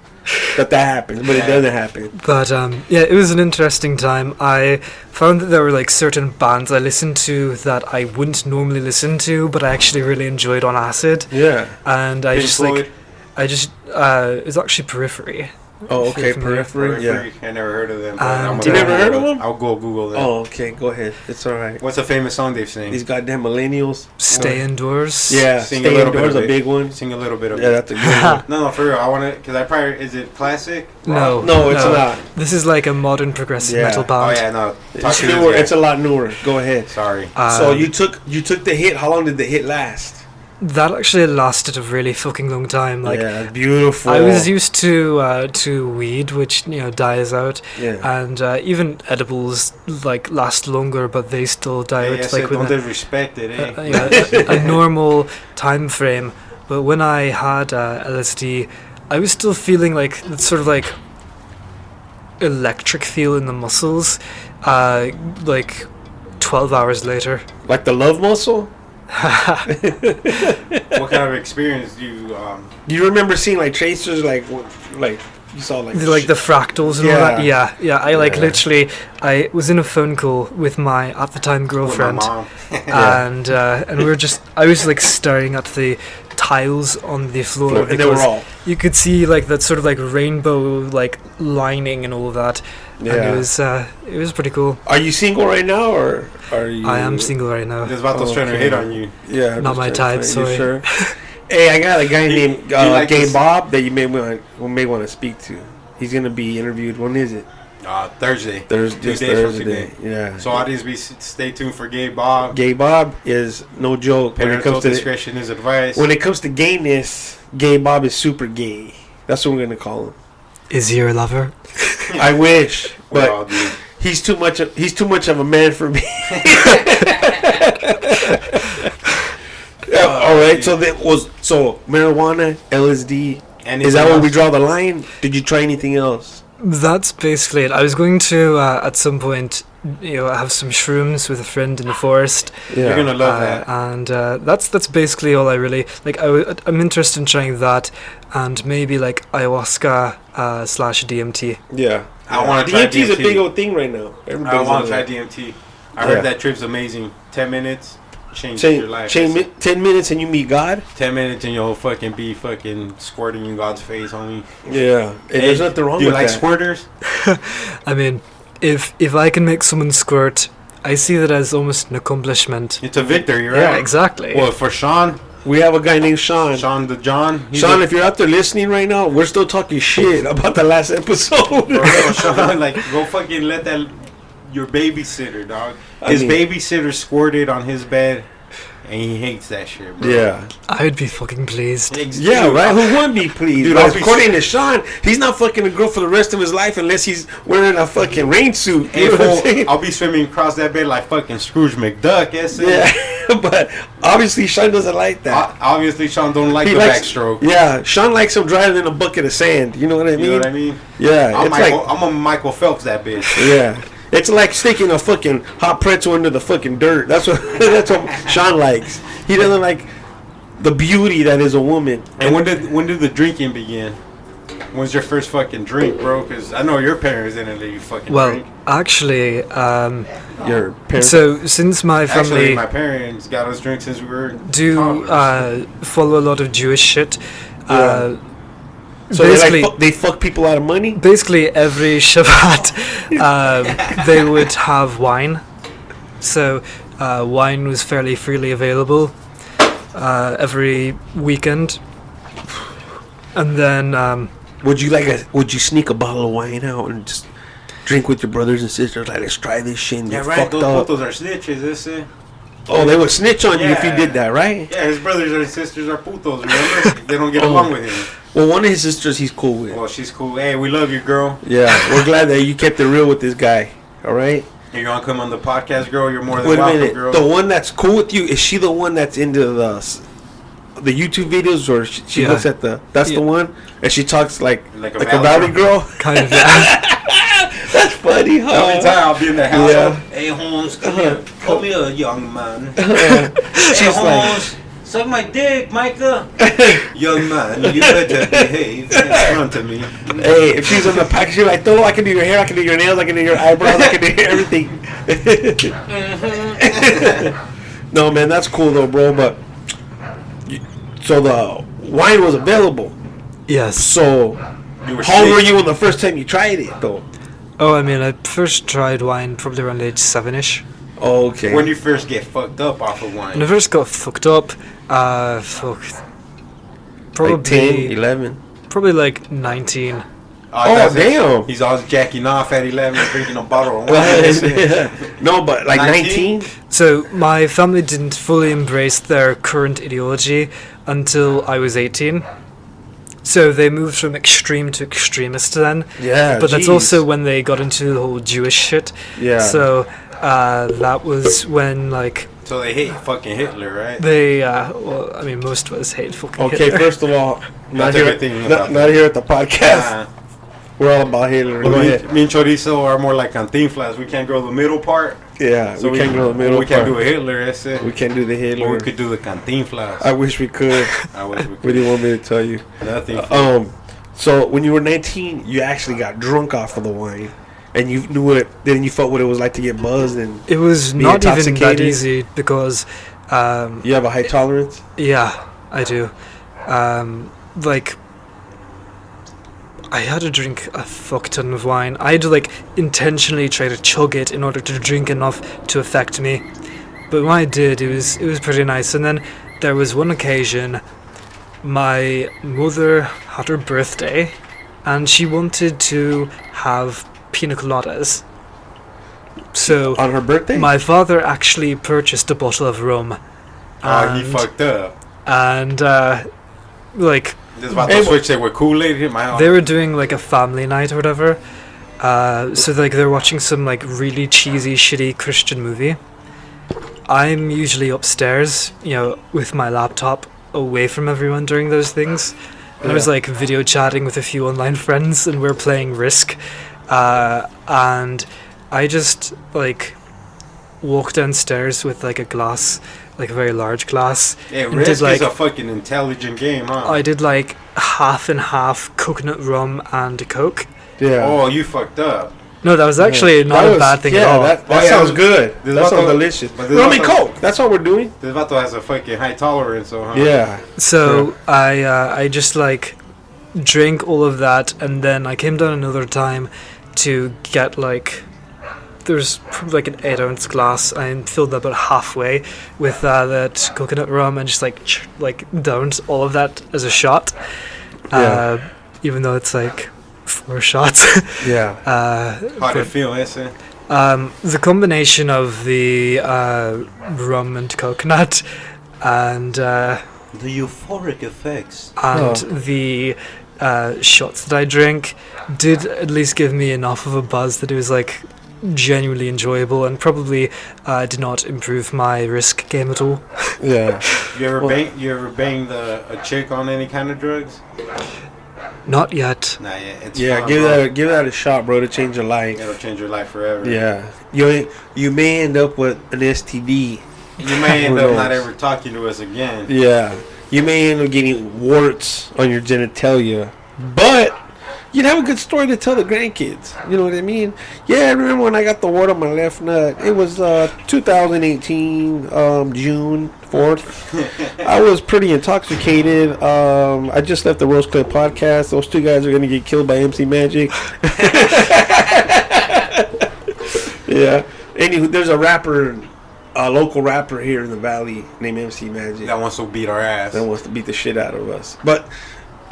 That happens, but it doesn't happen. But yeah, it was an interesting time. I found that there were like certain bands I listened to that I wouldn't normally listen to, but I actually really enjoyed on acid. Yeah. And it was actually Periphery. Oh, okay, Periphery. Yeah. I never heard of them. You never heard of them? I'll go Google them. Oh, okay, go ahead. It's all right. What's a famous song they've sang? These goddamn millennials. Stay Indoors. Yeah, Sing Stay a little Indoors, bit of a it. big one. Sing a little bit of it. Yeah, that's a good one. No, for real. I want to, because I probably, is it classic? No, it's not. This is like a modern progressive metal Oh, band. yeah, no. It's newer. It's a lot newer. Go ahead. Sorry. So you took the hit. How long did the hit last? That actually lasted a really fucking long time. Like, yeah, beautiful. I was used to weed, which dies out, and even edibles like last longer, but they still die out. Like don't disrespect it, a normal time frame. But when I had LSD, I was still feeling like that sort of like electric feel in the muscles, like 12 hours later. Like the love muscle. What kind of experience do you? Do you remember seeing like tracers, like you saw like the fractals and all that? Yeah. I literally, I was in a phone call with my at the time girlfriend, with my mom. and we were I was like staring at the tiles on the floor, and they were all. You could see like that sort of like rainbow like lining and all of that. Yeah. And it was pretty cool. Are you single right now, or are you? I am single right now. There's about those trying to hit on you. Yeah, not my type. Sorry. Sure? Hey, I got a guy named Gay Bob that you may want to speak to. He's gonna be interviewed. When is it? Thursday. Thursday. Yeah. So audience, stay tuned for Gay Bob. Gay Bob is no joke. Parental discretion is advice. When it comes to gayness, Gay Bob is super gay. That's what we're gonna call him. Is he your lover? I wish, but he's too much of a man for me. All right, so marijuana, LSD, is that where we draw the line? Did you try anything else? That's basically it. I was going to at some point, have some shrooms with a friend in the forest. Yeah. You're gonna love that. And that's basically all I really like. I'm interested in trying that, and maybe like ayahuasca / DMT. Yeah, I want to try DMT. DMT is a big old thing right now. I want to try DMT. I heard that trip's amazing. 10 minutes. Change your life. 10 minutes and you meet God. 10 minutes and you'll fucking be squirting in God's face, homie. Yeah, hey, there's nothing wrong with that. Do you like squirters? I mean, if I can make someone squirt, I see that as almost an accomplishment. It's a victory, right? Yeah, exactly. Well, for Sean, we have a guy named Sean. Sean, if you're out there listening right now, we're still talking shit about the last episode. Sean, go fucking let your babysitter, dog. His babysitter squirted on his bed, and he hates that shit, bro. Yeah. I would be fucking pleased. Yeah, right? Who wouldn't be pleased? Dude, according to Sean, he's not fucking a girl for the rest of his life unless he's wearing a fucking rain suit. You know what I'm saying? I'll be swimming across that bed like fucking Scrooge McDuck, Yeah, but obviously Sean doesn't like that. Obviously Sean don't like the backstroke. Yeah, Sean likes him driving in a bucket of sand. You know what I mean? You know what I mean? Yeah. I'm a Michael Phelps that bitch. Yeah. It's like sticking a fucking hot pretzel into the fucking dirt. That's what Sean likes. He doesn't like the beauty that is a woman. And when did the drinking begin? When's your first fucking drink, bro? Because I know your parents didn't let you fucking drink. Well, actually, your parents. So since my family, my parents got us drinks since we were follow a lot of Jewish shit. So they fuck people out of money? Basically, every Shabbat, they would have wine. So, wine was fairly freely available every weekend. And then... would you sneak a bottle of wine out and just drink with your brothers and sisters? Like, let's try this shit and get fucked up. Those are snitches, that's it. Oh, they would snitch on you if you did that, right? Yeah, his brothers and sisters are putos, remember? They don't get along with him. Well, one of his sisters he's cool with. Well, she's cool. Hey, we love you, girl. Yeah, we're glad that you kept it real with this guy, all right? You want to come on the podcast, girl? You're more than Wait a welcome, minute. girl. The one that's cool with you, is she the one that's into the YouTube videos, or she looks at the... That's the one? And she talks like a valley girl? Kind of, yeah. That's funny, huh? Every time I'll be in the house. Yeah. Hey, Holmes, come here. Come here, young man. She's Holmes, suck my dick, Mikah. Young man, you better behave in front of me. Hey, if she's on the pack, she's like, "Tholo, I can do your hair, I can do your nails, I can do your eyebrows, I can do everything." No, man, that's cool though, bro. But so the wine was available. Yes. So how old were you when the first time you tried it, though? Oh, I mean, I first tried wine probably around age 7-ish. Oh, okay. When you first get fucked up off of wine. When I first got fucked up, probably like 10, 11. Probably like 19. Oh, damn. He's always jacking off at 11, drinking a bottle of wine. No, but like 19? So my family didn't fully embrace their current ideology until I was 18. So they moved from extreme to extremist then. Yeah, but that's also when they got into the whole Jewish shit. Yeah. So that was when, like... So they hate fucking Hitler, right? They, well, I mean, most of us hate fucking Hitler. Okay, first of all, not here at the podcast. We're all about Hitler. Well, me and Chorizo are more like Cantinflas. We can't go the middle part. Yeah, So we can't go the middle We can't part. do a Hitler, that's it. We can't do the Hitler. Or we could do the Cantinflas. I wish we could. I wish we could. What do you want me to tell you? Nothing. So when you were 19, you actually got drunk off of the wine, and you knew it. Then you felt what it was like to get buzzed, and it was be not even that intoxicated. easy because... you have a high tolerance? Yeah, I do. Like... I had to drink a fuck ton of wine. I had to like intentionally try to chug it in order to drink enough to affect me. But when I did, it was pretty nice. And then there was one occasion, my mother had her birthday, and she wanted to have pina coladas. So On her birthday? my father actually purchased a bottle of rum. Oh, he fucked up. And like. Just about to switch it with Kool-Aid in my house. They were doing like a family night or whatever. So like they're watching some like really cheesy, shitty Christian movie. I'm usually upstairs, you know, with my laptop away from everyone during those things. And I was like video chatting with a few online friends, and we're playing Risk. And I just like walked downstairs with like a glass, like a very large glass. Yeah, and Risk did, like, is a fucking intelligent game, huh? I did like half and half coconut rum and a Coke. Yeah. Oh, you fucked up. No, that was actually not a bad thing at all. That sounds good. This That sounds Vato- delicious. but this I mean, Vato- Coke. That's what we're doing. This Vato has a fucking high tolerance, so, huh? Yeah. So I just like drank all of that, and then I came down another time to get like there's probably like an 8-ounce glass. I filled that about halfway with that coconut rum, and just like downed all of that as a shot. Even though it's like 4 shots. Yeah. How'd it feel, Ese? The combination of the rum and coconut and The euphoric effects. the shots that I drank did at least give me enough of a buzz that it was like genuinely enjoyable, and probably did not improve my Risk game at all. Yeah. You ever banged a chick on any kind of drugs? Not yet. Nah, yeah, it's Yeah, fun, give that a shot, bro, to change your life. It'll change your life forever. Yeah. You may end up with an STD. You may end Who up knows? not ever talking to us again. Yeah. You may end up getting warts on your genitalia. But you'd have a good story to tell the grandkids. You know what I mean? Yeah, I remember when I got the wart on my left nut. It was 2018, June 4th. I was pretty intoxicated. I just left the Roast Clip podcast. Those two guys are going to get killed by MC Magic. Yeah. Anywho, there's a rapper, a local rapper here in the valley named MC Magic. That wants to beat our ass. That wants to beat the shit out of us. But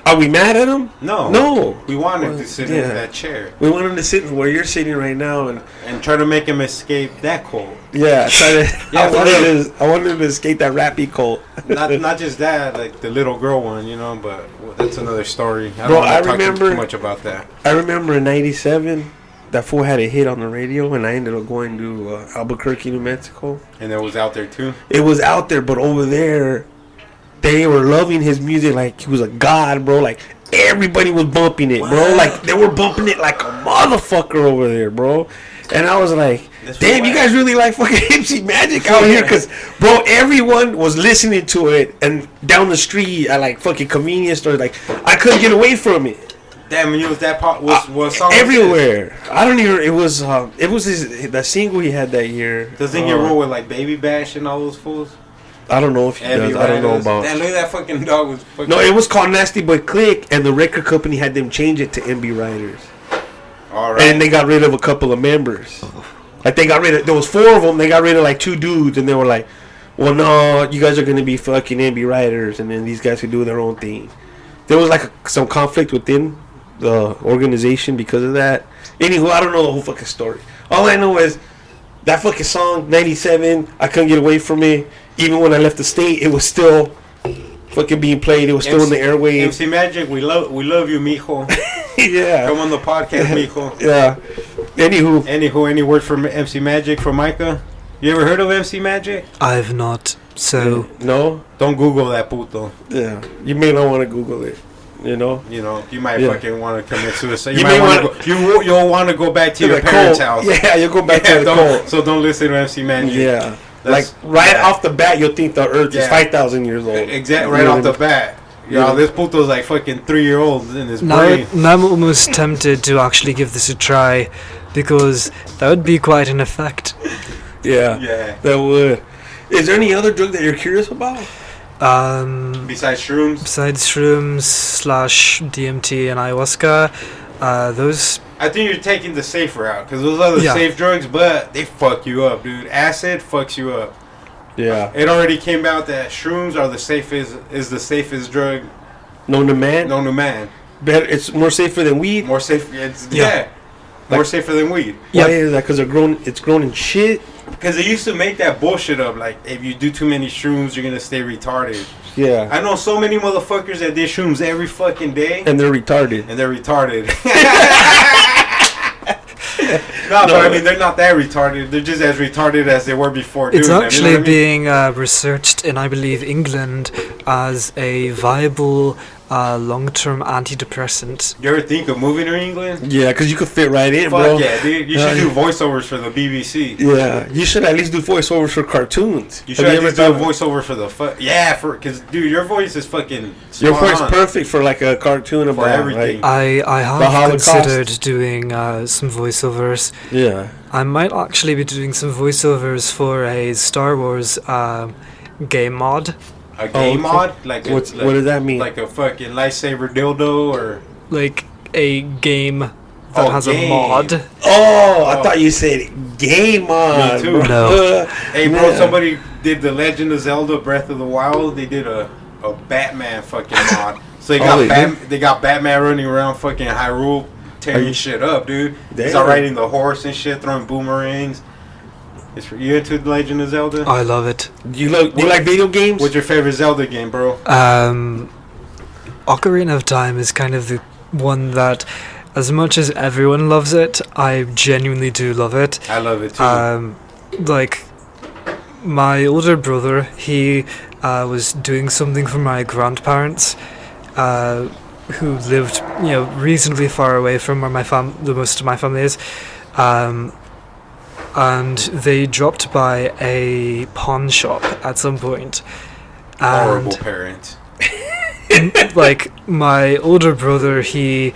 are we mad at him? No. No. We want him to sit in that chair. We want him to sit where you're sitting right now and try to make him escape that cold. Yeah, try to. Yeah, I wanted him to escape that rappy cold. not just that, like the little girl one, you know. But that's another story. I talk remember too much about that. I remember in '97. That fool had a hit on the radio, and I ended up going to Albuquerque, New Mexico. And it was out there too. It was out there, but over there, they were loving his music like he was a god, bro. Like everybody was bumping it, bro. Like they were bumping it like a motherfucker over there, bro. And I was like, damn, you guys really like fucking MC Magic out here? Because, bro, everyone was listening to it, and down the street at like fucking convenience stores, like I couldn't get away from it. Damn, and it was that part. What song? Everywhere. I don't even. It was the single he had that year. Doesn't he roll with like Baby Bash and all those fools? I don't know if he does. I don't know about. Damn, look at that fucking dog. Was fucking no, it was called Nasty Boy Click, and the record company had them change it to MB Riders. All right. And they got rid of a couple of members. Like they got rid of. There was 4 of them. They got rid of like 2 dudes, and they were like, "Well, no, you guys are gonna be fucking MB Riders, and then these guys could do their own thing." There was like some conflict within the organization because of that. Anywho, I don't know the whole fucking story. All I know is that fucking song, 97, I couldn't get away from it. Even when I left the state, it was still fucking being played. It was still in the airwaves. MC Magic, we love you, mijo. Yeah. Come on the podcast, mijo. Yeah. Anywho, any word from MC Magic from Mikah? You ever heard of MC Magic? I've not. So no? Don't Google that puto. Yeah. You may not want to Google it. You know, you might fucking want to commit suicide. You might want to go. You'll want to go back to your parents' house. Yeah, you'll go back to the cold. So don't listen to MC Magic. Yeah, like off the bat, you'll think the Earth is 5,000 years old. Exactly, right off the bat. This puto's like fucking 3-year-old in his brain. Now I'm almost tempted to actually give this a try, because that would be quite an effect. Yeah, that would. Is there any other drug that you're curious about? Besides shrooms? Besides shrooms / DMT and ayahuasca, those... I think you're taking the safe route, because those are the safe drugs, but they fuck you up, dude. Acid fucks you up. Yeah. It already came out that shrooms are the safest drug known to man. Better, it's more safer than weed. More safe, more safer than weed. Why is that? Because it's grown in shit. Because they used to make that bullshit up, like if you do too many shrooms, you're gonna stay retarded. Yeah. I know so many motherfuckers that did shrooms every fucking day, and they're retarded. No, but I mean they're not that retarded. They're just as retarded as they were before. It's actually being researched in, I believe, England as a viable long-term antidepressant. You ever think of moving to England? Yeah, because you could fit right in, bro. Yeah, dude. You should do voiceovers for the BBC. Yeah, you should at least do voiceovers for cartoons. You should at least do a voiceover for the because dude, your voice is fucking. Your voice is perfect for like a cartoon about everything. I have considered doing some voiceovers. Yeah, I might actually be doing some voiceovers for a Star Wars game mod. A game mod? What does that mean? Like a fucking lightsaber dildo or like a game that has a mod. I thought you said game mod. Me too. No. Hey bro, somebody did the Legend of Zelda Breath of the Wild. They did a Batman fucking mod. So they got Batman running around fucking Hyrule tearing shit up, dude. He's all riding the horse and shit, throwing boomerangs. You into The Legend of Zelda? I love it. Do you like video games? What's your favorite Zelda game, bro? Ocarina of Time is kind of the one that, as much as everyone loves it, I genuinely do love it. I love it too. Like, my older brother, he was doing something for my grandparents, who lived, reasonably far away from where the most of my family is. And they dropped by a pawn shop at some point. Horrible parents. Like, my older brother, he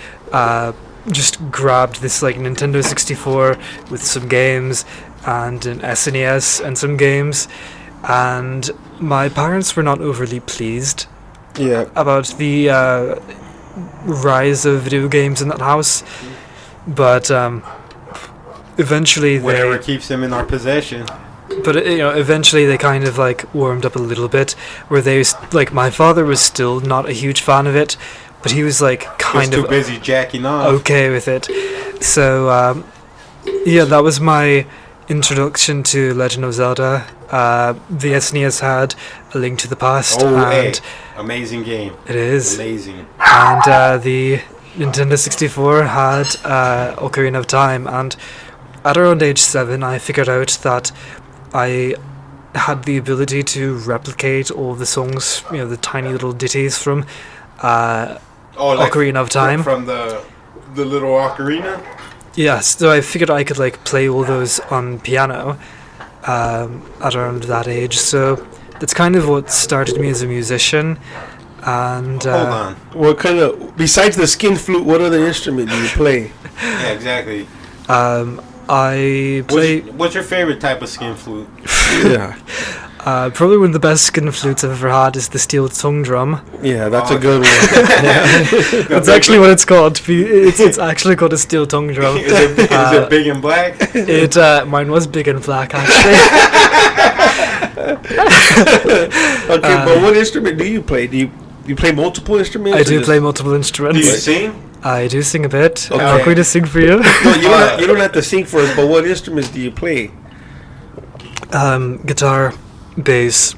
just grabbed this like Nintendo 64 with some games and an SNES and some games, and my parents were not overly pleased Yeah. about the rise of video games in that house, but eventually Whatever they keeps them in our possession. eventually they kind of like warmed up a little bit, where they like my father was still not a huge fan of it, but he was like He was kind too of busy jacking off. okay with it. So yeah, that was my introduction to Legend of Zelda. The SNES had A Link to the Past, Oh, and hey, amazing game. it is, Amazing. and the Nintendo 64 had Ocarina of Time, and at around age 7 I figured out that I had the ability to replicate all the songs, the tiny little ditties from Ocarina of Time. From the little ocarina. Yes, so I figured I could like play all those on piano at around that age. So that's kind of what started me as a musician. And Hold on. What kind of, besides the skin flute, what other instrument do you play? Yeah, exactly. I play What's your favorite type of skin flute? Yeah. probably one of the best skin flutes I've ever had is the steel tongue drum. Yeah, that's Oh, a good one. That's actually what it's called. It's actually called a steel tongue drum. Is it big and black? It mine was big and black actually. Okay, but what instrument do you play? Do you play multiple instruments? I or do just- play multiple Do you instruments. sing? I do sing a bit. Okay. I'm going to sing for you. No, you don't have to sing for us, but what instruments do you play? Guitar, bass,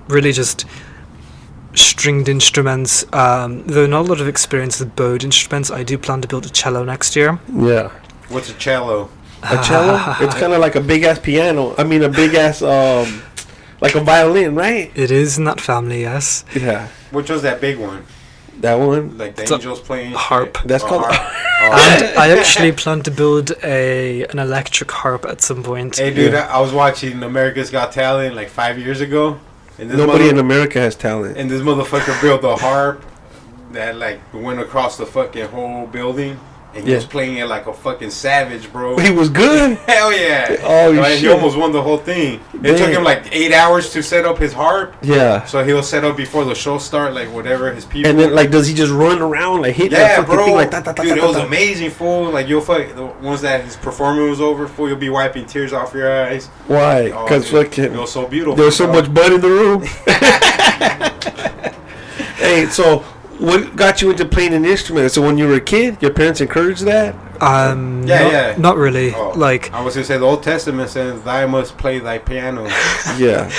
really just stringed instruments. Though not a lot of experience with bowed instruments. I do plan to build a cello next year. Yeah. What's a cello? A cello? It's kind of like a big ass piano. I mean, a big ass, like a violin, right? It is in that family, yes. Yeah. Which was that big one? That one. Like the It's a angels playing? harp. shit? That's Oh, called- harp. And I actually plan to build an electric harp at some point. Hey, dude, Yeah. I was watching America's Got Talent like 5 years ago. And this Nobody in America has talent. And this motherfucker built a harp that like went across the fucking whole building. And he Yeah. was playing it like a fucking savage, bro. He was good. Hell yeah. Oh, Like, he shit. almost won the whole thing. It took Dang. him like 8 hours to set up his harp. Yeah. So he'll set up before the show start, like whatever his people. And then, like, does he just run around, like, hit that yeah, fucking bro. thing, like, ta, ta, ta, Dude, ta, it was ta, ta. amazing, fool. Like, you'll fuck, once that his performance was over, fool, you'll be wiping tears off your eyes. Why? Oh, Because dude, fucking, it was so beautiful. there's so bro. much blood in the room. Hey, so what got you into playing an instrument? So when you were a kid, your parents encouraged that? Yeah, yeah. Not really. Oh, Like, I was gonna say the Old Testament says, "Thou must play thy piano." Yeah.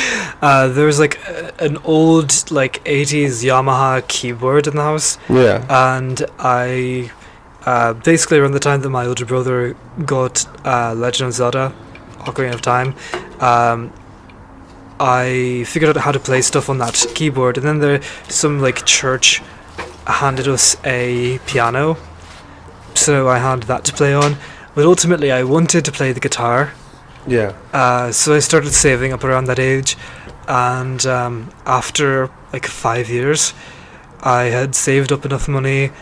there was like an old like 80s Yamaha keyboard in the house, Yeah. and I basically around the time that my older brother got Legend of Zelda, Ocarina of Time, I figured out how to play stuff on that keyboard, and then some like church handed us a piano, so I had that to play on. But ultimately, I wanted to play the guitar, Yeah. so I started saving up around that age, and after like 5 years, I had saved up enough money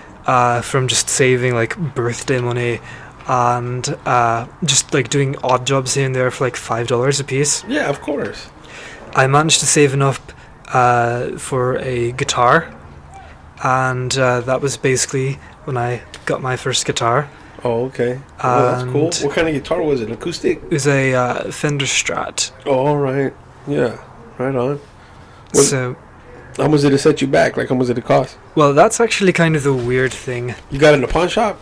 from just saving like birthday money and just like doing odd jobs here and there for like $5 a piece. Yeah, of course. I managed to save enough for a guitar, and that was basically when I got my first guitar. Oh, okay. Oh, that's cool. And- What kind of guitar was it? Acoustic? It was a Fender Strat. Oh, all right. Yeah. Right on. What- So, How much did it set you back? Like, how much did it cost? well, that's actually kind of the weird thing. You got it in a pawn shop?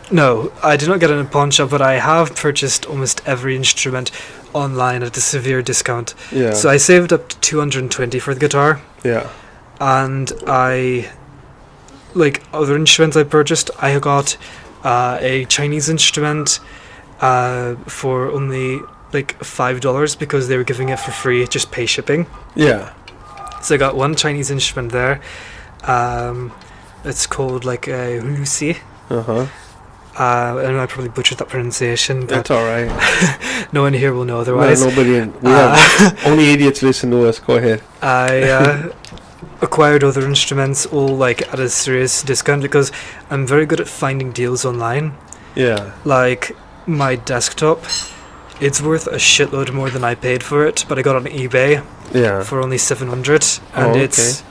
No, I did not get it in a pawn shop, but I have purchased almost every instrument online at a severe discount. Yeah. So I saved up to 220 for the guitar, Yeah. and like other instruments I purchased, I got a Chinese instrument for only like $5 because they were giving it for free, just pay shipping. Yeah. So I got one Chinese instrument there. It's called like a hulusi. Uh-huh. And I probably butchered that pronunciation, but That's all right. no one here will know No, otherwise. nobody in. We have only idiots listen to us. Go ahead. I acquired other instruments all like at a serious discount because I'm very good at finding deals online. Yeah. Like my desktop, it's worth a shitload more than I paid for it, but I got it on eBay Yeah. for only 700, and Oh, it's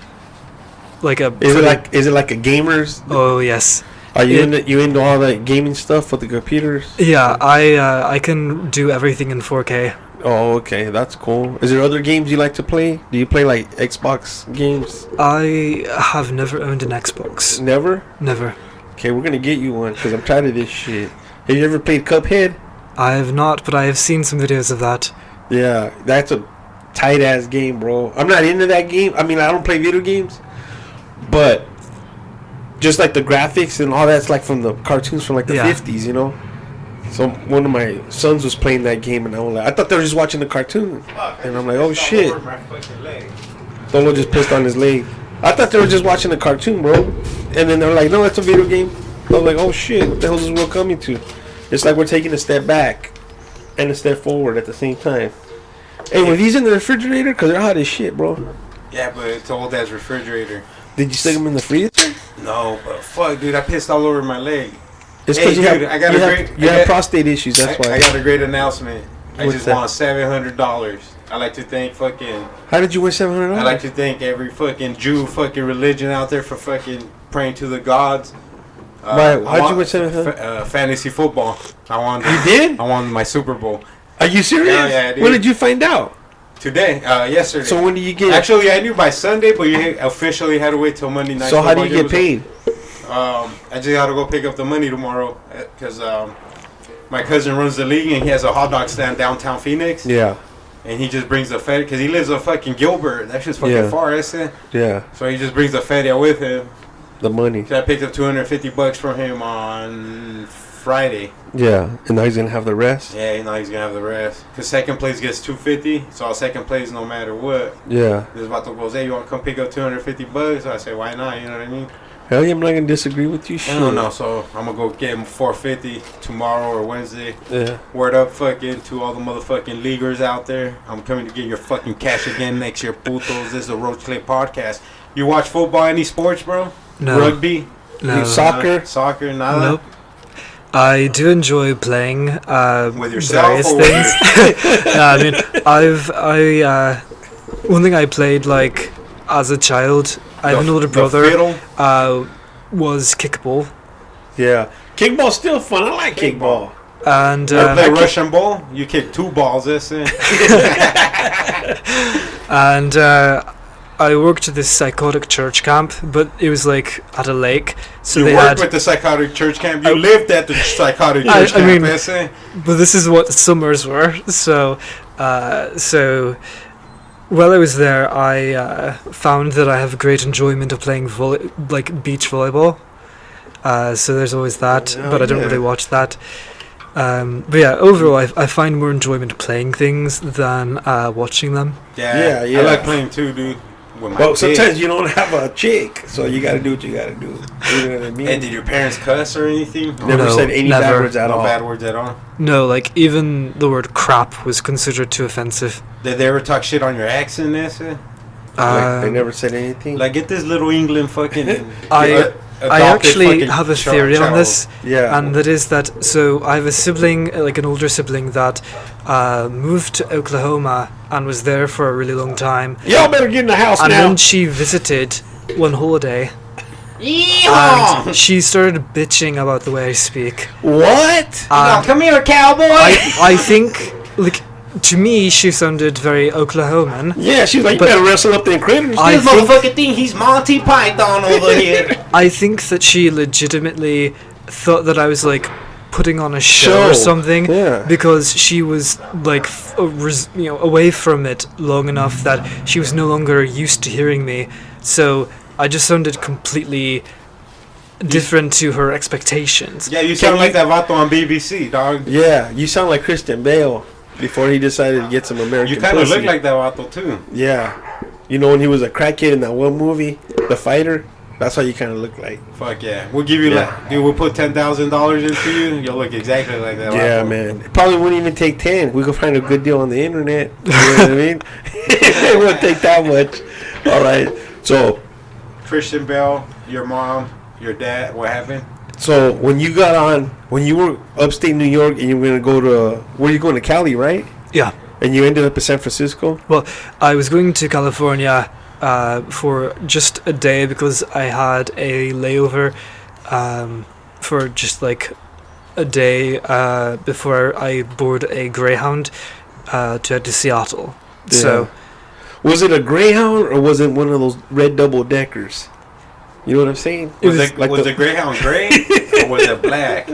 like a. Is it like a gamer's? Oh yes. Are you into all the gaming stuff with the computers? Yeah, I can do everything in 4K. Oh, okay, that's cool. Is there other games you like to play? Do you play like Xbox games? I have never owned an Xbox. Never. Never. Okay, we're gonna get you one because I'm tired of this shit. Have you ever played Cuphead? I have not, but I have seen some videos of that. Yeah, that's a tight ass game, bro. I'm not into that game. I mean, I don't play video games, but just like the graphics and all that's like from the cartoons from like the Yeah. 50s, you know. So one of my sons was playing that game, and I thought they were just watching the cartoon, and I'm like, oh shit. Dolo just pissed on his leg. I thought they were just watching the cartoon, bro. And then they're like, no, that's a video game. I was like, oh shit, what the hell is this world coming to? It's like we're taking a step back and a step forward at the same time. Hey, were these in the refrigerator? Because they're hot as shit, bro. Yeah, but it's old ass refrigerator. Did you stick them in the freezer? No, but fuck, dude, I pissed all over my leg. It's Hey, because dude, I got a great- you I have got- prostate issues, that's why. I got a great announcement. I What's just that? won $700. I like to thank fucking. How did you win $700? I like to thank every fucking Jew fucking religion out there for fucking praying to the gods. Why? I How'd you won win $700? fantasy football. I won. You did? I won my Super Bowl Are you serious? Yeah, dude. When did you find out? today. Yesterday. So when do you get? Actually, I knew by Sunday, but you officially had to wait till Monday night. So how do you football get game paid? was- I just got to go pick up the money tomorrow because my cousin runs the league and he has a hot dog stand downtown Phoenix. Yeah, And he just brings the Fed because he lives in fucking Gilbert. That's just fucking Yeah. far, isn't it? yeah, So he just brings the Fed with him. the money. So I picked up $250 from him on Friday. Yeah, and now he's gonna have the rest. Yeah, you know he's gonna have the rest. Cause second place gets $250. So second place no matter what. Yeah, This about to go, hey, you want to come pick up $250? So I say, why not? You know what I mean? hell yeah, I'm not gonna disagree with you. I Shit. don't know. So I'm gonna go get him $450 tomorrow or Wednesday. Yeah, Word up, fucking to all the motherfucking leaguers out there. I'm coming to get your fucking cash again next year, putos. This is the Roach Clip Podcast. You watch football, any sports, bro? No. Rugby? No. Soccer? Soccer? Nada? Nope. I do enjoy playing With yourself various or with things. Yeah, I mean, one thing I played like as a child. I have an older brother. Fiddle? Was kickball, yeah. Kickball's still fun. I like kickball. and You play Russian ball? You kick 2 balls, that's it. and I worked at this psychotic church camp, but it was like at a lake. So You they worked had. with the psychotic church camp. You lived at the psychotic I church camp, mean- that's it. But this is what summers were. So while I was there, I found that I have great enjoyment of playing like beach volleyball. So there's always that, Oh, but I don't yeah. really watch that. But yeah, overall, I find more enjoyment playing things than watching them. Yeah, Yeah. I like playing too, dude. With my Well, kids. sometimes you don't have a chick, so you gotta do what you gotta do. You know what I mean? And did your parents cuss or anything? Never No, said any bad never. words at No all. bad words at all. No, like even the word crap was considered too offensive. Did they ever talk shit on your accent, that's it? Like, they Um, never said anything. Like, get this little England fucking. I adopted actually fucking have a child- theory on child. this. yeah. And that is that, so I have a sibling, like an older sibling, that moved to Oklahoma and was there for a really long time. Y'all better get in the house And now. then she visited one holiday, Yeehaw! and she started bitching about the way I speak. What? Now, come here, cowboy! I think, like, to me, she sounded very Oklahoman. Yeah, she's like, you But- better wrestle up them critters. I This think- motherfucking thing, he's Monty Python over here. I think that she legitimately thought that I was like putting on a show or something, Yeah. because she was like away from it long enough that she was no longer used to hearing me. So I just sounded completely different to her expectations. Yeah, you sound you- like that vato on BBC, dog. Yeah, you sound like Christian Bale before he decided to get some American You kind of pussy. look like that vato, too. Yeah. You know when he was a crackhead in that one movie, The Fighter? That's how you kind of look like. Fuck yeah. We'll give you, Yeah. like, dude, we'll put $10,000 into you. You'll look exactly like that Yeah, vato. man. It probably wouldn't even take 10. We could find a good deal on the internet. You know what I mean? It wouldn't take that much. All right. So, Christian Bell, your mom, your dad. What happened? so when you were upstate New York and you were gonna go to, where you going to Cali, right? Yeah. And you ended up in San Francisco. Well, I was going to California for just a day because I had a layover for just like a day before I board a Greyhound to head to Seattle. Yeah. So, Was it a Greyhound or was it one of those red double deckers? You know what I'm saying? Was like the Greyhound gray or was it black?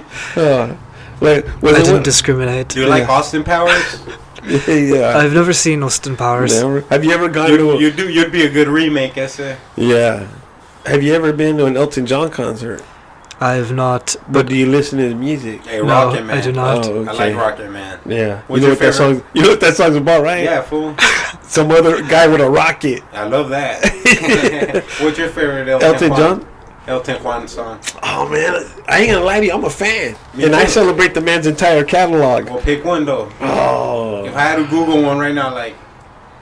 Like, was I it didn't one? discriminate. Do you like Austin Powers? Yeah. I've never seen Austin Powers. Never. Have you ever gone to? You'd be a good remake, I say. Yeah. Have you ever been to an Elton John concert? I have not. But do you listen to the music? Hey, No, Rocket Man. I do not. Oh, I okay. like Rocket Man. Yeah. What's you know your what that favorite? song? You know what that song's about, right? Yeah, fool. Some other guy with a rocket. I love that. What's your favorite Elton John? Elton Juan song? Oh man, I ain't gonna lie to you. I'm a fan, Me and I too. celebrate the man's entire catalog. Well, pick one though. If Oh. I had to Google one right now, like,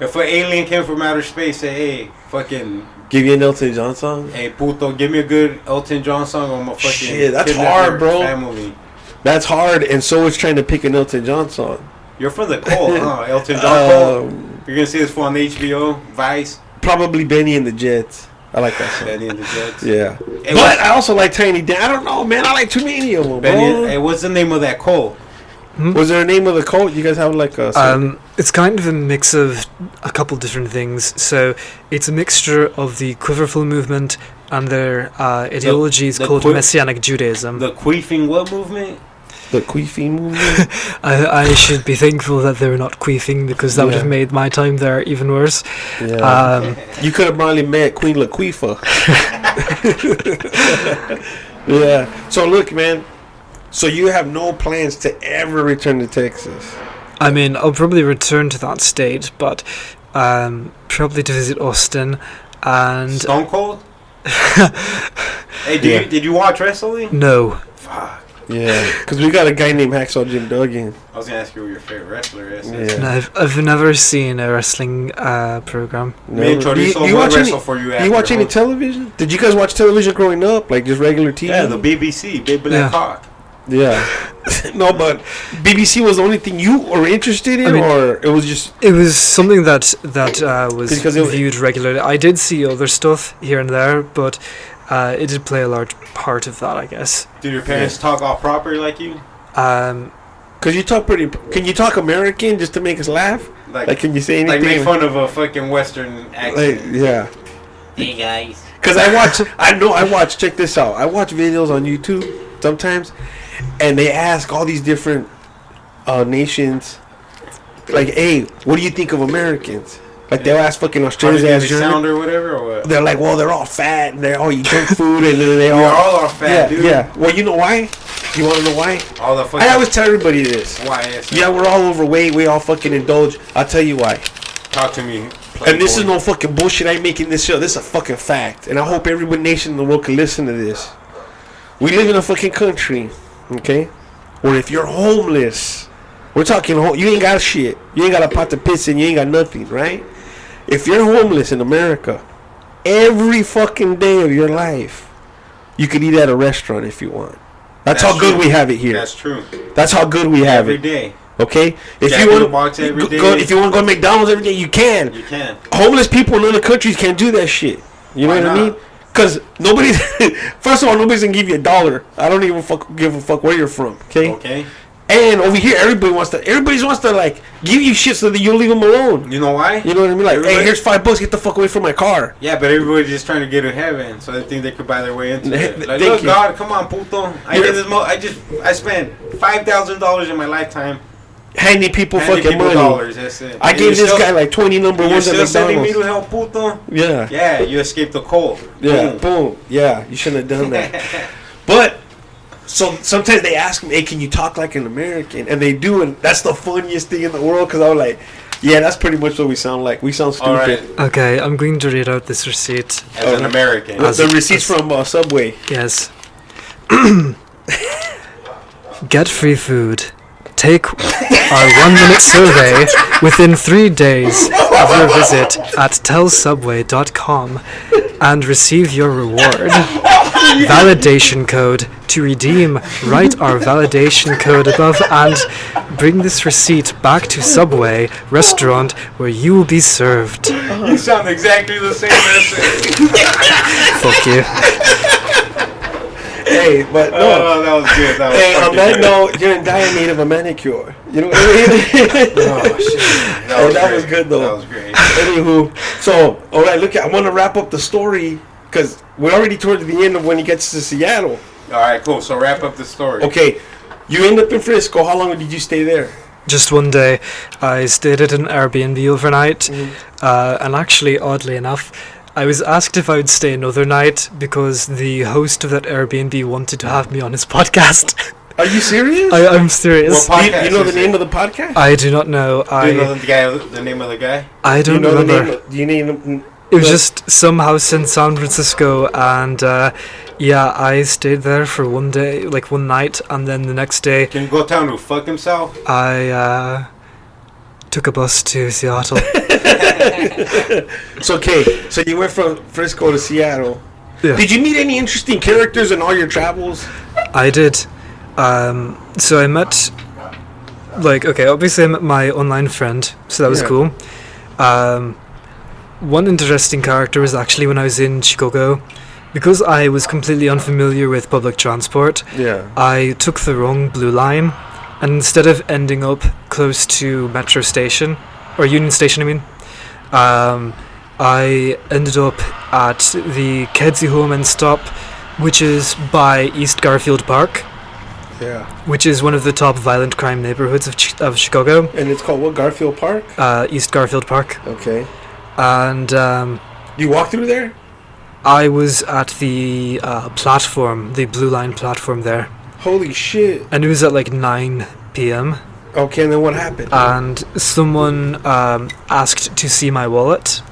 if an alien came from outer space, say, hey, fucking, Give you an Elton John song? hey, puto, give me a good Elton John song on my fucking Shit, that's kidnap hard, your bro. family. That's hard, and so is trying to pick an Elton John song. You're from the cold, huh? Elton John cold. Um, You're gonna see this on HBO, Vice, Probably Benny and the Jets. I like that song. Benny and the Jets. Yeah. Hey, But I also like Tiny Dan. I don't know, man. I like too many of them, Benny, bro. hey, what's the name of that cult? Was there a name of the cult? You guys have like a... It's kind of a mix of a couple different things. So it's a mixture of the Quiverful movement and their ideology is the called qui- Messianic Judaism. The queefing what movement? the Queefy movement? I should be thankful that they're not queefing because that would have Yeah. made my time there even worse. Yeah. You could have probably met Queen Laquifa. Yeah. So look, man. So you have no plans to ever return to Texas? I mean, I'll probably return to that state, but probably to visit Austin and Stone Cold? Hey, Yeah. did you watch wrestling? no. Fuck. Yeah. Because we got a guy named Hacksaw Jim Duggan. I was gonna ask you who your favorite wrestler is. Yeah. No, I've never seen a wrestling program. Me and Do Chorizo you will watch wrestle any? for you Do after. you watch any television? Did you guys watch television growing up? Like just regular TV? Yeah, the BBC, Big Black Yeah. Cock. Yeah. No, but BBC was the only thing you were interested in, I mean- or it was just It was something that was Because it- viewed regularly. I did see other stuff here and there, but it did play a large part of that, I guess. Did your parents talk all proper like you? because you talk pretty. Can you talk American just to make us laugh? Like, can you say like anything? make fun of a fucking Western accent? Like, yeah. Hey guys. Because I watch. Check this out. I watch videos on YouTube sometimes, and they ask all these different nations, like, "Hey, what do you think of Americans?" Like they'll ask fucking How Australians, did ask they German. sound or whatever, or what? They're like, well, they're all fat and they all eat junk food and then they We all. all are fat, Yeah, dude. yeah. Well, you know why? You want to know why? All the fucking. I always tell everybody this. Why? Yes, Yeah, we're all overweight. We all fucking indulge. I'll tell you why. Talk to me. And this is Playboy. no fucking bullshit. I ain't making this shit. This is a fucking fact. And I hope every nation in the world can listen to this. We live in a fucking country, okay? Where if you're homeless, we're talking, you ain't got shit. You ain't got a pot to piss in. You ain't got nothing, right? If you're homeless in America, every fucking day of your life, you could eat at a restaurant if you want. That's how good true. we have it here. That's true. That's how good we have Every it. day. Okay? If Jack you in the want Box every day. if you want to go to McDonald's every day, you can. You can. Homeless people in other countries can't do that shit. You know Why what I not? mean? Because nobody, first of all, nobody's gonna give you $1. I don't even give a fuck where you're from. Okay? Okay. And over here, everybody wants to like give you shit so that you'll leave them alone. You know why? You know what I mean? Like, hey, Everybody- here's $5. Get the fuck away from my car. Yeah, but everybody's just trying to get to heaven, so they think they could buy their way into it. Like, Thank look, you. God, come on, puto. I You're- did this. I spent $5,000 in my lifetime. Handing people Handing fucking people money. dollars. That's it. I And gave you're this still- guy like 20 number You're ones at still sending me to McDonald's. hell, puto. Yeah. Yeah, you escaped the cold. Yeah, Boom. boom. Yeah, you shouldn't have done that. But so sometimes they ask me, "Hey, can you talk like an American?" And they do, and that's the funniest thing in the world because I'm like, "Yeah, that's pretty much what we sound like. We sound All stupid." right, Okay, I'm going to read out this receipt. as an American. The receipts from Subway. Yes. Get free food. Take our 1-minute survey within 3 days of your visit at tellsubway.com and receive your reward. Validation code to redeem. Write our validation code above and bring this receipt back to Subway restaurant where you will be served. You sound exactly the same as Fuck you. Hey, but no. Oh, that was good. That was Hey, on fucking that good. note, you're in dire need of a manicure. You know what I mean? Oh shit. That was good, though. That was great. Anywho, so, all right, look, I want to wrap up the story because we're already towards the end of when he gets to Seattle. All right, cool. So wrap up the story. Okay, you end up in Frisco. How long did you stay there? Just one day, I stayed at an Airbnb overnight, and actually, oddly enough, I was asked if I would stay another night because the host of that Airbnb wanted to have me on his podcast. Are you serious? I'm serious. What Do you, podcast you know the is name it? of the podcast? I do not know. Do you know the name of the guy? I Do you don't know the remember. name? Do you name? It was just some house in San Francisco, and yeah, I stayed there for one day, like one night, and then the next day Can you go tell him to fuck himself? I took a bus to Seattle. It's okay. So you went from Frisco to Seattle. Yeah. Did you meet any interesting characters in all your travels? I did. So I met, like, okay, obviously I met my online friend, so that was Yeah. cool. One interesting character was actually when I was in Chicago. Because I was completely unfamiliar with public transport, Yeah. I took the wrong blue line, and instead of ending up close to Metro Station, or Union Station, I mean, I ended up at the Kedzie Home and Stop, which is by East Garfield Park, Yeah. which is one of the top violent crime neighborhoods of Chicago. And it's called what? Garfield Park? East Garfield Park. Okay. And You walk through there? I was at the platform, the Blue Line platform there, Holy shit. and it was at like 9 p.m. Okay, and then what happened? and someone asked to see my wallet.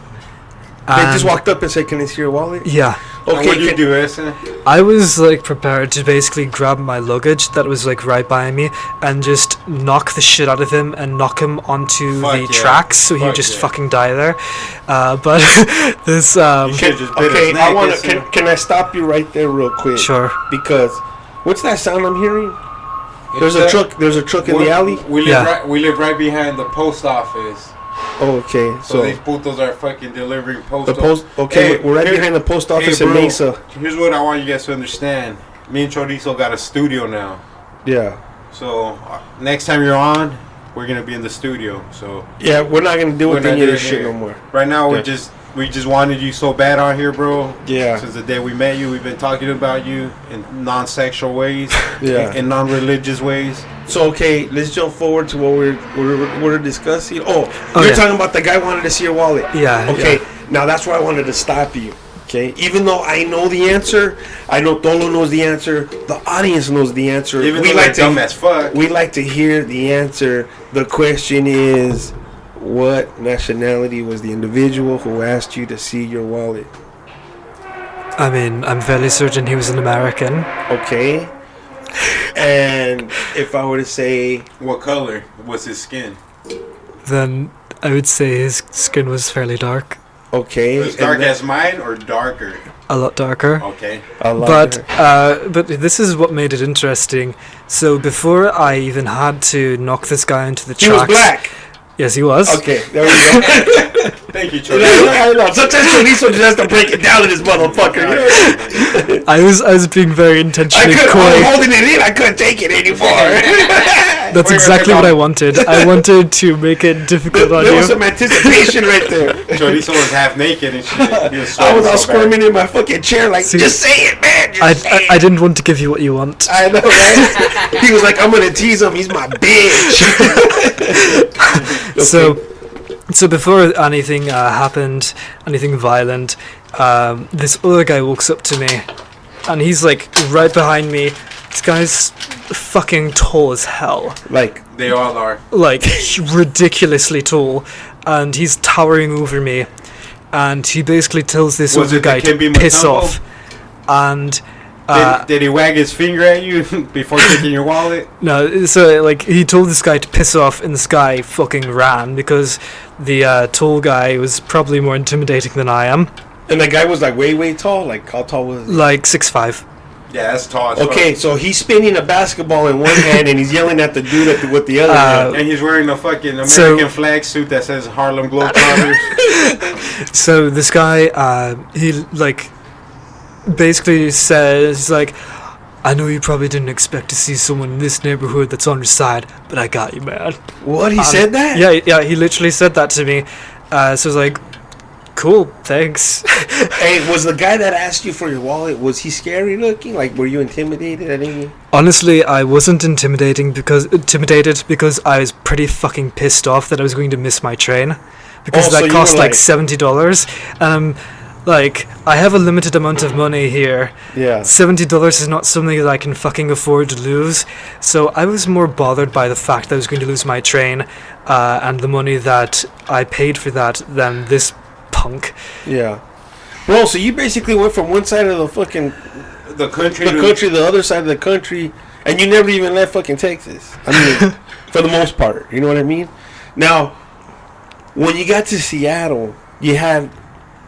They just And- walked up and said, "Can I see your wallet?" Yeah, Okay, what you can- do, Essen? I was like prepared to basically grab my luggage that was like right by me and just knock the shit out of him and knock him onto Fuck the yeah. tracks so he would Fuck just yeah. fucking die there. But this You should just bit Okay, his I neck, want Essen. to. Can I stop you right there, real quick? sure. Because what's that sound I'm hearing? There's a truck. There's a truck in the alley. We live Yeah. we live right behind the post office. Oh, okay. So So these putos are fucking delivering post. the post. Okay, Hey, we're right here- behind the post office Hey, in bro, Mesa. Here's what I want you guys to understand. Me and Chorizo got a studio now. Yeah. So next time you're on, we're gonna be in the studio. So Yeah, we're not gonna deal We're with not any of doing this shit here. no more. right now Yeah. we just wanted you so bad on here, bro. Yeah. Since the day we met you, we've been talking about you in non-sexual ways, Yeah. in non-religious ways. So okay, let's jump forward to what we're discussing. Oh, Oh, you're yeah. talking about the guy wanted to see your wallet. Yeah. Okay, yeah. now that's where I wanted to stop you. Okay, even though I know the answer, I know Tolo knows the answer, the audience knows the answer. Even we though like they're dumb to as fuck. we like to hear the answer. The question is, what nationality was the individual who asked you to see your wallet? I mean, I'm fairly certain he was an American. Okay, and if I were to say, What color was his skin? Then I would say his skin was fairly dark, okay, It was and dark that- as mine or darker? a lot darker. Okay. I like But her. but this is what made it interesting. So before I even had to knock this guy into the He tracks, was black. yes, he was. Okay, there we go. Thank you, I Chorizo. know. Sometimes Chorizo just has to break it down to this motherfucker. I was being very I intentionally was coy. holding it in. I couldn't take it anymore. That's Wait, exactly wait, what I wanted. I wanted to make it difficult on There was you. some anticipation right there. Chorizo was half naked and shit. He was I was all sweating so bad. squirming in my fucking chair like, See, just say it, man. Just say it. I didn't want to give you what you want. I know, right? He was like, I'm gonna tease him. He's my bitch. So before anything happened, anything violent, this other guy walks up to me, and he's like right behind me. This guy's fucking tall as hell, Like, They all are. like ridiculously tall, and he's towering over me. And he basically tells this Was other it the guy to Kimby piss Mutombo? off, and Did he wag his finger at you before taking your wallet? No, so like he told this guy to piss off, and this guy fucking ran because the tall guy was probably more intimidating than I am. And the guy was like way tall. Like how tall was he? Like 6'5". Yeah, that's tall as Okay, fuck. so he's spinning a basketball in one hand and he's yelling at the dude with the other hand. And he's wearing a fucking American flag suit that says Harlem Globetrotters. So this guy, he like basically says like, I know you probably didn't expect to see someone in this neighborhood that's on your side, but I got you, man. What? He said that? Yeah, he literally said that to me. So I was like, cool, thanks. Hey, was the guy that asked you for your wallet, was he scary looking? Like, were you intimidated at any? Honestly, I wasn't intimidated because I was pretty fucking pissed off that I was going to miss my train. Because so that you cost were like $70. Like, I have a limited amount of money here. Yeah. $70 is not something that I can fucking afford to lose. So I was more bothered by the fact that I was going to lose my train and the money that I paid for that than this punk. Yeah. Bro, so you basically went from one side of the fucking the country to the other side of the country, and you never even left fucking Texas. I mean, for the most part, you know what I mean? Now, when you got to Seattle, you had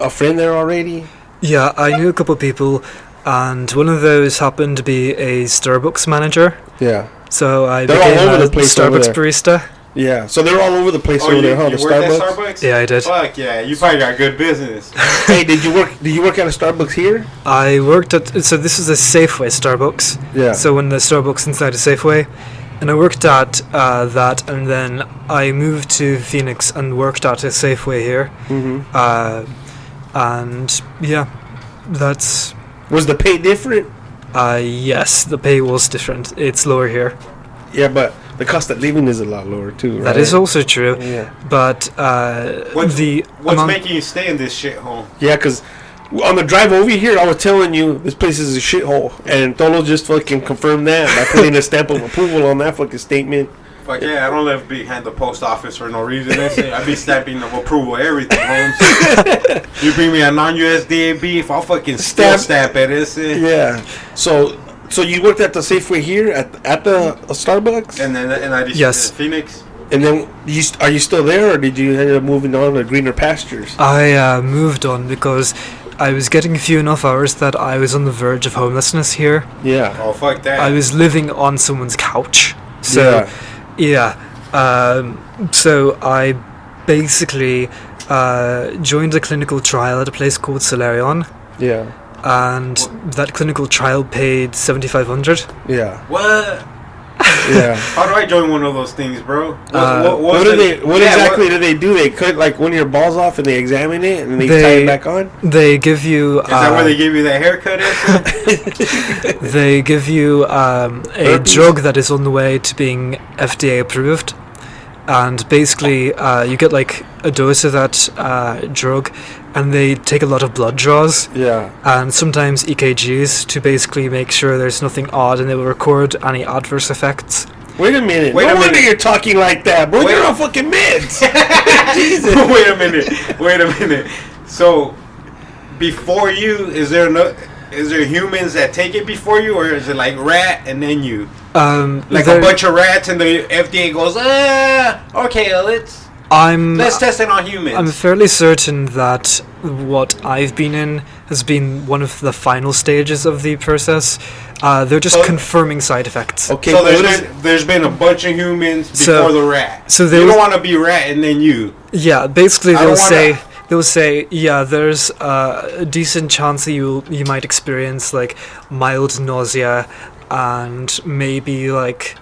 a friend there already? Yeah, I knew a couple of people, and one of those happened to be a Starbucks manager. Yeah. So I They're became all over a the place over Starbucks there. barista. Yeah, so they're all over the place Oh, over there, huh? The you worked at Starbucks. Starbucks? Yeah, I did. Fuck yeah, you probably got good business. Hey, did you work at a Starbucks here? I worked at, so this is a Safeway Starbucks. Yeah. So when the Starbucks inside a Safeway, and I worked at that, and then I moved to Phoenix and worked at a Safeway here. Mm-hmm. And yeah, that's Was the pay different? yes, the pay was different. It's lower here. Yeah, but the cost of living is a lot lower too, right? That is also true. Yeah. But What's amount- making you stay in this shithole? Yeah, because on the drive over here, I was telling you this place is a shithole, and Tolo just fucking confirmed that by putting a stamp of approval on that fucking statement. Fuck yeah, I don't live behind the post office for no reason. I be stamping of approval everything, Holmes. You bring me a non-USDA beef, I'll fucking still stamp it. Yeah. So you worked at the Safeway here at the Starbucks, And I just Yes. Phoenix. and then are you still there, or did you end up moving on to greener pastures? I moved on because I was getting few enough hours that I was on the verge of homelessness here. Yeah. Oh fuck that. I was living on someone's couch. So, yeah. So I basically joined a clinical trial at a place called Solarion, Yeah. and that clinical trial paid $7,500. Yeah. What? Yeah. How do I join one of those things, bro? What exactly do they do? They cut like one of your balls off and they examine it and they tie it back on? They give you. Is that where they give you that haircut? At? They give you a Herpes. drug that is on the way to being FDA approved, and basically you get like a dose of that drug, and they take a lot of blood draws. Yeah. And sometimes EKGs to basically make sure there's nothing odd, and they will record any adverse effects. Wait a minute. Wait no a wonder minute. you're talking like that, bro. Wait. You're on fucking meds. Jesus. Wait a minute. So, before you, is there humans that take it before you, or is it like rat and then you? Like a bunch of rats, and the FDA goes, okay, let's test it on humans. I'm fairly certain that what I've been in has been one of the final stages of the process. They're just confirming side effects. Okay, So but there's been a bunch of humans So- before the rat. so you there don't was- want to be rat and then you. Yeah, basically I don't they'll say, yeah, there's a decent chance that you might experience like mild nausea and maybe like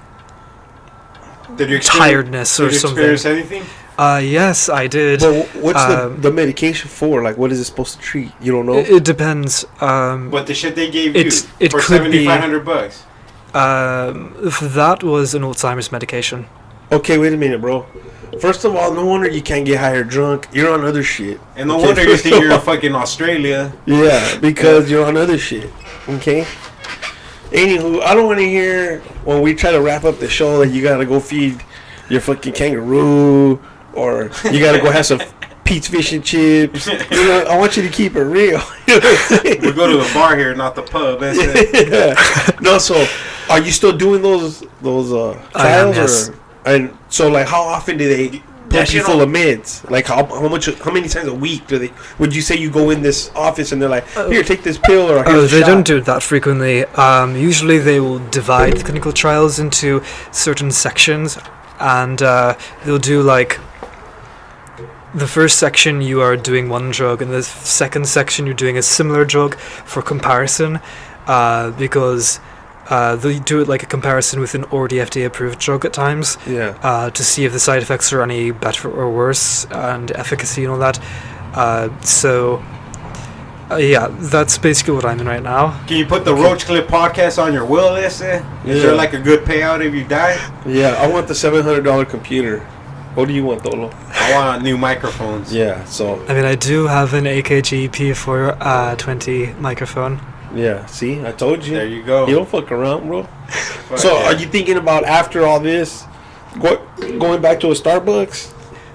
Did you tiredness or something. experience anything? Yes, I did. But what's the Um, medication for? Like, what is it supposed to treat? You don't know? It depends. But the shit they gave It you for could be- $7,500. That was an Alzheimer's medication. Okay, wait a minute, bro. First of all, no wonder you can't get high or drunk. You're on other shit. And no Okay, wonder you first think of you're in all. fucking Australia. Yeah, because you're on other shit. Okay? Anywho, I don't want to hear when we try to wrap up the show that you gotta go feed your fucking kangaroo or you gotta go have some Pete's fish and chips. I want you to keep it real. We go to the bar here, not the pub. That's it. Yeah. No, so are you still doing those trials? I am, yes. And so, like, how often do they pump you full of meds? Like, how many times a week do they? Would you say you go in this office and they're like, here, take this pill, or here's a they shot? don't do it that frequently. Usually they will divide the clinical trials into certain sections, and they'll do like the first section you are doing one drug, and the second section you're doing a similar drug for comparison, because they do it like a comparison with an already FDA approved drug at times. Yeah. To see if the side effects are any better or worse, and efficacy and all that. Yeah, that's basically what I'm in right now. Can you put the Roach Clip podcast on your will list? Is there like a good payout if you die? Yeah, I want the $700 computer. What do you want, Dolo? I want new microphones. Yeah, so I mean, I do have an AKG P420 microphone. yeah. See, I told you. There you go. You don't fuck around, bro. Fuck So, yeah. are you thinking about after all this, going back to a Starbucks?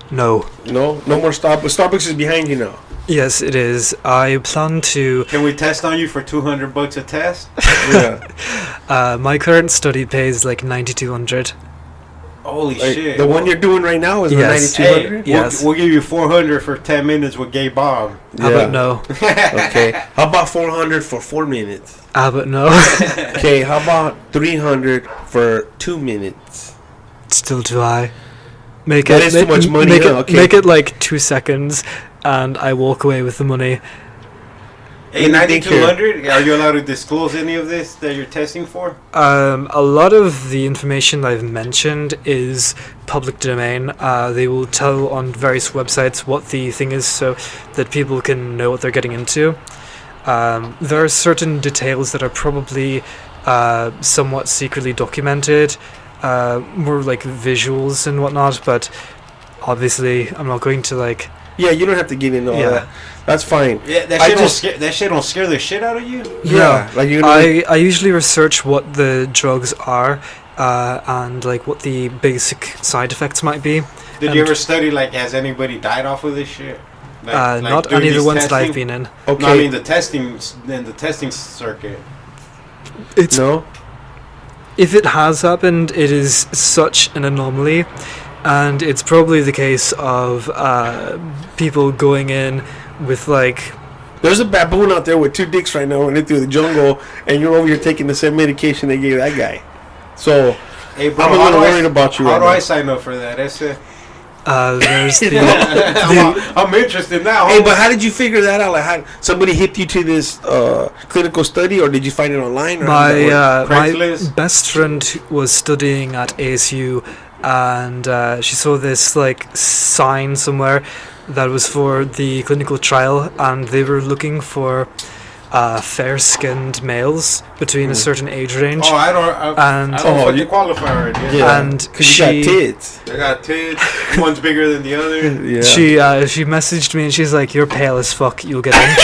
No. No more Starbucks. Starbucks is behind you now. Yes, it is. I plan to. Can we test on you for $200 a test? Yeah. My current study pays like 9,200. Holy Like, shit. the one you're doing right now is Yes. the Hey, 9,200. Yes. we'll give you $400 for 10 minutes with Gay Bob. How about no? Okay. How about 400 for 4 minutes? How about no? Okay. How about 300 for 2 minutes? Still too high. Make That it is too much money, Make it, huh? Okay. make it like 2 seconds, and I walk away with the money. Hey, 9,200? Are you allowed to disclose any of this that you're testing for? A lot of the information I've mentioned is public domain. They will tell on various websites what the thing is so that people can know what they're getting into. There are certain details that are probably somewhat secretly documented, more like visuals and whatnot, but obviously I'm not going to like... Yeah, you don't have to get into all Yeah. that. That's fine. Yeah, that I shit, just- that shit don't scare the shit out of you? Yeah, like you're gonna. I usually research what the drugs are, and like what the basic side effects might be. Did you And- ever study, like, has anybody died off of this shit? Like Not during any of the these ones that I've testing? been in. Okay. No, I mean the testing circuit. It's No. If it has happened, it is such an anomaly, and it's probably the case of people going in with like... There's a baboon out there with 2 dicks right now running through the jungle, and you're over here taking the same medication they gave that guy. So Hey, bro, I'm a how little do I- worried about you How right do now. I sign up for that? That's it. There's the... I'm interested now. Hey, but how did you figure that out? Like, how somebody hit you to this clinical study, or did you find it online? Or how did that work? My Craigslist? best friend was studying at ASU, and she saw this like sign somewhere that was for the clinical trial, and they were looking for fair-skinned males between a certain age range. Oh, I don't And- fucking qualify already. Yeah. And 'Cause you got tits. I got tits. One's bigger than the other. Yeah. she messaged me and she's like, "You're pale as fuck. You'll get in."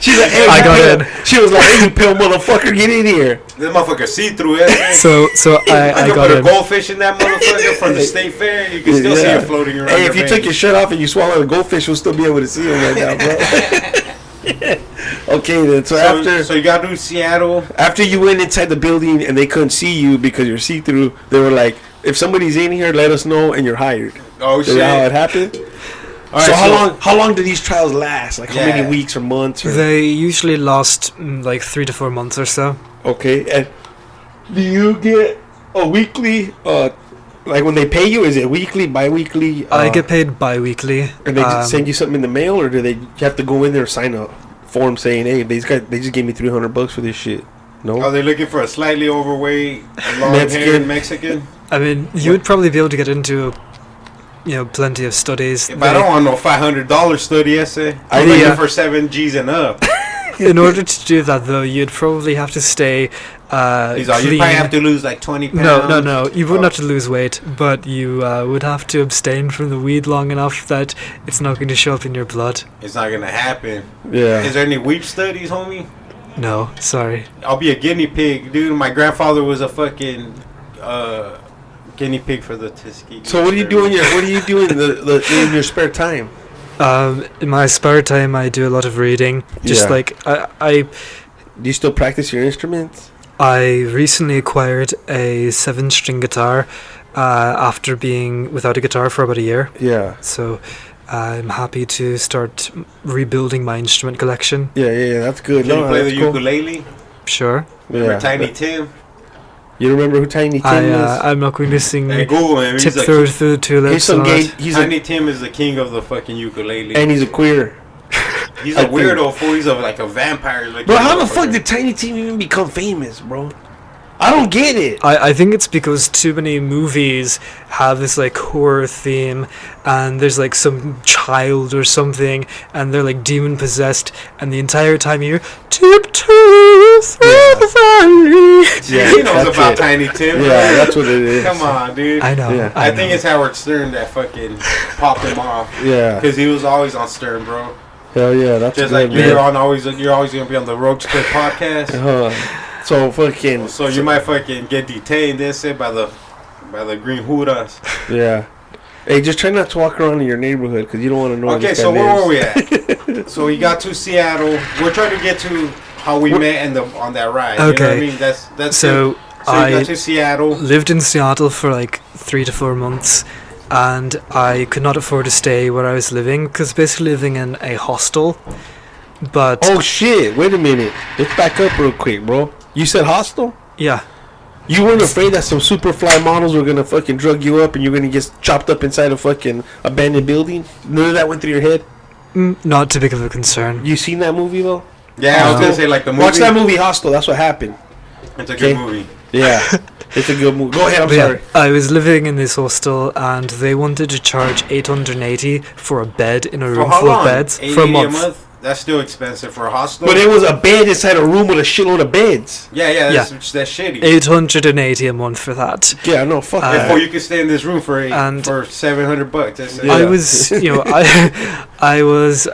She's like, hey, I you got pale- in. She was like, hey, you pale motherfucker, get in here. This motherfucker see through it. So I I can got put a in. goldfish in that motherfucker from the state fair. And you can still see Yeah. it floating around. Hey, your if you veins. took your shirt off and you swallowed a goldfish, you'll still be able to see him right now, bro. Okay, then. So so you got to do Seattle. after you went inside the building and they couldn't see you because you're see-through, they were like, if somebody's in here, let us know and you're hired. Oh Is shit! that how it happened? All So right, how long do these trials last? Like how Yeah. many weeks or months? Or, They usually last like 3 to 4 months or so. okay, and do you get a weekly? Like when they pay you, is it weekly, bi-weekly? I get paid bi-weekly. And they just send you something in the mail, or do they you have to go in there and sign a form saying, "Hey, they just gave me $300 for this shit"? No. Are they looking for a slightly overweight, Mexican. long-haired Mexican? I mean, you would probably be able to get into, plenty of studies. But I don't want no $500 study essay. I'm Yeah. looking for 7 G's and up. In order to do that, though, you'd probably have to stay He's like, you clean. probably have to lose like 20 pounds. No. You wouldn't Oh. have to lose weight, but you would have to abstain from the weed long enough that it's not going to show up in your blood. It's not gonna happen. Yeah. Is there any weep studies, homie? No, sorry. I'll be a guinea pig, dude. My grandfather was a fucking guinea pig for the Tuskegee. So what do you do in your spare time? In my spare time, I do a lot of reading. Just Yeah. like I Do you still practice your instruments? I recently acquired a 7-string guitar after being without a guitar for about a year. Yeah. So I'm happy to start rebuilding my instrument collection. Yeah, that's good. Can you play the that's cool. ukulele? Sure. Remember Yeah. Tiny Tim? You remember who Tiny Tim is? I'm not going to sing Hey, Google him. He's Tiptoe Through the He's Tulips. some and all gay. that. Tiny Tim is the king of the fucking ukulele. And he's a queer. He's I a think- weirdo fool. He's like a vampire. Like Bro, how the fuck did Tiny Tim even become famous, bro? I don't get it. I think it's because too many movies have this like horror theme, and there's like some child or something, and they're like demon possessed, and the entire time you hear tiptoe through the valley. Yeah, he knows that's about it. Tiny Tim. Yeah, that's what it is. Come on, dude. I know. Yeah. I think it's Howard Stern that fucking popped him off. Yeah. Because he was always on Stern, bro. Hell yeah, that's Just good, like man. you're always gonna be on the Roach Clip podcast. So fucking. So you might fucking get detained and said by the green huras. Yeah. Hey, just try not to walk around in your neighborhood because you don't want to know. where Okay, this guy so where lives. were we at? So we got to Seattle. We're trying to get to how we met on that ride. You know what I Okay. mean? That's So good. So you I got to Seattle. lived in Seattle for like 3 to 4 months, and I could not afford to stay where I was living because basically living in a hostel. But Oh shit! Wait a minute. Let's back up real quick, bro. You said hostile? yeah, You weren't afraid that some superfly models were gonna fucking drug you up and you're gonna get chopped up inside a fucking abandoned building? None of that went through your head? not too big of a concern. You seen that movie though? Yeah, I was gonna say like the movie. Watch that movie Hostel. That's what happened. It's a good Okay. movie. Yeah, it's a good movie. Go ahead. I'm But yeah, sorry. I was living in this hostel, and they wanted to charge $880 for a bed in a For room how full long? of beds $80 for a month. That's still expensive for a hostel. But it was a bed inside a room with a shitload of beds. yeah, Yeah. that's shitty. $880 a month for that. Yeah, no, fuck that. Before you could stay in this room for And- for $700. That's it. Yeah. I was, I was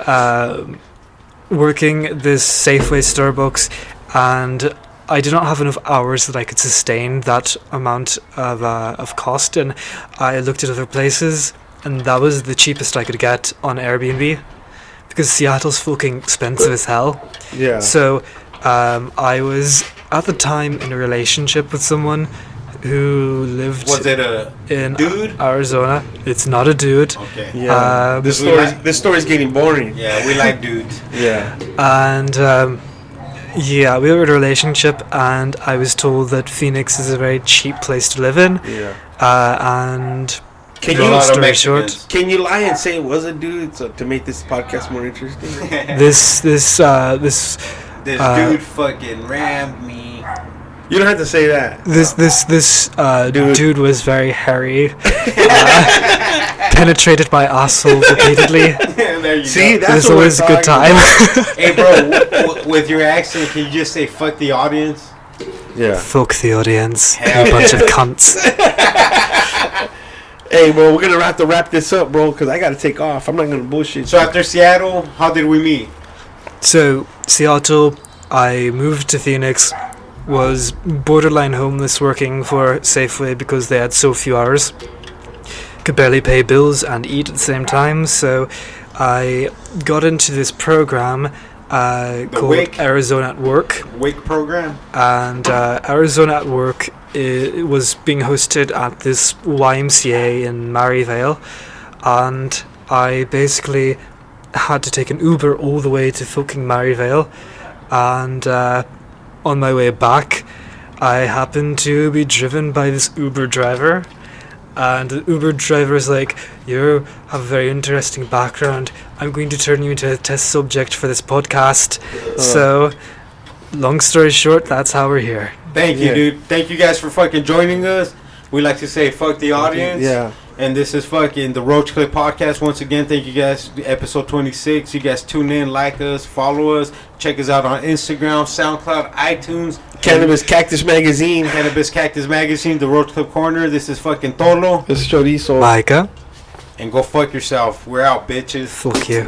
working this Safeway Starbucks, and I did not have enough hours that I could sustain that amount of cost, and I looked at other places, and that was the cheapest I could get on Airbnb, because Seattle's fucking expensive as hell. Yeah. So I was at the time in a relationship with someone who lived Was it a in dude? Arizona. It's not a dude. Okay. Yeah. This story's getting boring. Yeah, we like dudes. Yeah. And yeah, we were in a relationship, and I was told that Phoenix is a very cheap place to live in. Yeah. And Can A you lot of story short, Mexicans. can you lie and say it was a dude to make this podcast more interesting? this This Uh, dude fucking rammed me. You don't have to say that. dude was very hairy. Penetrated my asshole repeatedly. There you See, go. that's It was what we're always a good talking time. Hey, bro, with your accent, can you just say "fuck the audience"? Yeah. Fuck the audience, Hell you bunch of cunts. Hey, bro, we're gonna have to wrap this up, bro, because I gotta take off. I'm not gonna bullshit. So after Seattle, how did we meet? So, Seattle, I moved to Phoenix, was borderline homeless working for Safeway because they had so few hours. Could barely pay bills and eat at the same time, so I got into this program called WIC? Arizona at Work. WIC program. And Arizona at Work it was being hosted at this YMCA in Maryvale, and I basically had to take an Uber all the way to fucking Maryvale, and on my way back I happened to be driven by this Uber driver, and the Uber driver is like, you have a very interesting background, I'm going to turn you into a test subject for this podcast. So long story short, that's how we're here. Thank you, Yeah. dude. Thank you guys for fucking joining us. We like to say fuck the audience. Yeah. And this is fucking the Roach Clip Podcast. Once again, thank you guys. Episode 26. You guys tune in, like us, follow us. Check us out on Instagram, SoundCloud, iTunes. Cannabis Cactus Magazine. Cannabis Cactus Magazine, the Roach Clip Corner. This is fucking Tolo. This is Chorizo. Micah, And go fuck yourself. We're out, bitches. fuck you.